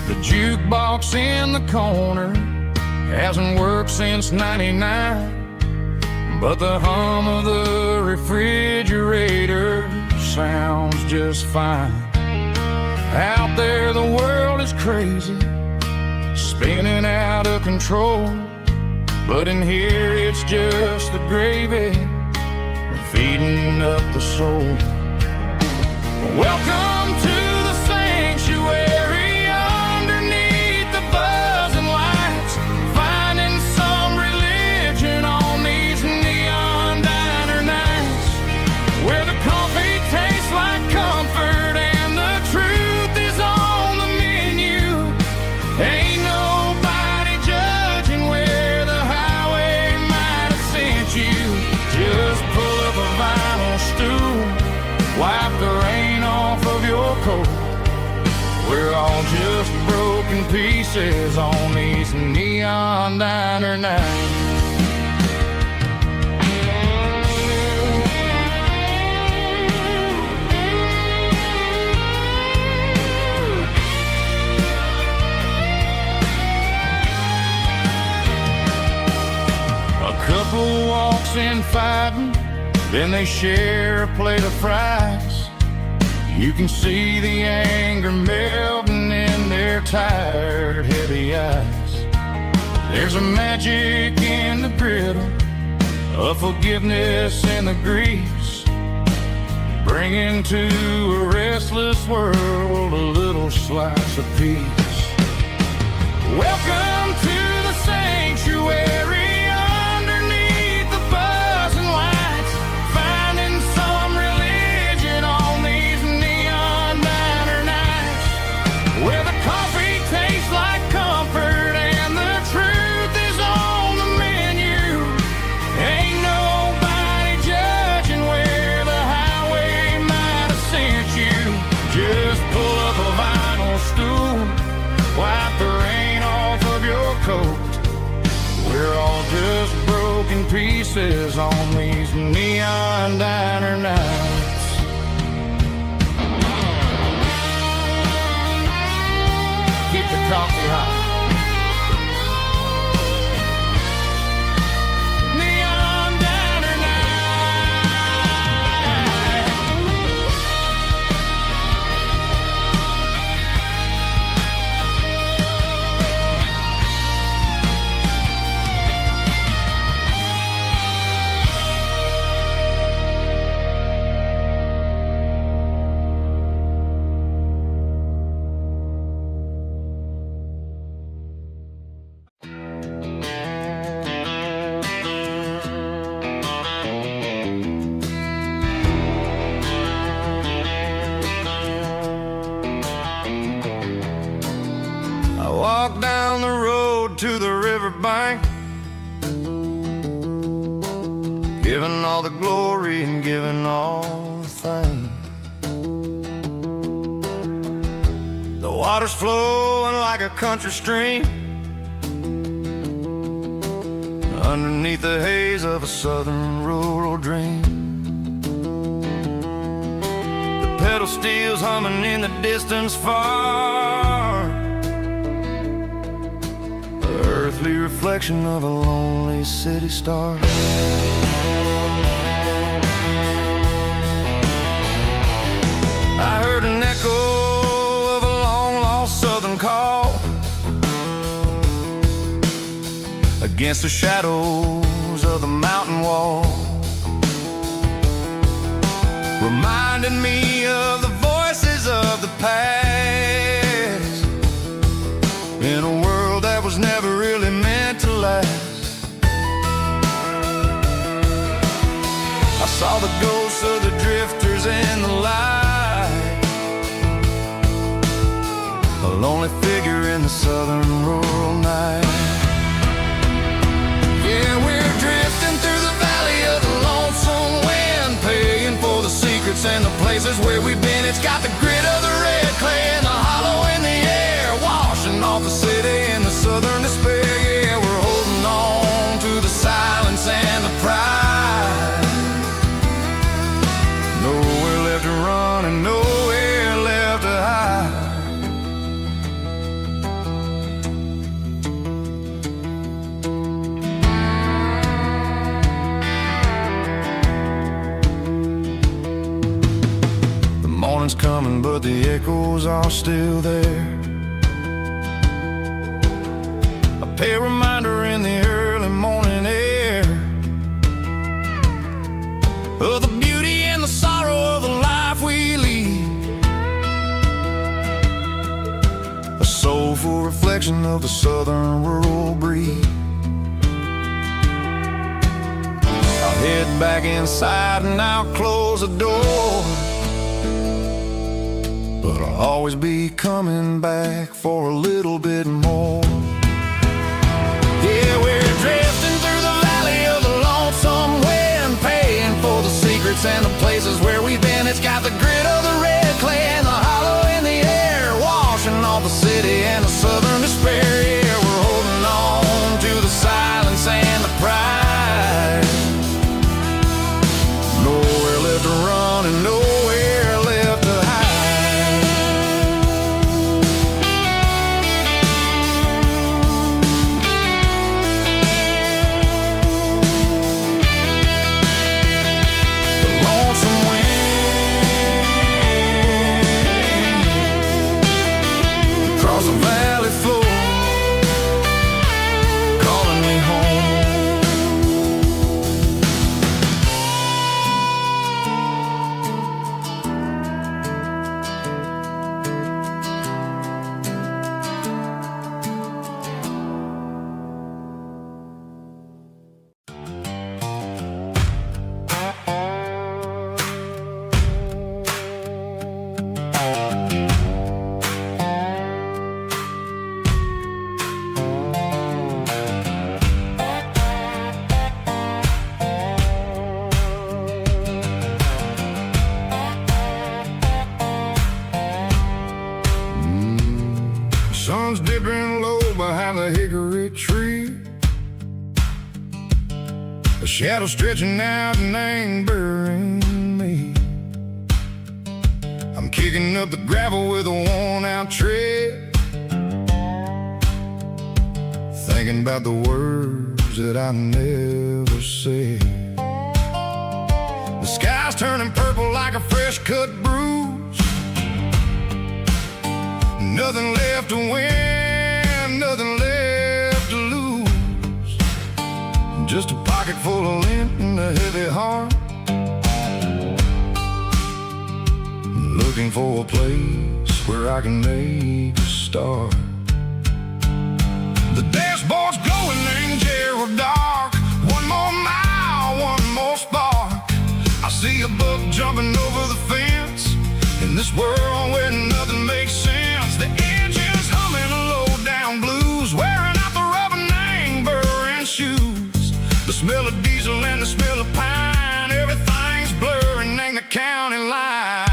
The jukebox in the corner hasn't worked since '99, but the hum of the refrigerator sounds just fine. Out there the world is crazy, spinning out of control, but in here it's just the gravy feeding up the soul. Welcome to the sanctuary, underneath the buzzing lights, finding some religion on these neon diner nights, where the coffee tastes like comfort and the truth is on the menu. Ain't nobody judging where the highway might have sent you. Just pull up a vinyl stool, wipe the rain off of your coat. We're all just broken pieces on these neon diner nights. A couple walks in fighting, then they share a plate of fries. You can see the anger melting in their tired, heavy eyes. There's a magic in the griddle, a forgiveness in the grease, bringing to a restless world a little slice of peace. Welcome to the sanctuary, underneath the buzzing lights, finding some religion on these neon diner nights, where the coffee tastes like comfort and the truth is on the menu. Ain't nobody judging where the highway might have sent you. Just pull up a vinyl stool, wipe the rain off of your coat. pieces on these neon diner nights. Keep the coffee hot. Neon diner night. I walk down the road to the riverbank, giving all the glory and giving all the thanks. The water's flowing like a country stream underneath the haze of a southern rural dream. The pedal steel's humming in the distance far, earthly reflection of a lonely city star. I heard an echo of a long-lost southern call against the shadows of the mountain wall, reminding me of the voices of the past in a world that was never really meant to last. I saw the ghosts of the drifters in the light, a lonely figure in the southern rural night. Yeah, we're drifting through the valley of the lonesome wind, paying for the secrets and the places where we've been. It's got the grit of the red clay and the hollow in the air, washing off the city and the southern despair. Yeah, we're holding on to the silence and the pride. Nowhere left to run and nowhere left to hide. The morning's coming, but the echoes are still there. A pale reminder in the early morning air of the beauty and the sorrow of the life we lead, a soulful reflection of the southern rural breed. I'll head back inside and I'll close the door, but I'll always be coming back for a little bit more. Yeah, we're drifting through the valley of the lonesome wind, paying for the secrets and the places where we've been. It's got the grit of the red clay and the hollow in the air, washing off the city and the southern despair. Yeah, we're holding on to the silence and the pride. Nowhere left to run and nowhere left to hide. The lonesome wind a shadow stretching out and ain't burying me. I'm kicking up the gravel with a worn-out tread, thinking about the words that I never said. The sky's turning purple like a fresh-cut bruise. Nothing left to win, nothing left to lose. Just a pocket full of lint and a heavy heart, looking for a place where I can make a start. The dashboard's glowing in Gerald dark. One more mile, one more spark. I see a buck jumping over the fence in this world where nothing makes sense. The engine's humming a low-down blues, wearing out the rubber name, burring shoes. The smell of diesel and the smell of pine, everything's blurring, ain't the county line.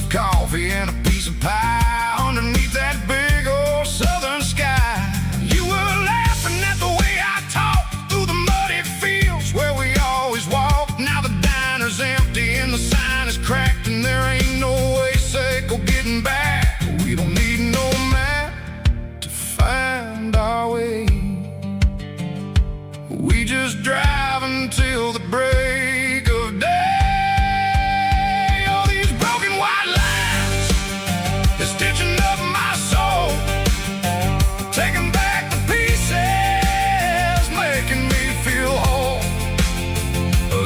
Coffee and a piece of pie underneath that big old southern sky. You were laughing at the way I talked through the muddy fields where we always walked. Now the diner's empty and the sign is cracked, and there ain't no way safe or getting back. We don't need no map to find our way. We just drive until the break of day.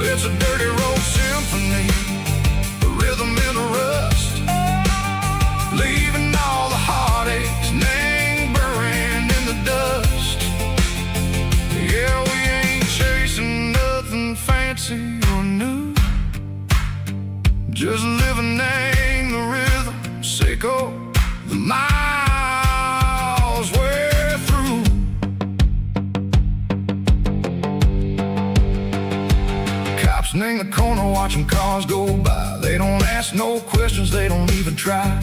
It's a dirty road symphony, a rhythm in a rust, leaving all the heartaches, name buried in the dust. Yeah, we ain't chasing nothing fancy or new, just living in the rhythm, sicko, the miles we're through. In the corner watching cars go by, they don't ask no questions, they don't even try.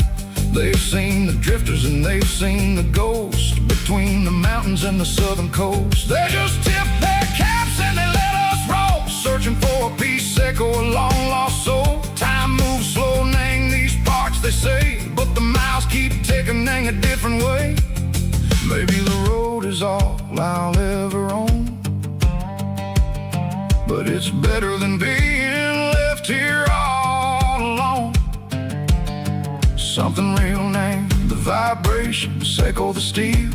They've seen the drifters and they've seen the ghosts between the mountains and the southern coast. They just tip their caps and they let us roll, searching for a piece seco, a long lost soul. Time moves slow, nang these parts they say, but the miles keep ticking, nang a different way. Maybe the road is all I'll ever own, but it's better than being left here all alone. Something real named the vibrations echo the steel.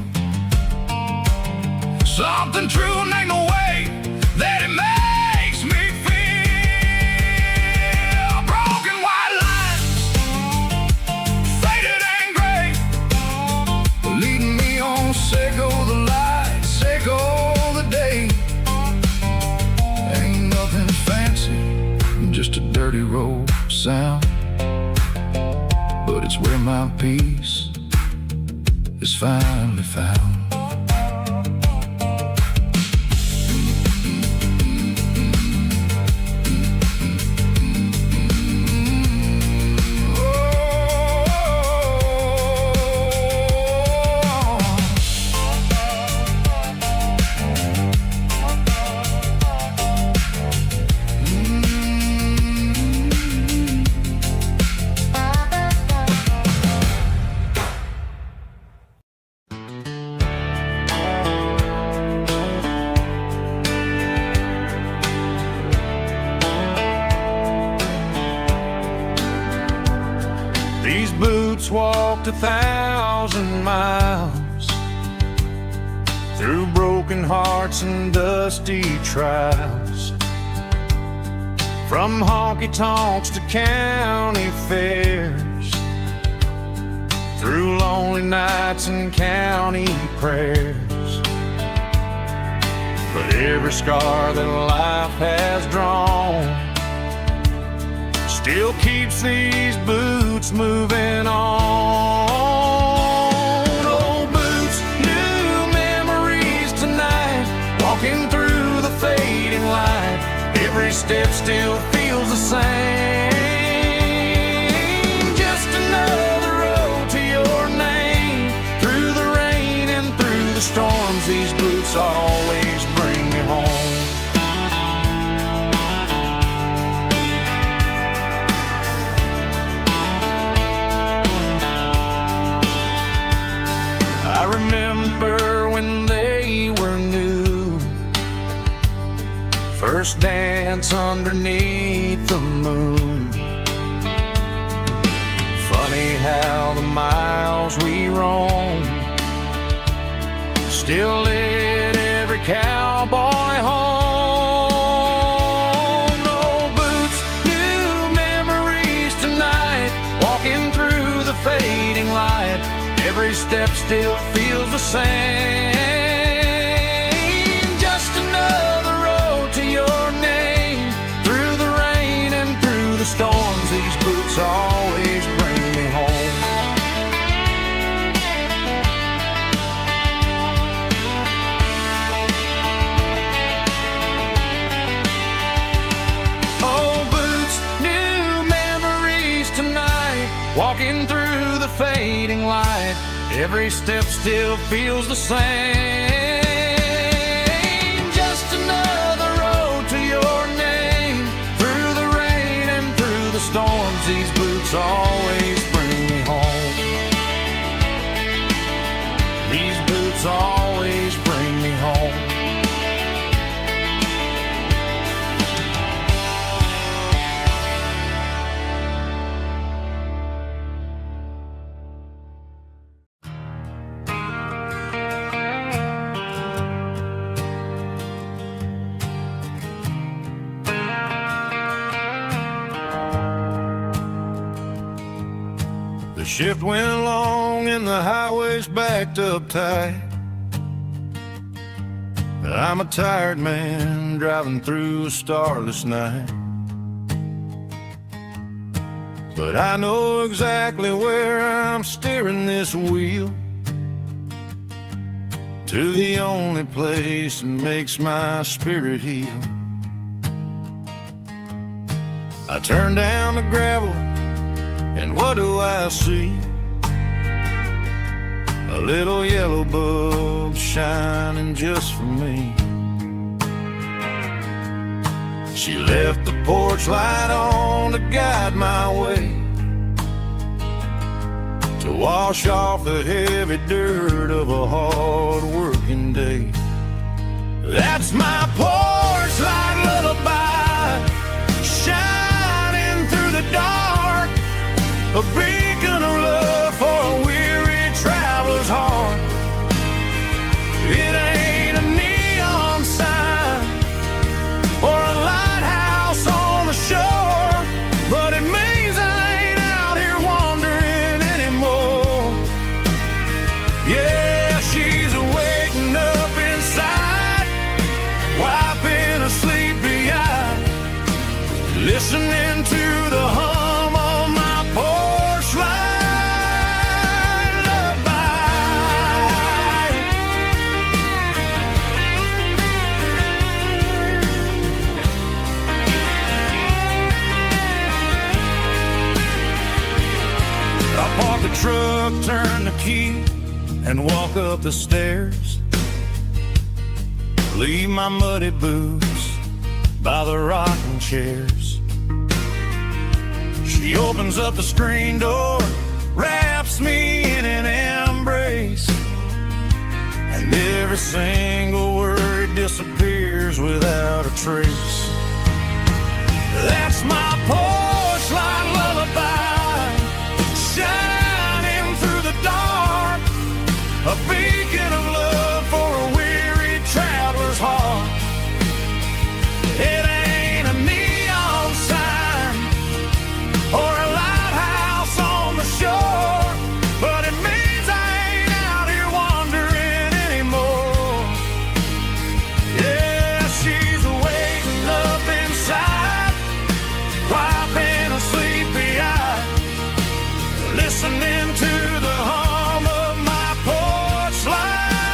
Something true named the way that it makes me feel. Broken white lines, faded and gray, leading me on, Seco the light, Seco the day. Just a dirty road sound, but it's where my peace is finally found. These boots walked 1,000 miles through broken hearts and dusty trials, from honky-tonks to county fairs, through lonely nights and county prayers. But every scar that life has drawn still keeps these boots moving on. Old boots, new memories tonight. step still feels the same. Just another road to your name. Through the rain and through the storms, these boots always bring me home. I remember when they were new, first dance underneath the moon. Funny how the miles we roam still lit every cowboy home. No boots, new memories tonight, walking through the fading light. Every step still feels the same. Just another road to your name. Through the rain and through the storms, these boots always bring me home. Oh, boots, new memories tonight, walking through the fading light. Every step still feels the same. Just another road to your name. Through the rain and through the storms, these boots always bring me home. These boots always bring me home. The shift went long and the highway's backed up tight. I'm a tired man driving through a starless night. But I know exactly where I'm steering this wheel, to the only place that makes my spirit heal. I turn down the gravel, and what do I see? A little yellow bulb shining just for me. She left the porch light on to guide my way, to wash off the heavy dirt of a hard-working day. That's my porch light lullaby, shining through the dark, a beacon of love for a weary traveler's heart. It ain't a neon sign or a lighthouse on the shore, but it means I ain't out here wandering anymore. Yeah, she's waking up inside, wiping a sleepy eye, listening to the hum of my porch light lullaby. I park the truck, turn the key, and walk up the stairs. Leave my muddy boots by the rocking chairs. She opens up the screen door, wraps me in an embrace, and every single word disappears without a trace. That's my porch light lullaby, shining through the dark, a beacon of love for a weary traveler's heart. It ain't a neon sign or a lighthouse on the shore, but it means I ain't out here wandering anymore. Yeah, she's waking up inside, wiping a sleepy eye, listening to the hum of my porch light.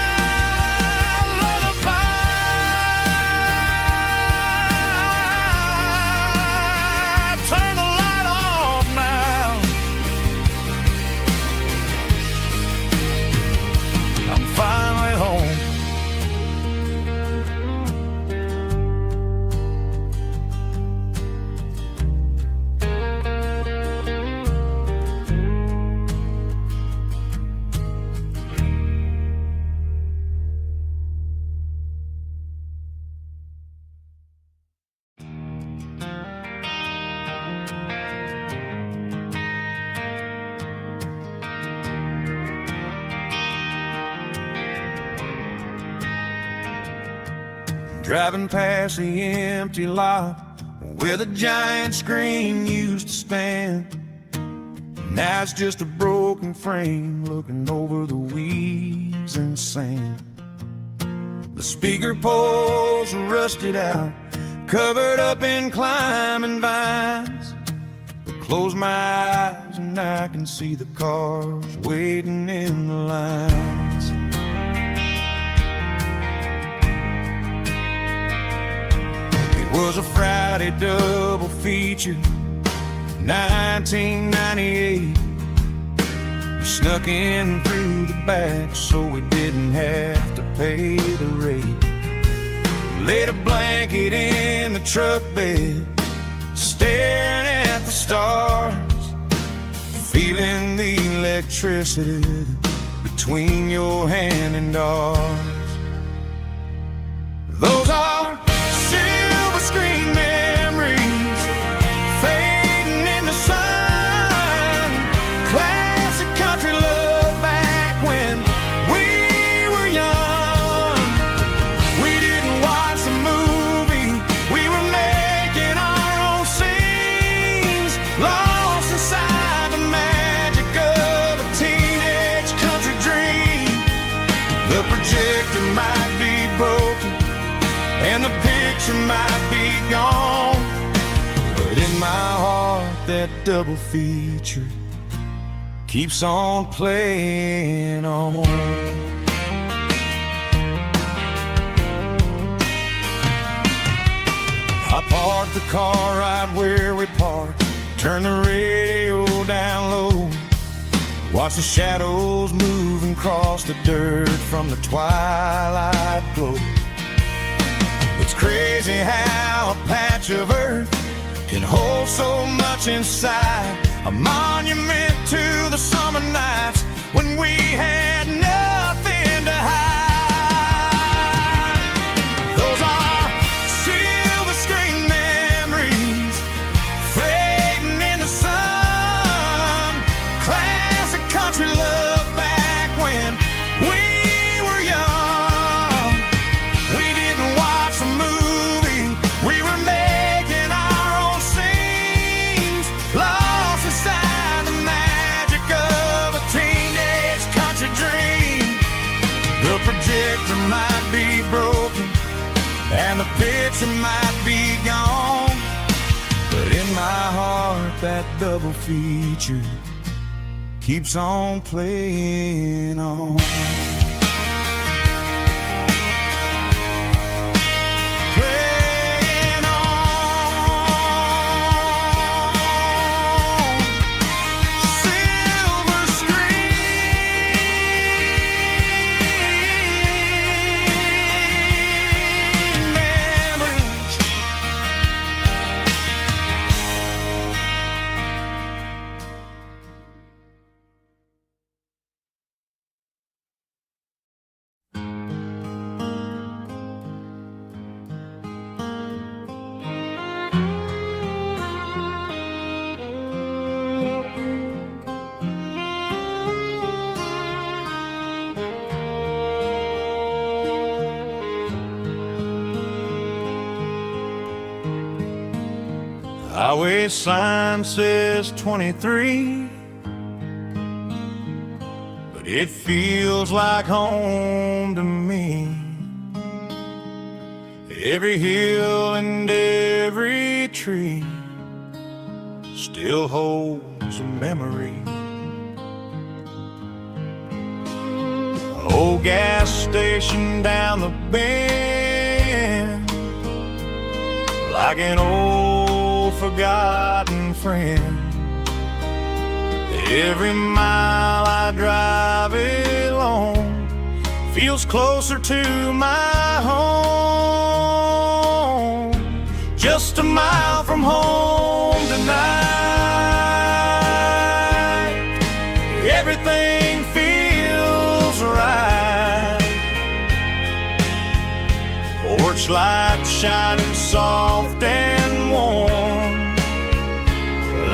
driving past the empty lot where the giant screen used to stand. Now it's just a broken frame looking over the weeds and sand. The speaker poles are rusted out, covered up in climbing vines. Close my eyes and I can see the cars waiting in the lines. It was a Friday double feature, 1998. We snuck in through the back so we didn't have to pay the rate. Laid a blanket in the truck bed, staring at the stars, feeling the electricity between your hand and ours. Those are silver screen memories fading in the sun. Classic country love back when we were young. We didn't watch the movie, we were making our own scenes, lost inside the magic of a teenage country dream. The projector might be broken and the picture might be gone, but in my heart that double feature keeps on playing on. I parked the car right where we parked, turned the radio down low, watched the shadows moving across the dirt from the twilight glow. It's crazy how a patch of earth can hold so much inside, a monument to the summer nights when we had nothing to hide. Those are silver screen memories fading in the sun. Classic country love back when we were young. We didn't watch the movie, we were making our own scenes, lost inside the magic of a teenage country dream. The projector might be broken and the picture might be gone, but in my heart that double feature keeps on playing on. Playing on. Silver screen memories. Highway sign says 23, but it feels like home to me. Every hill and every tree still holds a memory. Old gas station down the bend, like an old forgotten friend. Every mile I drive it alone feels closer to my home. Just a mile from home tonight, everything feels right. Porch light shining soft and warm,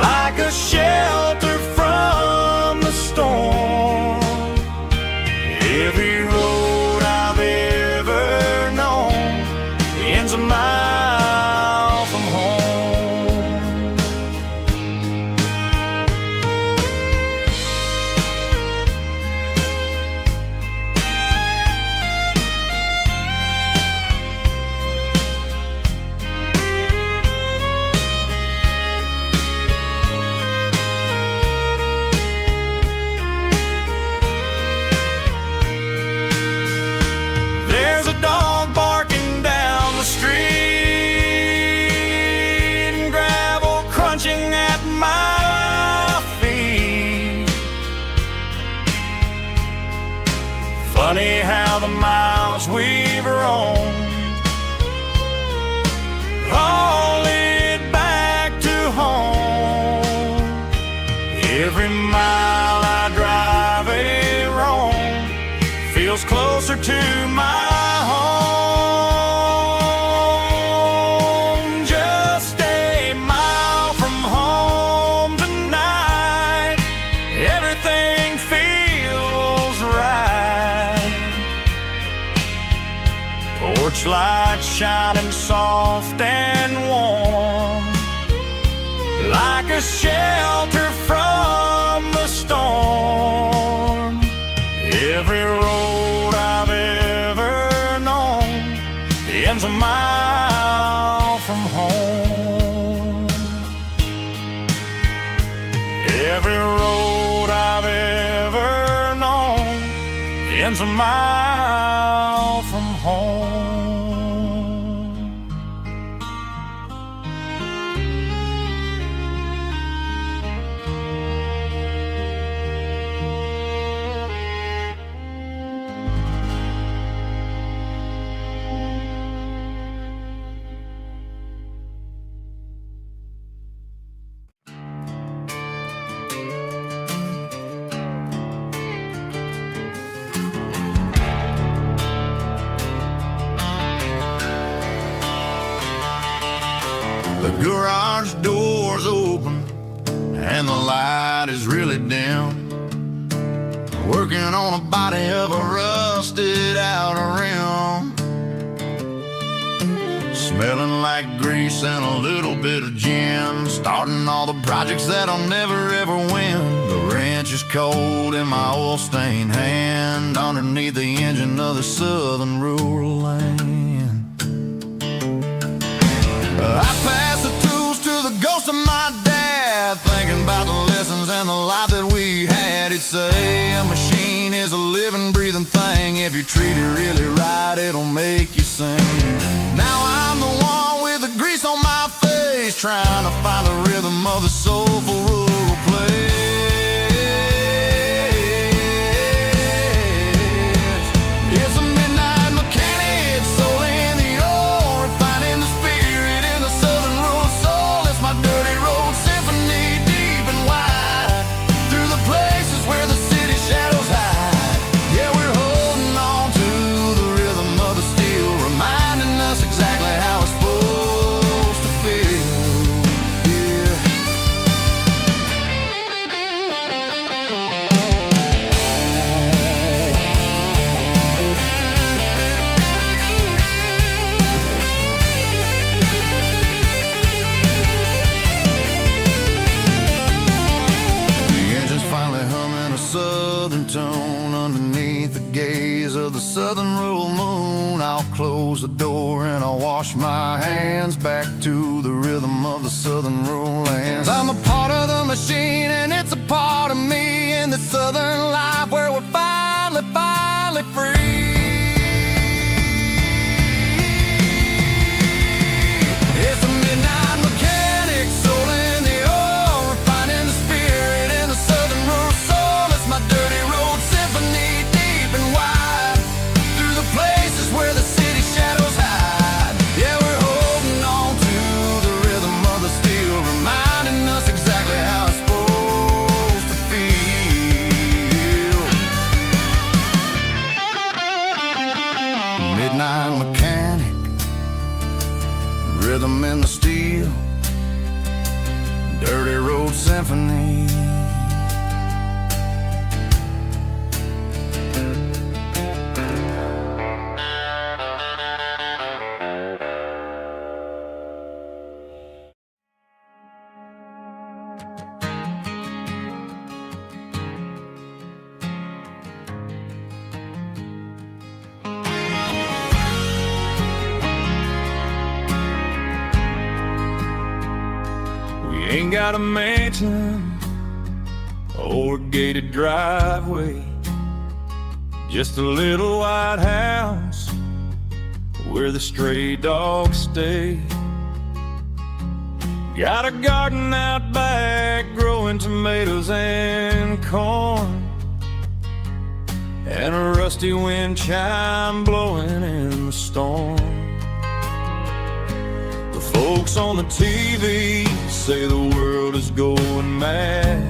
like a shelter from the storm. Every road I've ever known Funny how the miles we've roamed all lead back to home. Every mile I drive a roam feels closer to my home. Just a mile from home tonight, everything feels right. Porch lights shining soft and warm, like a shelter from the storm. Every road I've ever known ends a mile from home. Every road I've ever known ends a mile from home. The garage door's open and the light is really dim. Working on a body of a rusted out rim, smelling like grease and a little bit of gin. Starting all the projects that I'll never ever win. The wrench is cold in my oil-stained hand, underneath the engine of the southern rural land. I pass the tools to the ghost of my dad, thinking about the lessons and the life that we had. He'd say a machine is a living, breathing thing. If you treat it really right, it'll make you sing. Now I'm the one with the grease on my face, trying to find the rhythm of the soulful rural place. It's a midnight mechanic, soul in the ore, refining the spirit in the southern rural soul. It's my dirty road symphony, deep and wide, through the places where the city shadows hide. Yeah, we're holding on to the rhythm of the steel, reminding us exactly how it's supposed to feel. Yeah. The engine's finally humming a southern tone underneath the gaze of the southern rural moon. I'll close the door and I'll wash my hands, back to the rhythm of the southern rural lands. I'm a part of the machine and it's a part of me, in the southern life where we're finally free. It's a midnight mechanic, soul in the ore, refining the spirit in the southern rural soul. It's my dirty road symphony, deep and wide, through the places where the city shadows hide. Yeah, we're holding on to the rhythm of the steel, reminding us exactly how it's supposed to feel. Midnight mechanic, rhythm in the steel, dirty road symphony. Ain't got a mansion or a gated driveway, just a little white house where the stray dogs stay. Got a garden out back growing tomatoes and corn, and a rusty wind chime blowing in the storm. The folks on the TV say the world is going mad,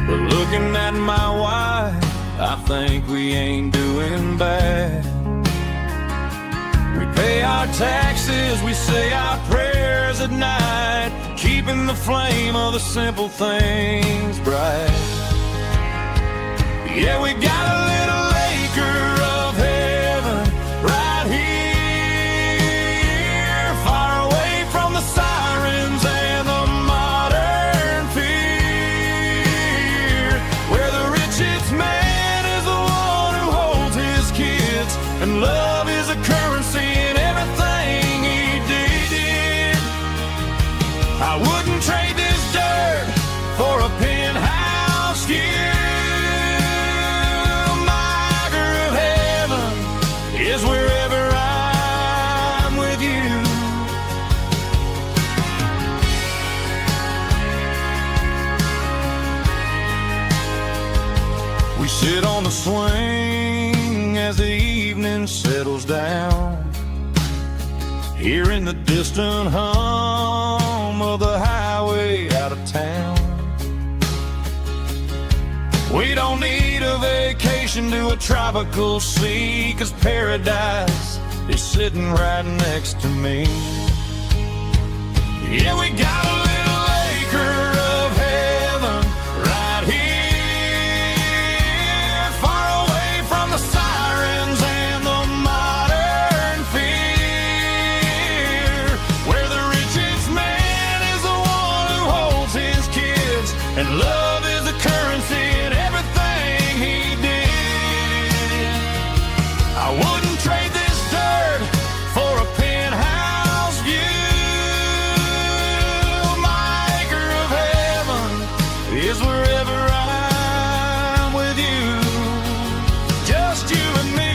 but looking at my wife, I think we ain't doing bad. We pay our taxes, we say our prayers at night, keeping the flame of the simple things bright. Yeah, we got a little acre of heaven right here, far away from the sirens and the modern fear, where the richest man is the one who holds his kids, and love is a currency in everything he did. I wouldn't trade this dirt for a penthouse view. Is wherever I'm with you. We sit on the swing as the evening settles down, hearing the distant hum of the highway out of town. We don't need a vacation to a tropical sea, 'cause paradise is sitting right next to me. Yeah, we got a little acre of heaven right here, far away from the sirens and the modern fear, where the richest man is the one who holds his kids, and love is a currency in everything he did. I wouldn't trade this dirt for a penthouse view. My acre of heaven is wherever I'm with you, just you and me.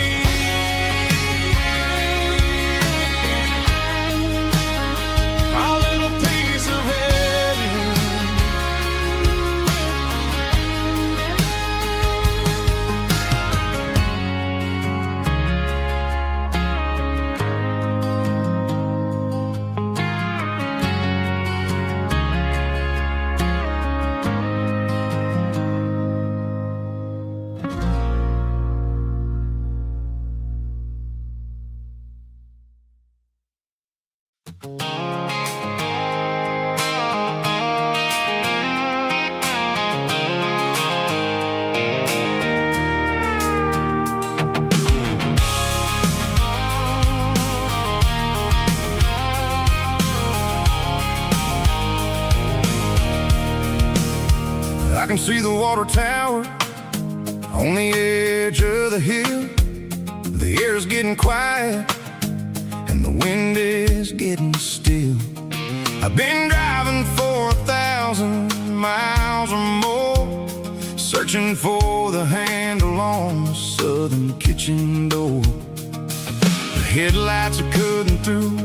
Our little piece of heaven. I can see the water tower on the edge of the hill. The air's getting quiet and the wind is getting still. I've been driving for 1,000 miles or more, searching for the handle on the southern kitchen door. The headlights are cutting through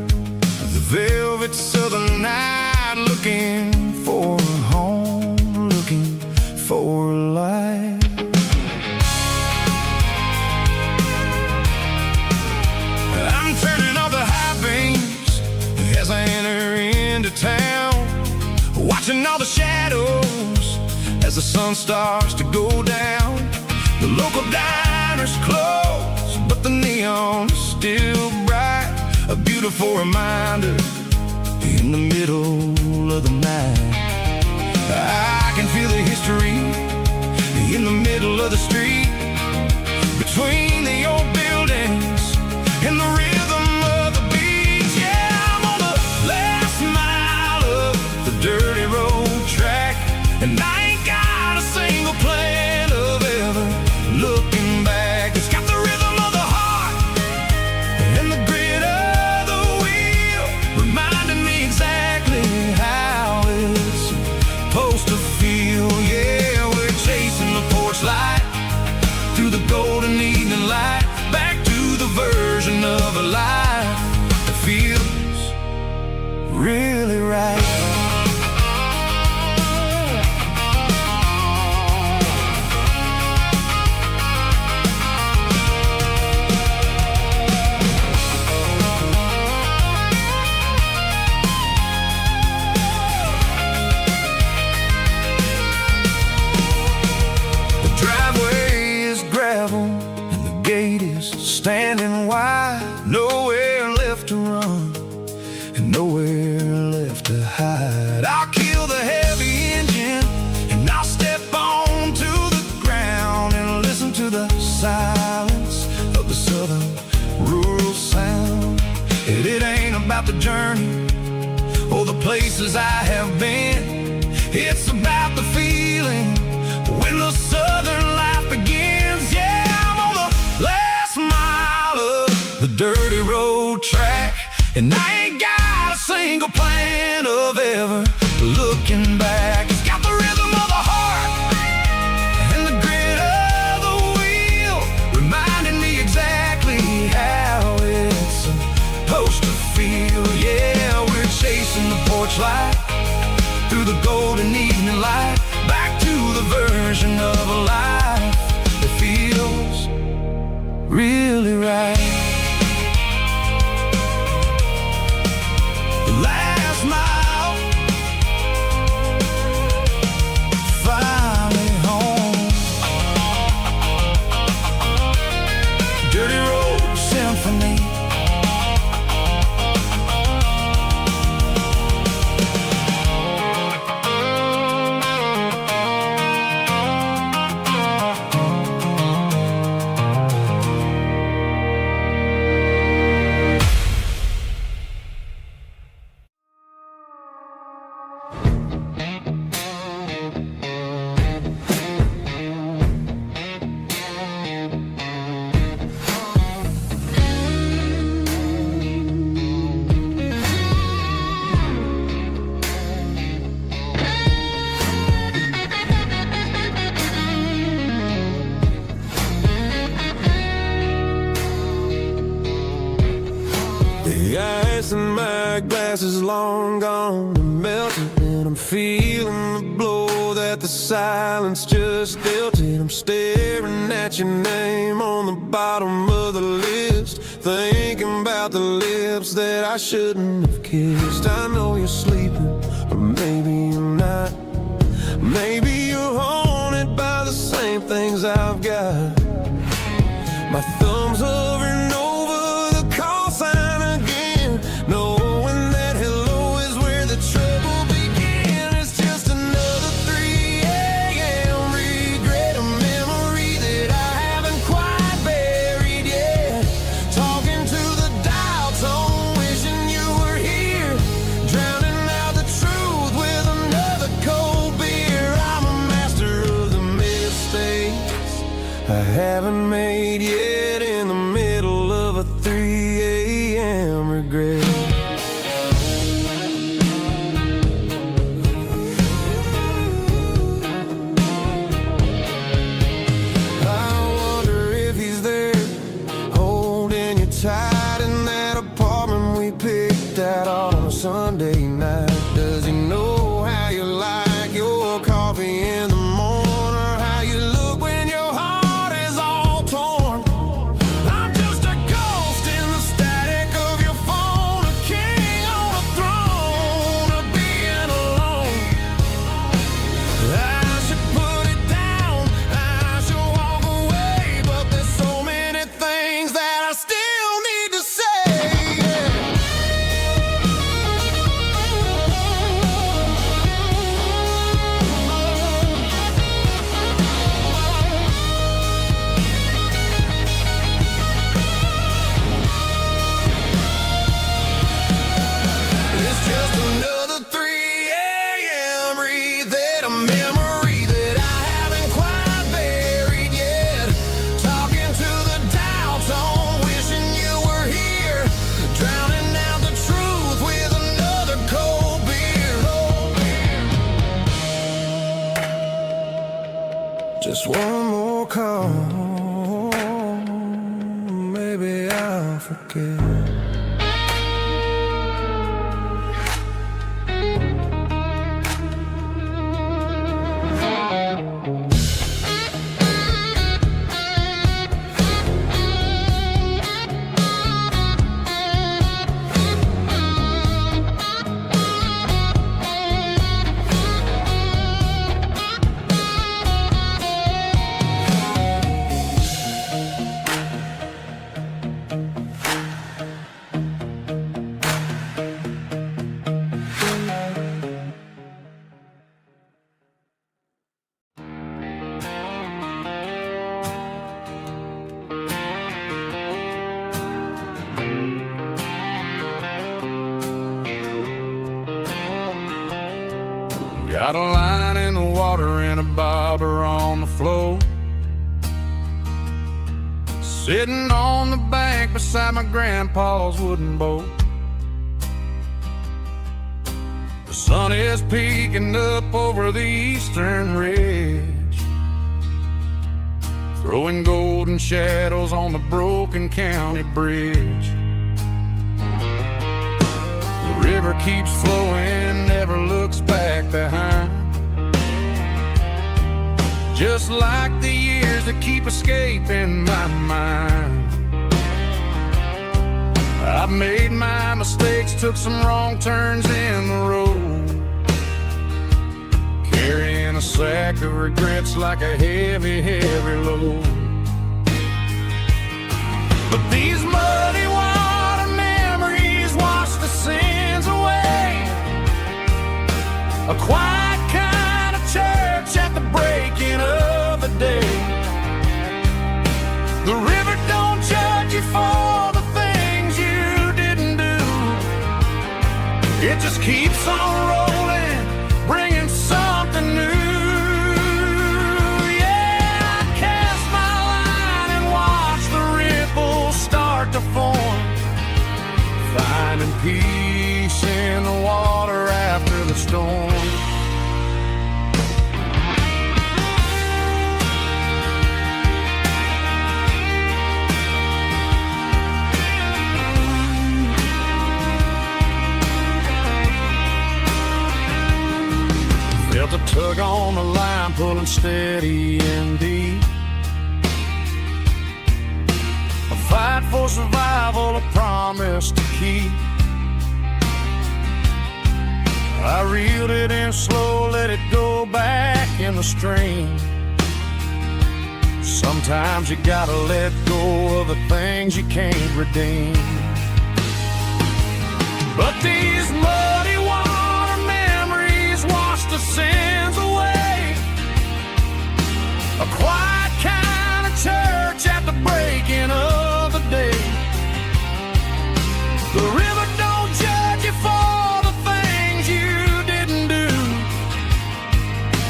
the velvet southern night, looking for a home, looking for life. I'm turning off the high beams as I enter into town, watching all the shadows as the sun starts to go down. The local diner's closed, but the neon is still bright, a beautiful reminder in the middle of the night. I can feel the history in the middle of the street, between the old buildings and the rhythm of the beat. Yeah, I'm on the last mile of the dirty road track, and I ain't got a single plan of ever looking back. It's got the rhythm of the heart and the grit of the wheel, reminding me exactly how it's supposed to feel. Yeah, we're chasing the porch light gate is standing wide, nowhere left to run and nowhere left to hide. I'll kill the heavy engine and I'll step onto the ground and listen to the silence of the southern rural sound. It ain't about the journey or the places I have been. It's about the feeling when the southern life begins. Yeah, I'm on the last mile of the dirty road track, and I ain't got a single plan of ever looking back. It's got the rhythm of the heart and the grit of the wheel, reminding me exactly how it's supposed to feel. Yeah, we're chasing the porch light through the golden evening light, back to the version of a life that feels really right. Last mile, finally home. Dirty road symphony. The ice in my glass is long gone and melted, and I'm feeling the blow that the silence just dealt it. I'm staring at your name on the bottom of the list, thinking about the lips that I shouldn't have kissed. I know you're sleeping, or maybe you're not. Maybe you're haunted by the same things I've got. My thumb's hovering over the call sign again, knowing that hello is where the trouble began. It's just another 3 a.m. regret, a memory that I haven't quite buried yet. Talking to the dial tone, wishing you were here, drowning out the truth with another cold beer. I'm a master of the mistakes I haven't made yet, in the middle of a 3 a.m. regret. I wonder if he's there, holding you tight in that apartment we picked out on a Sunday night. Does he know how you like your coffee in the morning, or how you look when your heart is all torn? I'm just a ghost in the static of your phone, a king on a throne of being alone. I should put it down, I should walk away, but there's so many things that I still need to say. It's just another 3 a.m. read, a memory that I haven't quite buried yet. Talking to the dial tone, wishing you were here, drowning out the truth with another cold beer. Just one more call, maybe I'll forget. Got a line in the water and a bobber on the floor. Sitting on the bank beside my grandpa's wooden boat. The sun is peeking up over the eastern ridge, throwing golden shadows on the broken county bridge. The river keeps flowing, never looks back behind, just like the years that keep escaping my mind. I've made my mistakes, took some wrong turns in the road, carrying a sack of regrets like a heavy, heavy load. But these muddy water memories wash the sins away. A quiet kind of church at the breaking of the day. The river don't judge you for the things you didn't do. It just keeps on rolling, bringing something new. Yeah, I cast my line and watch the ripples start to form, finding peace in the water after the storm. Felt a tug on the line, pulling steady and deep. A fight for survival, a promise to keep. I reeled it in slow, let it go back in the stream. Sometimes you gotta let go of the things you can't redeem. But these muddy water memories wash the sins away. A quiet kind of church at the breaking of the day. The river don't judge you for the things you didn't do.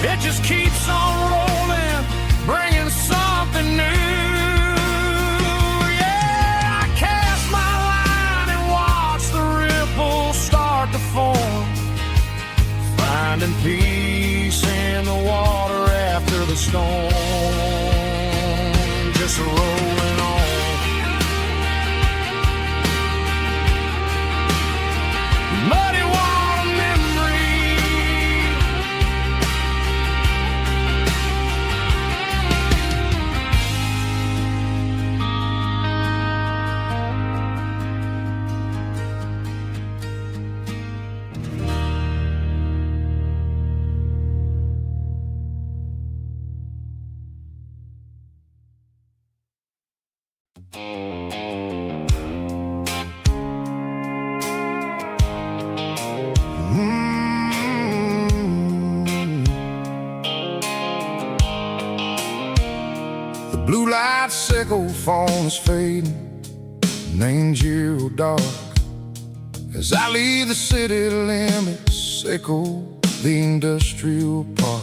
It just keeps on rolling, bringing something new. Yeah, I cast my line and watch the ripples start to form, finding peace in the water after the storm. Just rolling on. Muddy water memory. The blue light sickle phone is fading, named zero dark. As I leave the city limits, sickle the industrial park.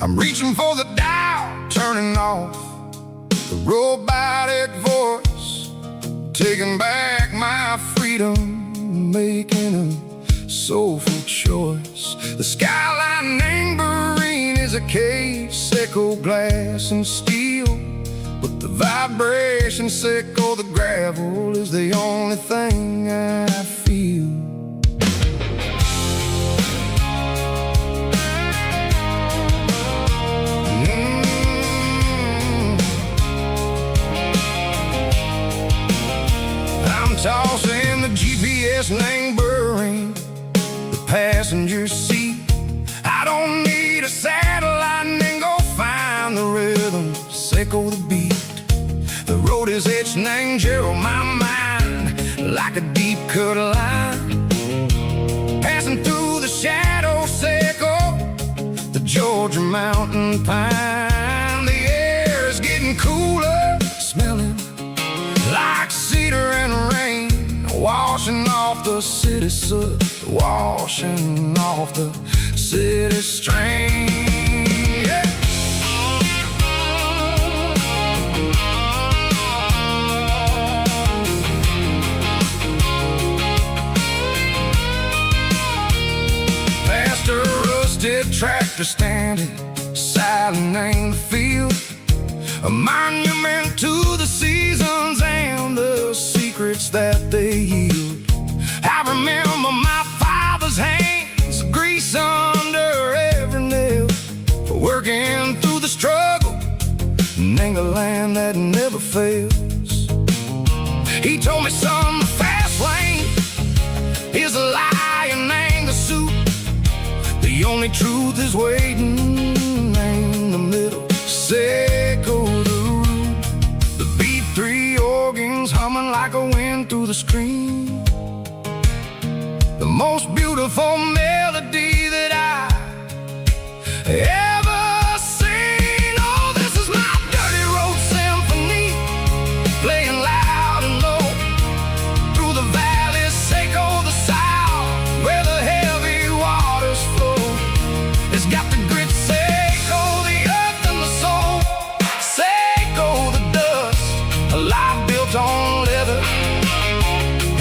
I'm reaching for the dial, turning off the robotic voice, taking back my freedom, making a soulful choice. The skyline neighboring is a cave, sickle glass and steel, but the vibration sickle, the gravel is the only thing I feel. I'm tossing the GPS neighboring the passenger seat. I don't need a satellite and go find the rhythm, sickle the beat. The road is etched and angel on my mind like a deep cut line, passing through the shadow sickle, the Georgia mountain pine. The air is getting cooler, smelling like cedar and rain, washing off the city soot, washing off the city strain. Yeah. Past a rusted tractor standing silent in the field, a monument to the seasons and the secrets that they yield. I remember my father's hands, grease under every nail, working through the struggle in the land that never fails. He told me, son, the fast lane is a lie and ain't the suit. The only truth is waiting in the middle. Echo the root, the B3 organs humming like a wind through the screen. The most beautiful melody that I ever seen. Oh, this is my dirty road symphony, playing loud and low through the valleys, Echo the south, where the heavy waters flow. It's got the grit, Echo the earth and the soul, Echo the dust, a life built on leather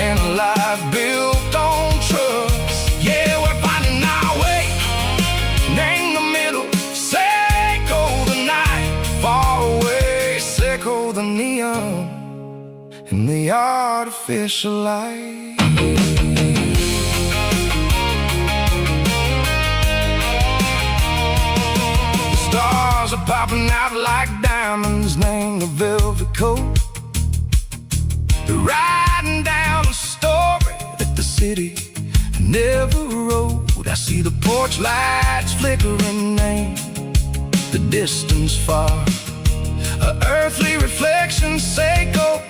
and a life built on trust. Yeah, we're finding our way in the middle. Echo the night, far away. Echo the neon and the artificial light. The stars are popping out like diamonds, named the velvet coat. They're riding down the story that the city never wrote. I see the porch lights flickering in the distance far, a earthly reflection, Echo,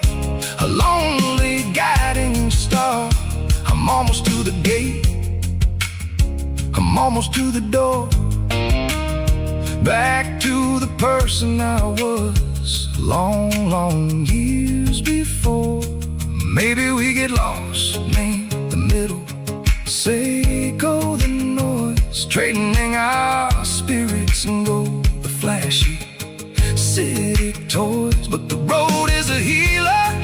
a lonely guiding star. I'm almost to the gate, I'm almost to the door, back to the person I was long, long years before. Maybe we get lost in the middle, Echo the noise, trading our spirits and go the flashy city toys. But the road is a healer,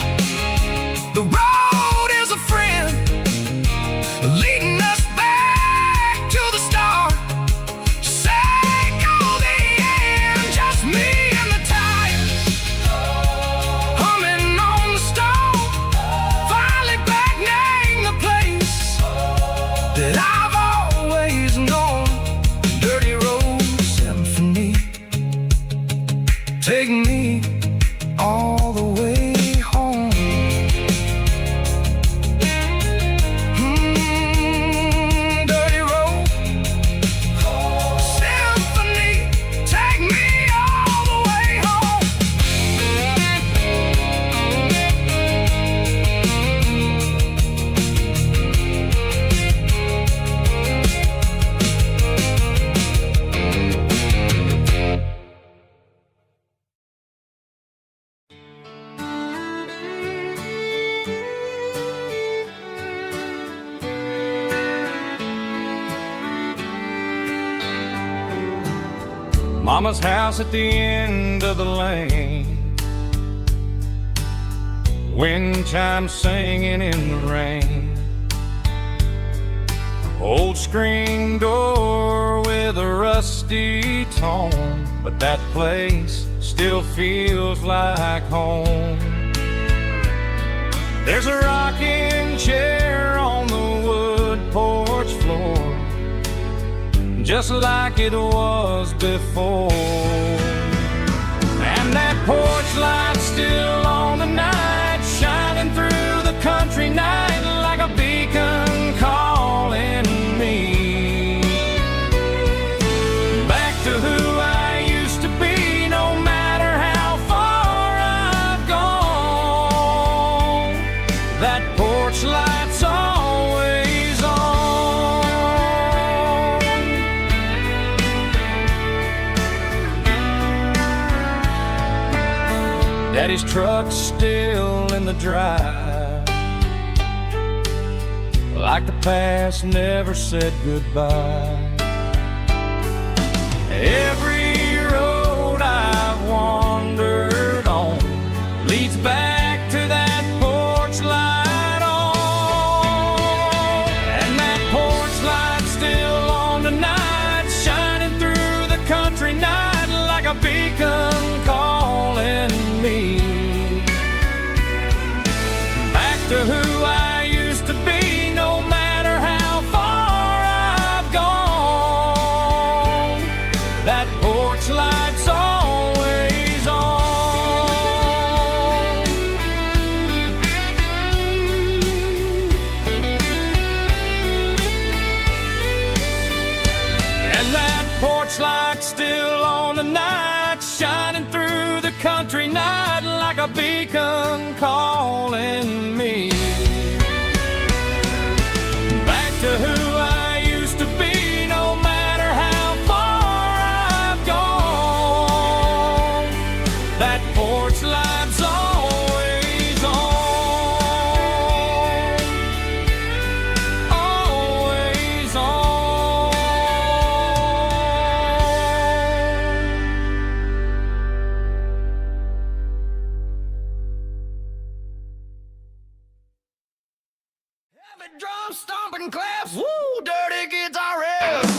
the road is a friend, leading us back to the start. Echo the end, just me and the tires, humming on the stove, finally back named the place that I've always known. Dirty road symphony, take me all the way home. Dirty road symphony, take me all the way home. Mama's house at the end of the lane, wind chimes singing in the rain, old screen door with a rusty tone, but that place still feels like home. There's a rocking chair on the wood porch floor, just like it was before. And that porch light's still on the night, shining through the country night like a beacon calling me back to who I used to be. No matter how far I've gone, that porch light's always on. Daddy's truck's still in the drive, like the past never said goodbye. Every road I've wandered on leads back to that porch light on. And that porch light's still on tonight, shining through the country night like a beacon calling me back to who I used to be, no matter how far I've gone. That porch light's always on. And that porch light's still on tonight, shining through the country night like a beacon calling me back to who I used to be, no matter how far I've gone. That porch light's always on, always on. Heavy drum stomping claps, woo, dirty guitar riffs.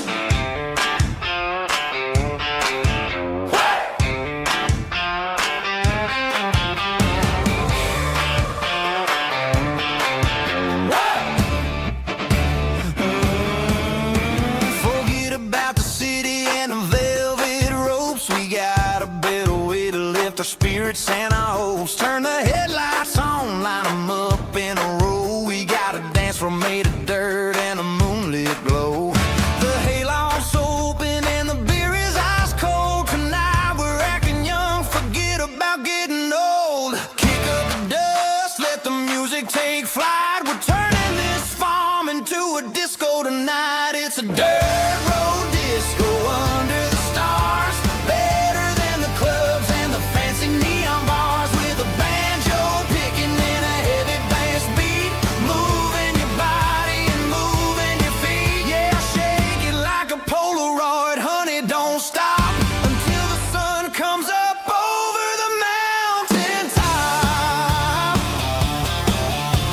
Forget about the city and the velvet ropes. We got a better way to lift our spirits and our hopes. Turn the headlights on, line them up in a row. We got a dance floor made of dirt and a moonlit glow. The hayloft's open and the beer is ice cold. Tonight we're acting young, forget about getting old. Kick up the dust, let the music take flight. We're turning this farm into a disco tonight. It's a dirt road disco under the stars. Better than the clubs and the fancy neon bars. With a banjo picking and a heavy bass beat. Moving your body and moving your feet. Yeah, shake it like a Polaroid, honey, don't stop until the sun comes up over the mountain top.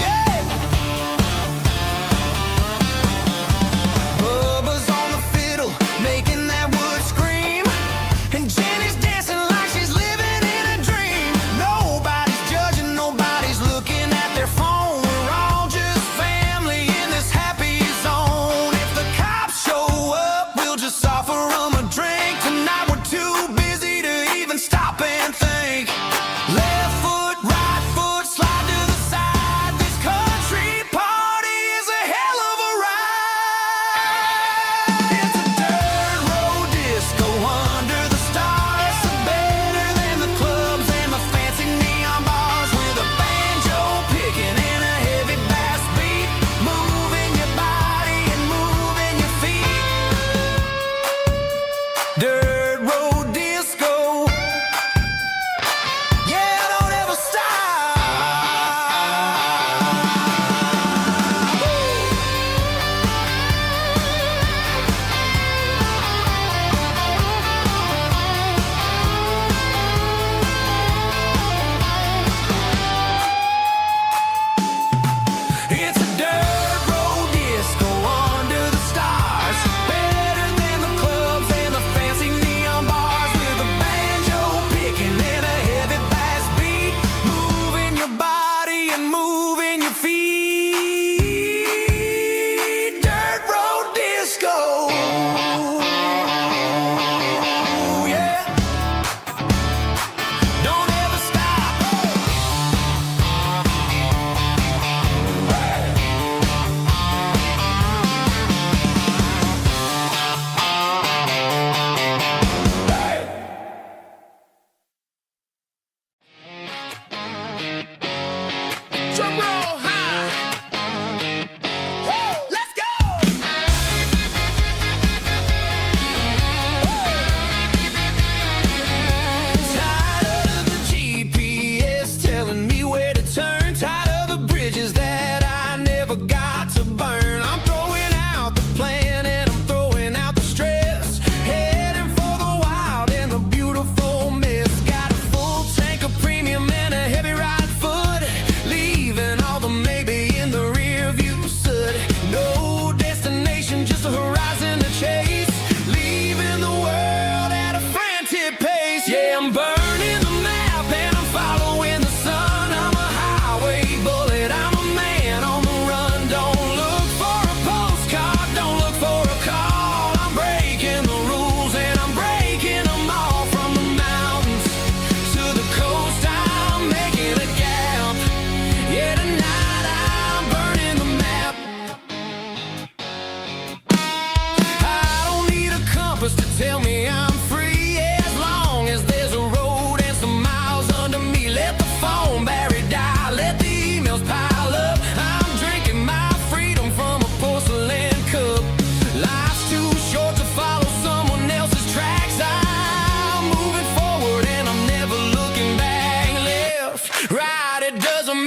Yeah. Bubba's on the fiddle, making that wood scream. And Jenny's dancing like she's living in a dream. Nobody's judging, nobody's looking at their phone. We're all just family in this happy zone. If the cops show up, we'll just offer them a drink. Tonight we're too busy to even stop and think. Left foot, right foot, slide to the side. This country party is a hell of a ride. It's a dirt road disco under the stars. Better than the clubs and the fancy neon bars. With a banjo picking and a heavy bass beat. Moving your body and moving your feet. Dirt road disco. Yeah, don't ever stop. It's a dirt road disco under the stars. Better than the clubs and the fancy neon bars. With a banjo picking and a heavy bass beat. Moving your body and moving your feet. Dirt road disco. Yeah. Don't ever stop. Drum roll high. Woo, let's go. Tired of the GPS telling me where to turn. Tired of the bridges that I never got to burn. I'm throwing out the plan and I'm throwing out the stress. Heading for the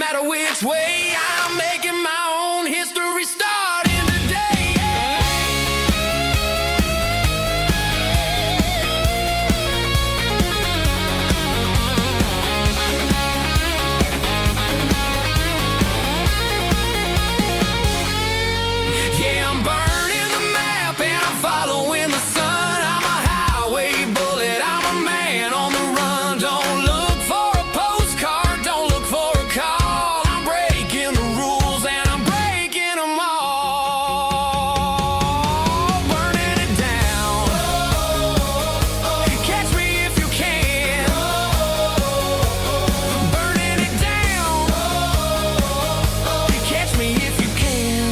matter which way, I'm making my own history starting today. Yeah, I'm burning the map and I'm following the sun. I'm a highway bullet, I'm a man on the run. Don't look for a postcard, don't look for a call. I'm breaking the rules and I'm breaking them all. Burning it down. Catch me if you can. Burning it down. Catch me if you can.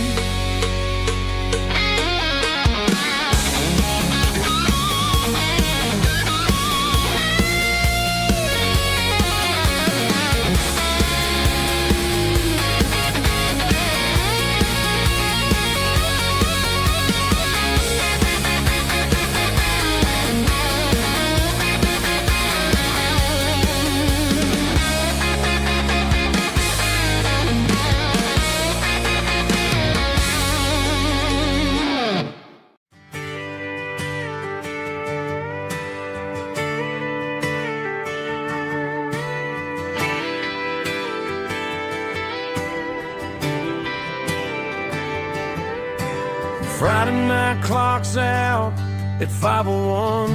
Friday night clock's out at 5:01.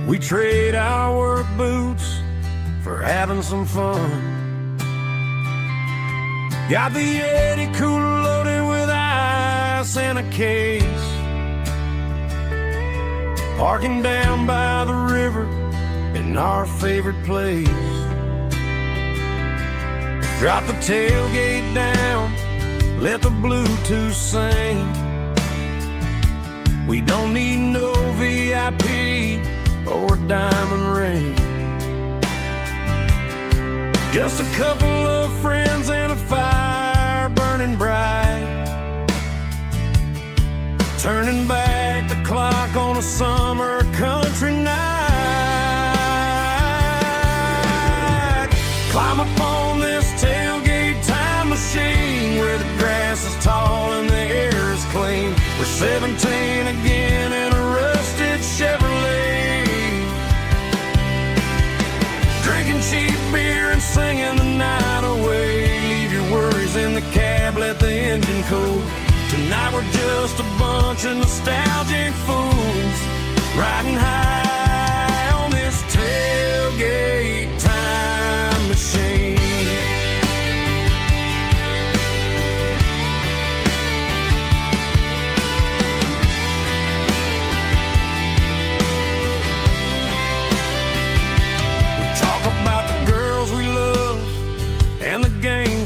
We trade our work boots for having some fun. Got the Yeti cooler loaded with ice and a case. Parking down by the river in our favorite place. Drop the tailgate down, let the Bluetooth sing. We don't need no VIP or diamond ring. Just a couple of friends and a fire burning bright. Turning back the clock on a summer country night. Climb up on this tailgate time machine where the grass is tall and the air is clean. We're 17 again in a rusted Chevrolet, drinking cheap beer and singing the night away. Leave your worries in the cab, let the engine cool. Tonight we're just a bunch of nostalgic fools riding high on this tailgate time machine.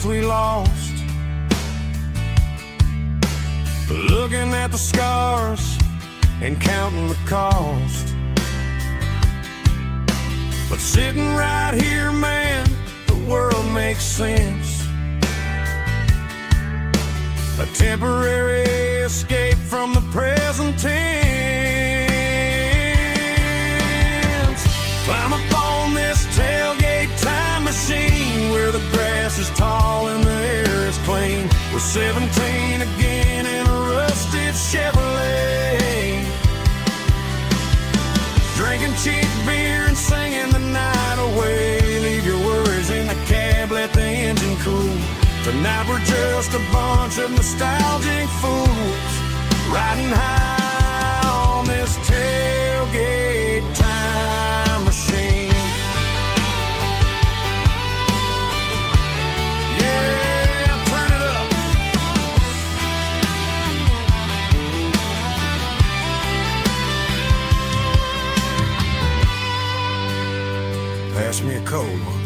We lost, looking at the scars and counting the cost. But sitting right here, man, the world makes sense. A temporary escape from the present tense. Climb up on this tailgate time machine where the grass is tall and the air is clean. We're 17 again in a rusted Chevrolet, drinking cheap beer and singing the night away. Leave your worries in the cab, let the engine cool. Tonight we're just a bunch of nostalgic fools riding high on this tailgate time machine. Pass me a cold one.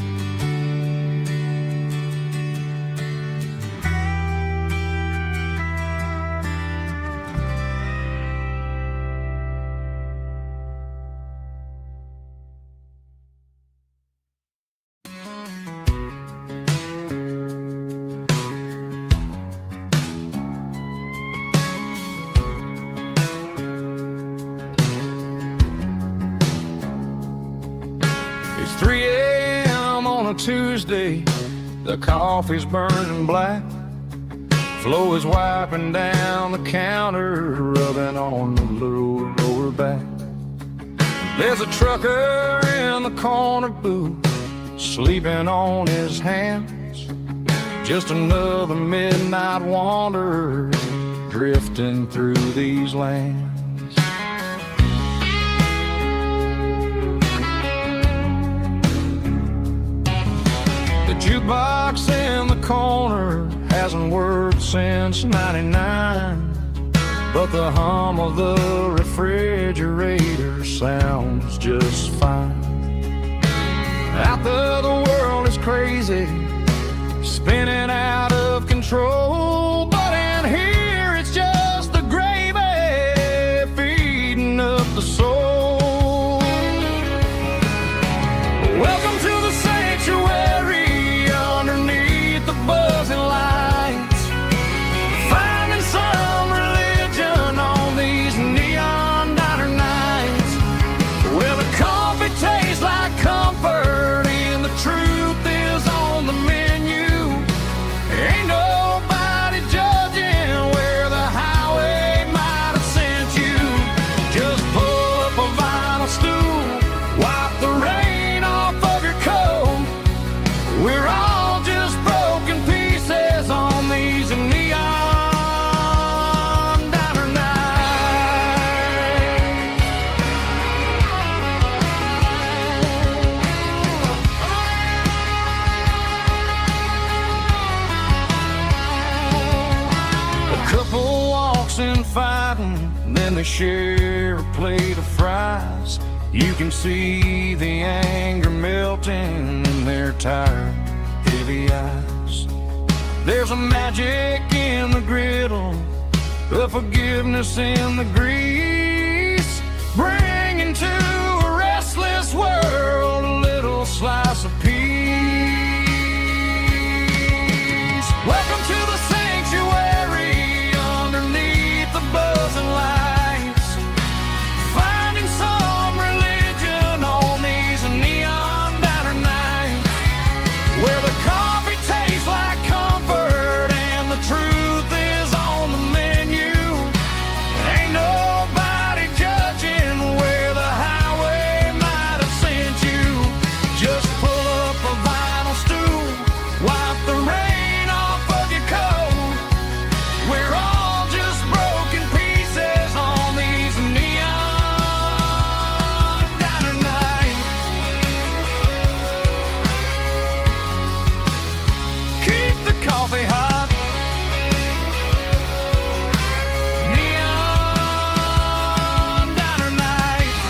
It's 3 a.m. Tuesday, the coffee's burning black. Flo is wiping down the counter, rubbing on the little lower back. There's a trucker in the corner booth, sleeping on his hands. Just another midnight wanderer, drifting through these lands. The jukebox in the corner hasn't worked since '99, but the hum of the refrigerator sounds just fine. Out there the world is crazy, spinning out of control, but in here it's just the gravy feeding up the soul. Welcome to the sanctuary underneath the buzzing lights, finding some religion on these neon diner nights. Well, the coffee tastes like comfort and the truth is on the menu. Ain't nobody judging where the highway might have sent you. Just pull up a vinyl stool, wipe the rain off of your coat. We're all just broken pieces on these neon diner nights. A couple walks in fighting, then they share a plate of fries. You can see the anger melting in their tired, heavy eyes. There's a magic in the griddle, a forgiveness in the grease, bringing to a restless world a little slice of peace. Welcome to the sanctuary underneath the buzzing lights, finding some religion on these neon diner nights, where the coffee tastes like comfort and the truth is on the menu. Ain't nobody judging where the highway might have sent you. Just pull up a vinyl stool, wipe the rain off of your coat. We're all just broken pieces on these neon diner nights. Keep the coffee hot. Neon diner nights.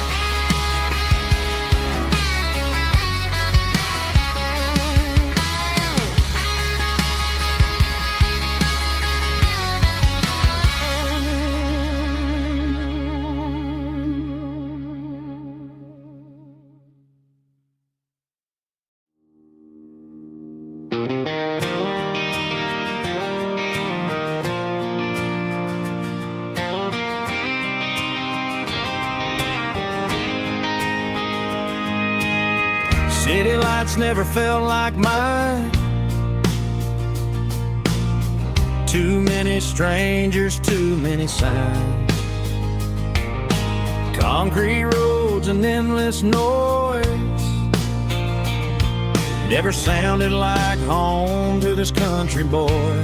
City lights never felt like mine. Too many strangers, too many signs. Concrete roads and endless noise never sounded like home to this country boy.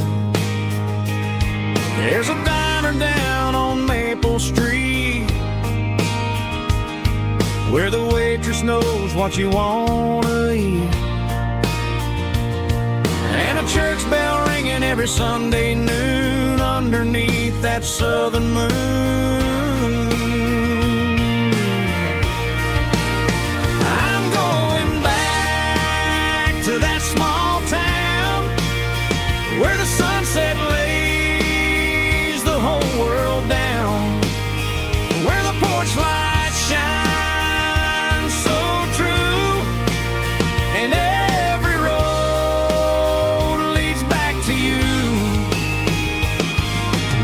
There's a diner down on Maple Street where the waitress knows what you wanna eat, and a church bell ringing every Sunday noon underneath that southern moon. I'm going back to that small town where the sunset lays the whole world down, where the porch lights shine so true, and every road leads back to you,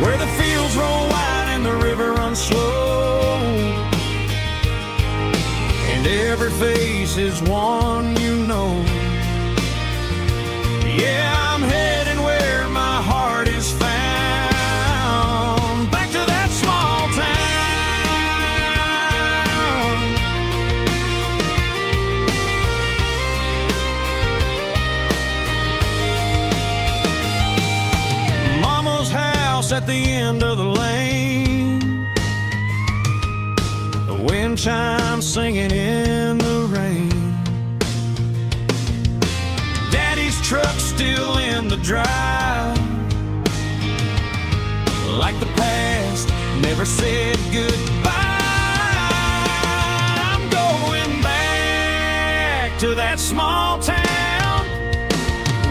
where the fields roll wide and the river runs slow, and every face is one you know. Yeah, I'm heading where my heart is found, back to that small town. Mama's house at the end of the lane, the wind chimes singing in the rain. Daddy's truck still in the drive, like the past never said goodbye. I'm going back to that small town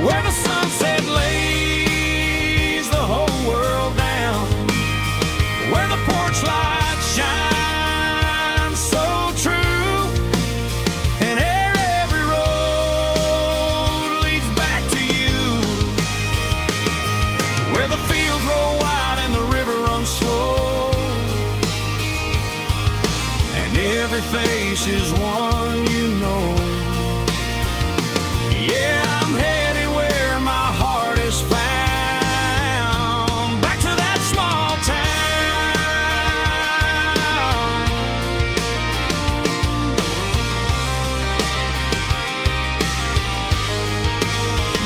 where the sunset lays the whole world down, where the porch lights shine so true, and every road leads back to you, where the fields roll wide and the river runs slow, and every face is one you know. Yeah, I'm headed where my heart is found, back to that small town.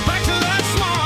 Back to that small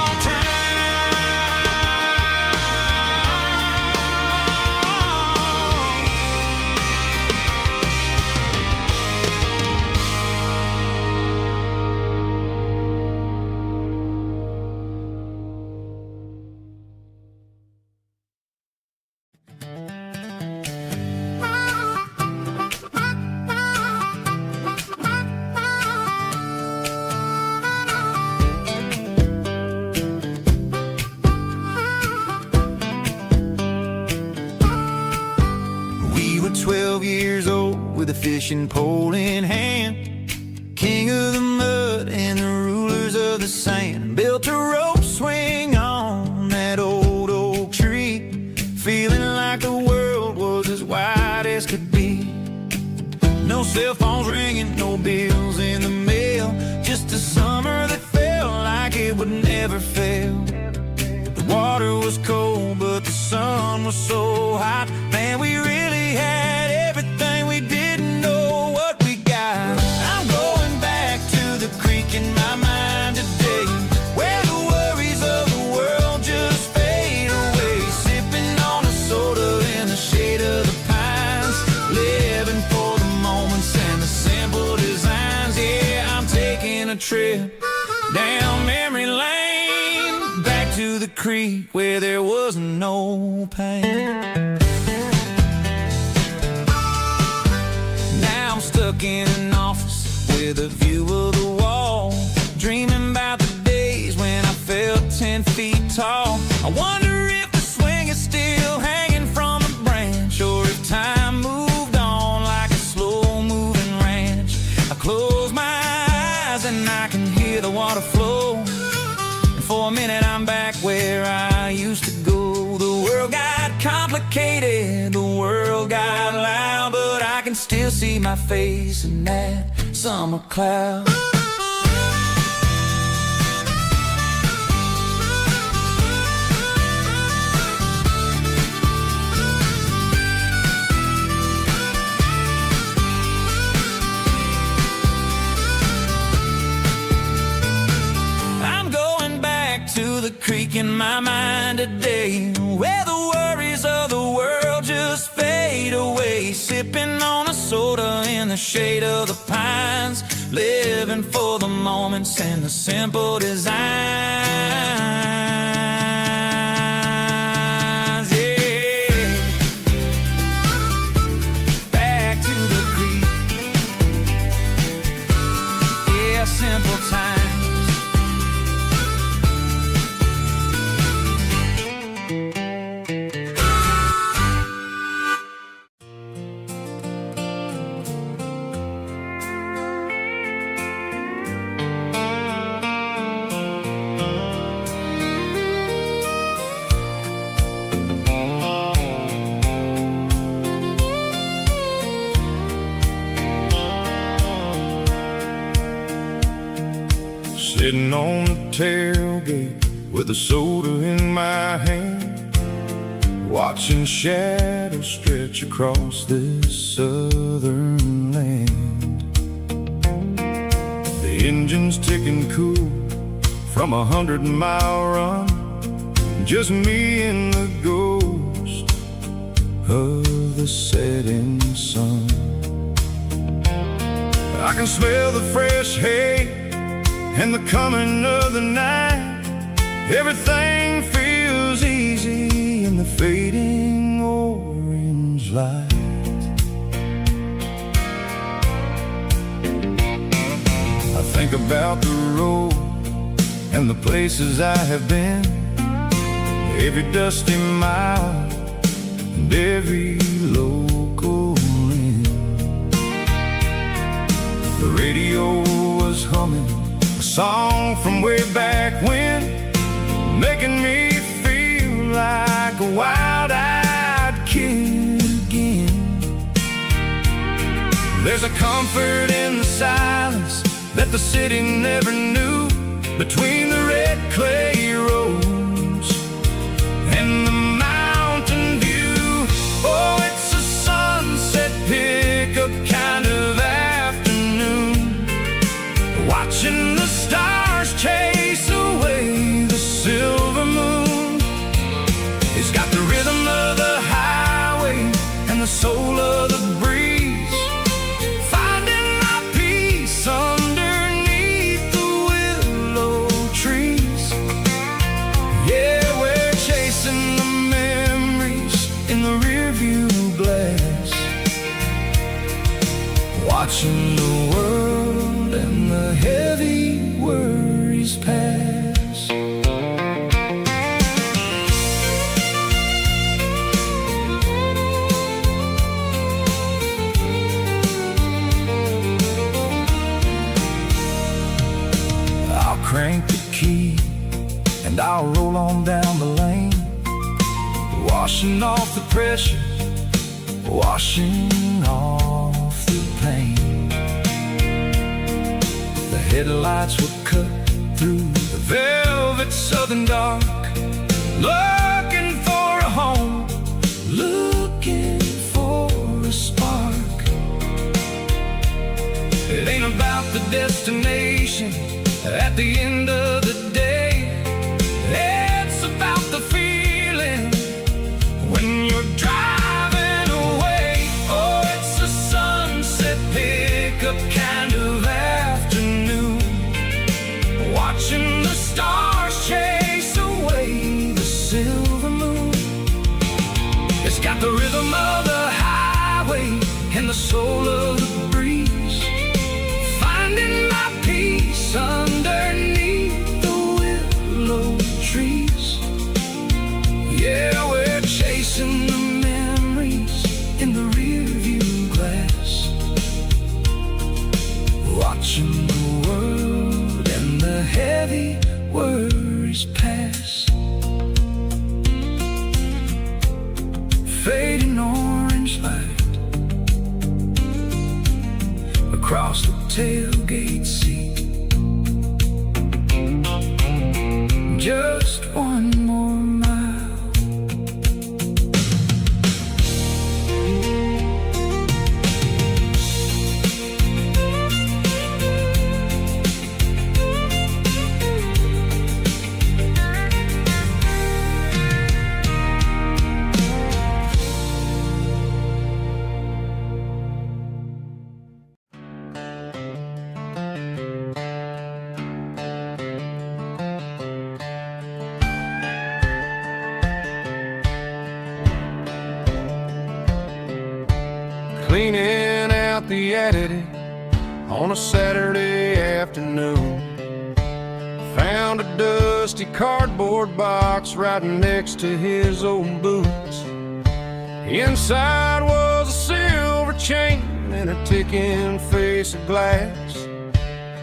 We were 12 years old with a fishing pole in hand, king of the mud and the rulers of the sand. Built a rope swing on that old oak tree, feeling like the world was as wide as could be. No cell phones ringing, no bills in the mail, just a summer that felt like it would never fail. The water was cold, but the sun was so hot. Man, we really had everything, we didn't know what we got. I'm going back to the creek in my mind today, where the worries of the world just fade away. Sipping on a soda in the shade of the pines, living for the moments and the simple designs. Yeah, I'm taking a trip down memory lane, back to the creek where there was no pain. Now I'm stuck in an office with a view of the wall, dreaming about the days when I felt 10 feet tall. I wonder if the swing is still hanging from a branch, or if time moved on like a slow-moving ranch. I close my eyes and I can hear the water flow, and for a minute I'm back where I used to go. The world got complicated, the world got loud, but I can still see my face in that summer cloud. I'm going back to the creek in my mind today, where the worries of the world just fade away. Sipping on a soda in the shade of the pines, living for the moments and the simple designs. Yeah, back to the creek. Yeah, simple times. Sitting on the tailgate with a soda in my hand, watching shadows stretch across this southern land. The engine's ticking cool from 100-mile run, just me and the ghost of the setting sun. I can smell the fresh hay and the coming of the night. Everything feels easy in the fading orange light. I think about the road and the places I have been, every dusty mile and every local inn. The radio was humming a song from way back when, making me feel like a wild-eyed kid again. There's a comfort in the silence that the city never knew, between the red clay roads and the mountain view. Oh, it's a sunset pickup kind of afternoon, watching the stars chase away the silver moon. It's got the rhythm of the highway and the soul of the breeze, finding my peace underneath the willow trees. Yeah, we're chasing the memories in the rearview glass, watching the world and the heavy worries pass. I'll crank the key and I'll roll on down the lane, washing off the pressure, washing off the pain. The headlights were cut through the velvet southern dark, looking for a home, looking for a spark. It ain't about the destination at the end of the day, it's about the feeling when you're driving away. Oh, it's a sunset pickup kind of afternoon, watching the stars chase away the silver moon. It's got the rhythm of the highway and the soul of the breeze, finding my peace underneath the willow trees. Yeah, we're chasing the memories in the rearview glass, watching the world and the heavy worries pass. Fading orange light across the tailgate seat, just one more mile. Cleaning out the attic on a Saturday afternoon, found a dusty cardboard box right next to his old boots. Inside was a silver chain and a ticking face of glass,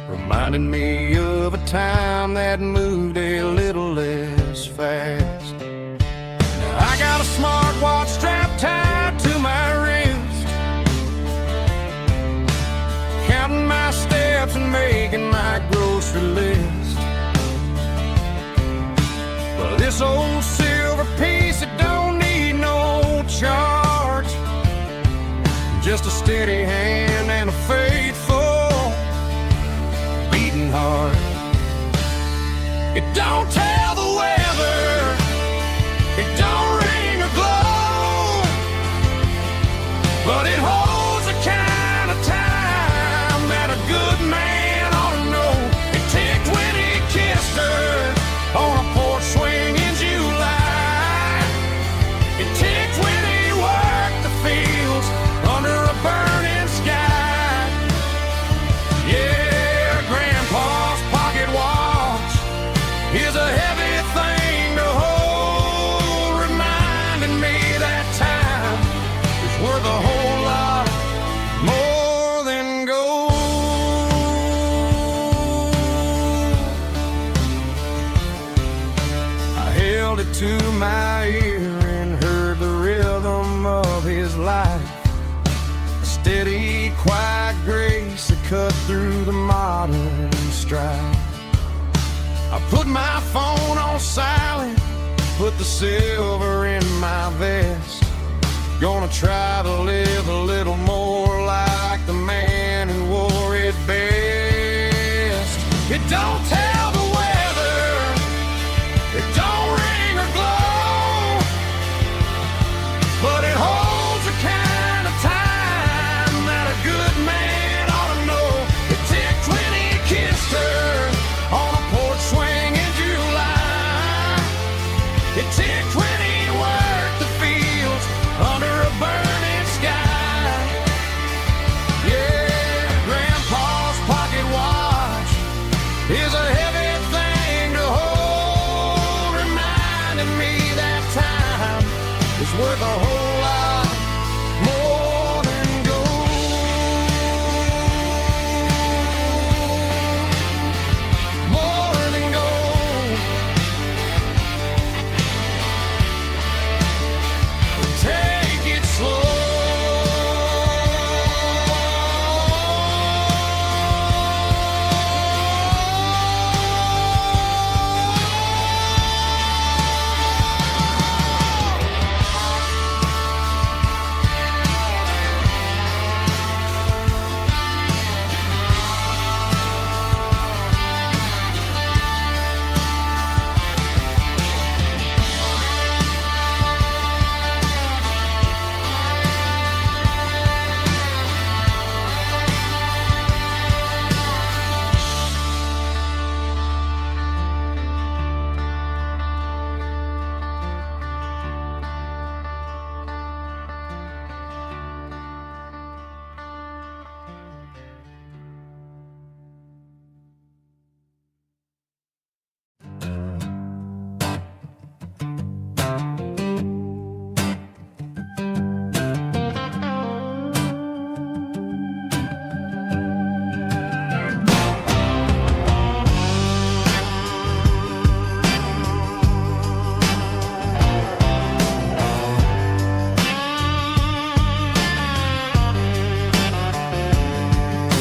reminding me of a time that moved a little less fast. Now I got a smartwatch strapped tied to my wrist, counting my steps and making my grocery list. just a steady hand and a faithful beating heart. It don't tell the weather, it don't ring or glow, but it holds the kind of time that a good man ought to know. It ticked when he kissed her on a porch swing in July. It ticked when he worked the fields under a burning sky. Yeah, Grandpa's pocket watch is a heavy thing to hold, reminding me that time is worth a whole lot more than gold. I held it to my ear and heard the rhythm of his life, a steady, quiet grace that cut through the modern strife. I put my phone on silent, put the silver in my vest. Gonna try to live a little more like the man who wore it best. It don't tell the weather, it don't ring or glow, but it holds the kind of time that a good man ought to know. It ticked when he kissed her on a porch swing in July. It ticked when he worked the fields under a burning sky. Yeah, Grandpa's pocket watch is a heavy thing to hold, reminding me that time is worth a whole lot more than gold. More than gold. Take it slow.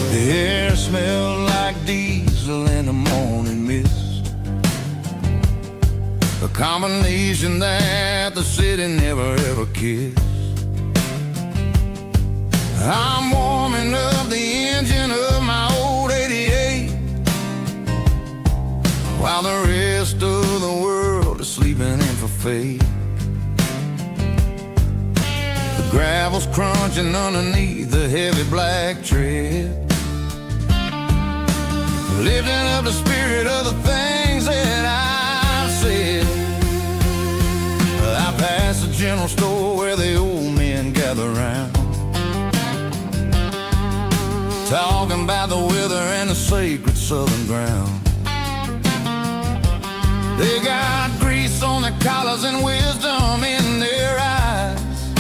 The air smelled like diesel in the morning mist, a combination that the city never ever kissed. I'm warming up the engine of my old 88, while the rest of the world is sleeping in for fate. The gravel's crunching underneath the heavy black tread, lifting up the spirit of the things that I've said. I passed the general store where the old men gather round, talking about the weather and the sacred southern ground. They got grease on their collars and wisdom in their eyes,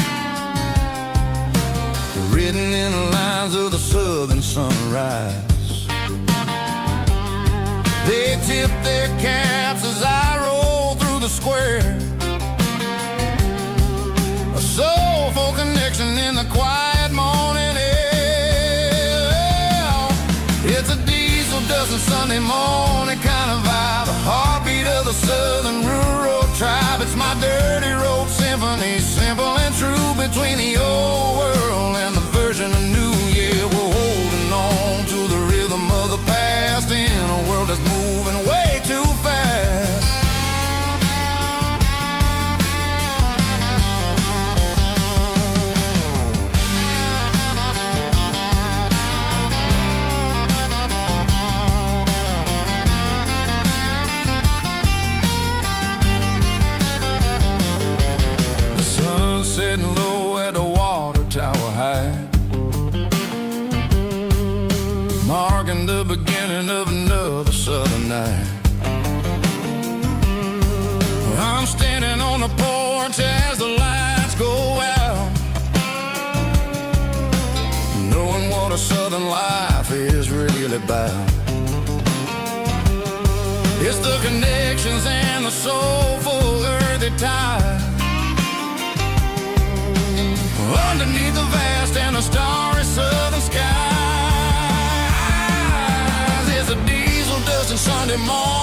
written in the lines of the southern sunrise. They tip their caps as I roll through the square, a soulful connection in the quiet morning air. It's a diesel dozen Sunday morning kind of vibe, the heartbeat of the southern rural tribe. It's my dirty road symphony, simple and true, between the old world and the version getting low at the water tower high, marking the beginning of another southern night. I'm standing on the porch as the lights go out, knowing what a southern life is really about. It's the connections and the soulful earthy tide, underneath the vast and the starry southern skies. It's a diesel dusting Sunday morning,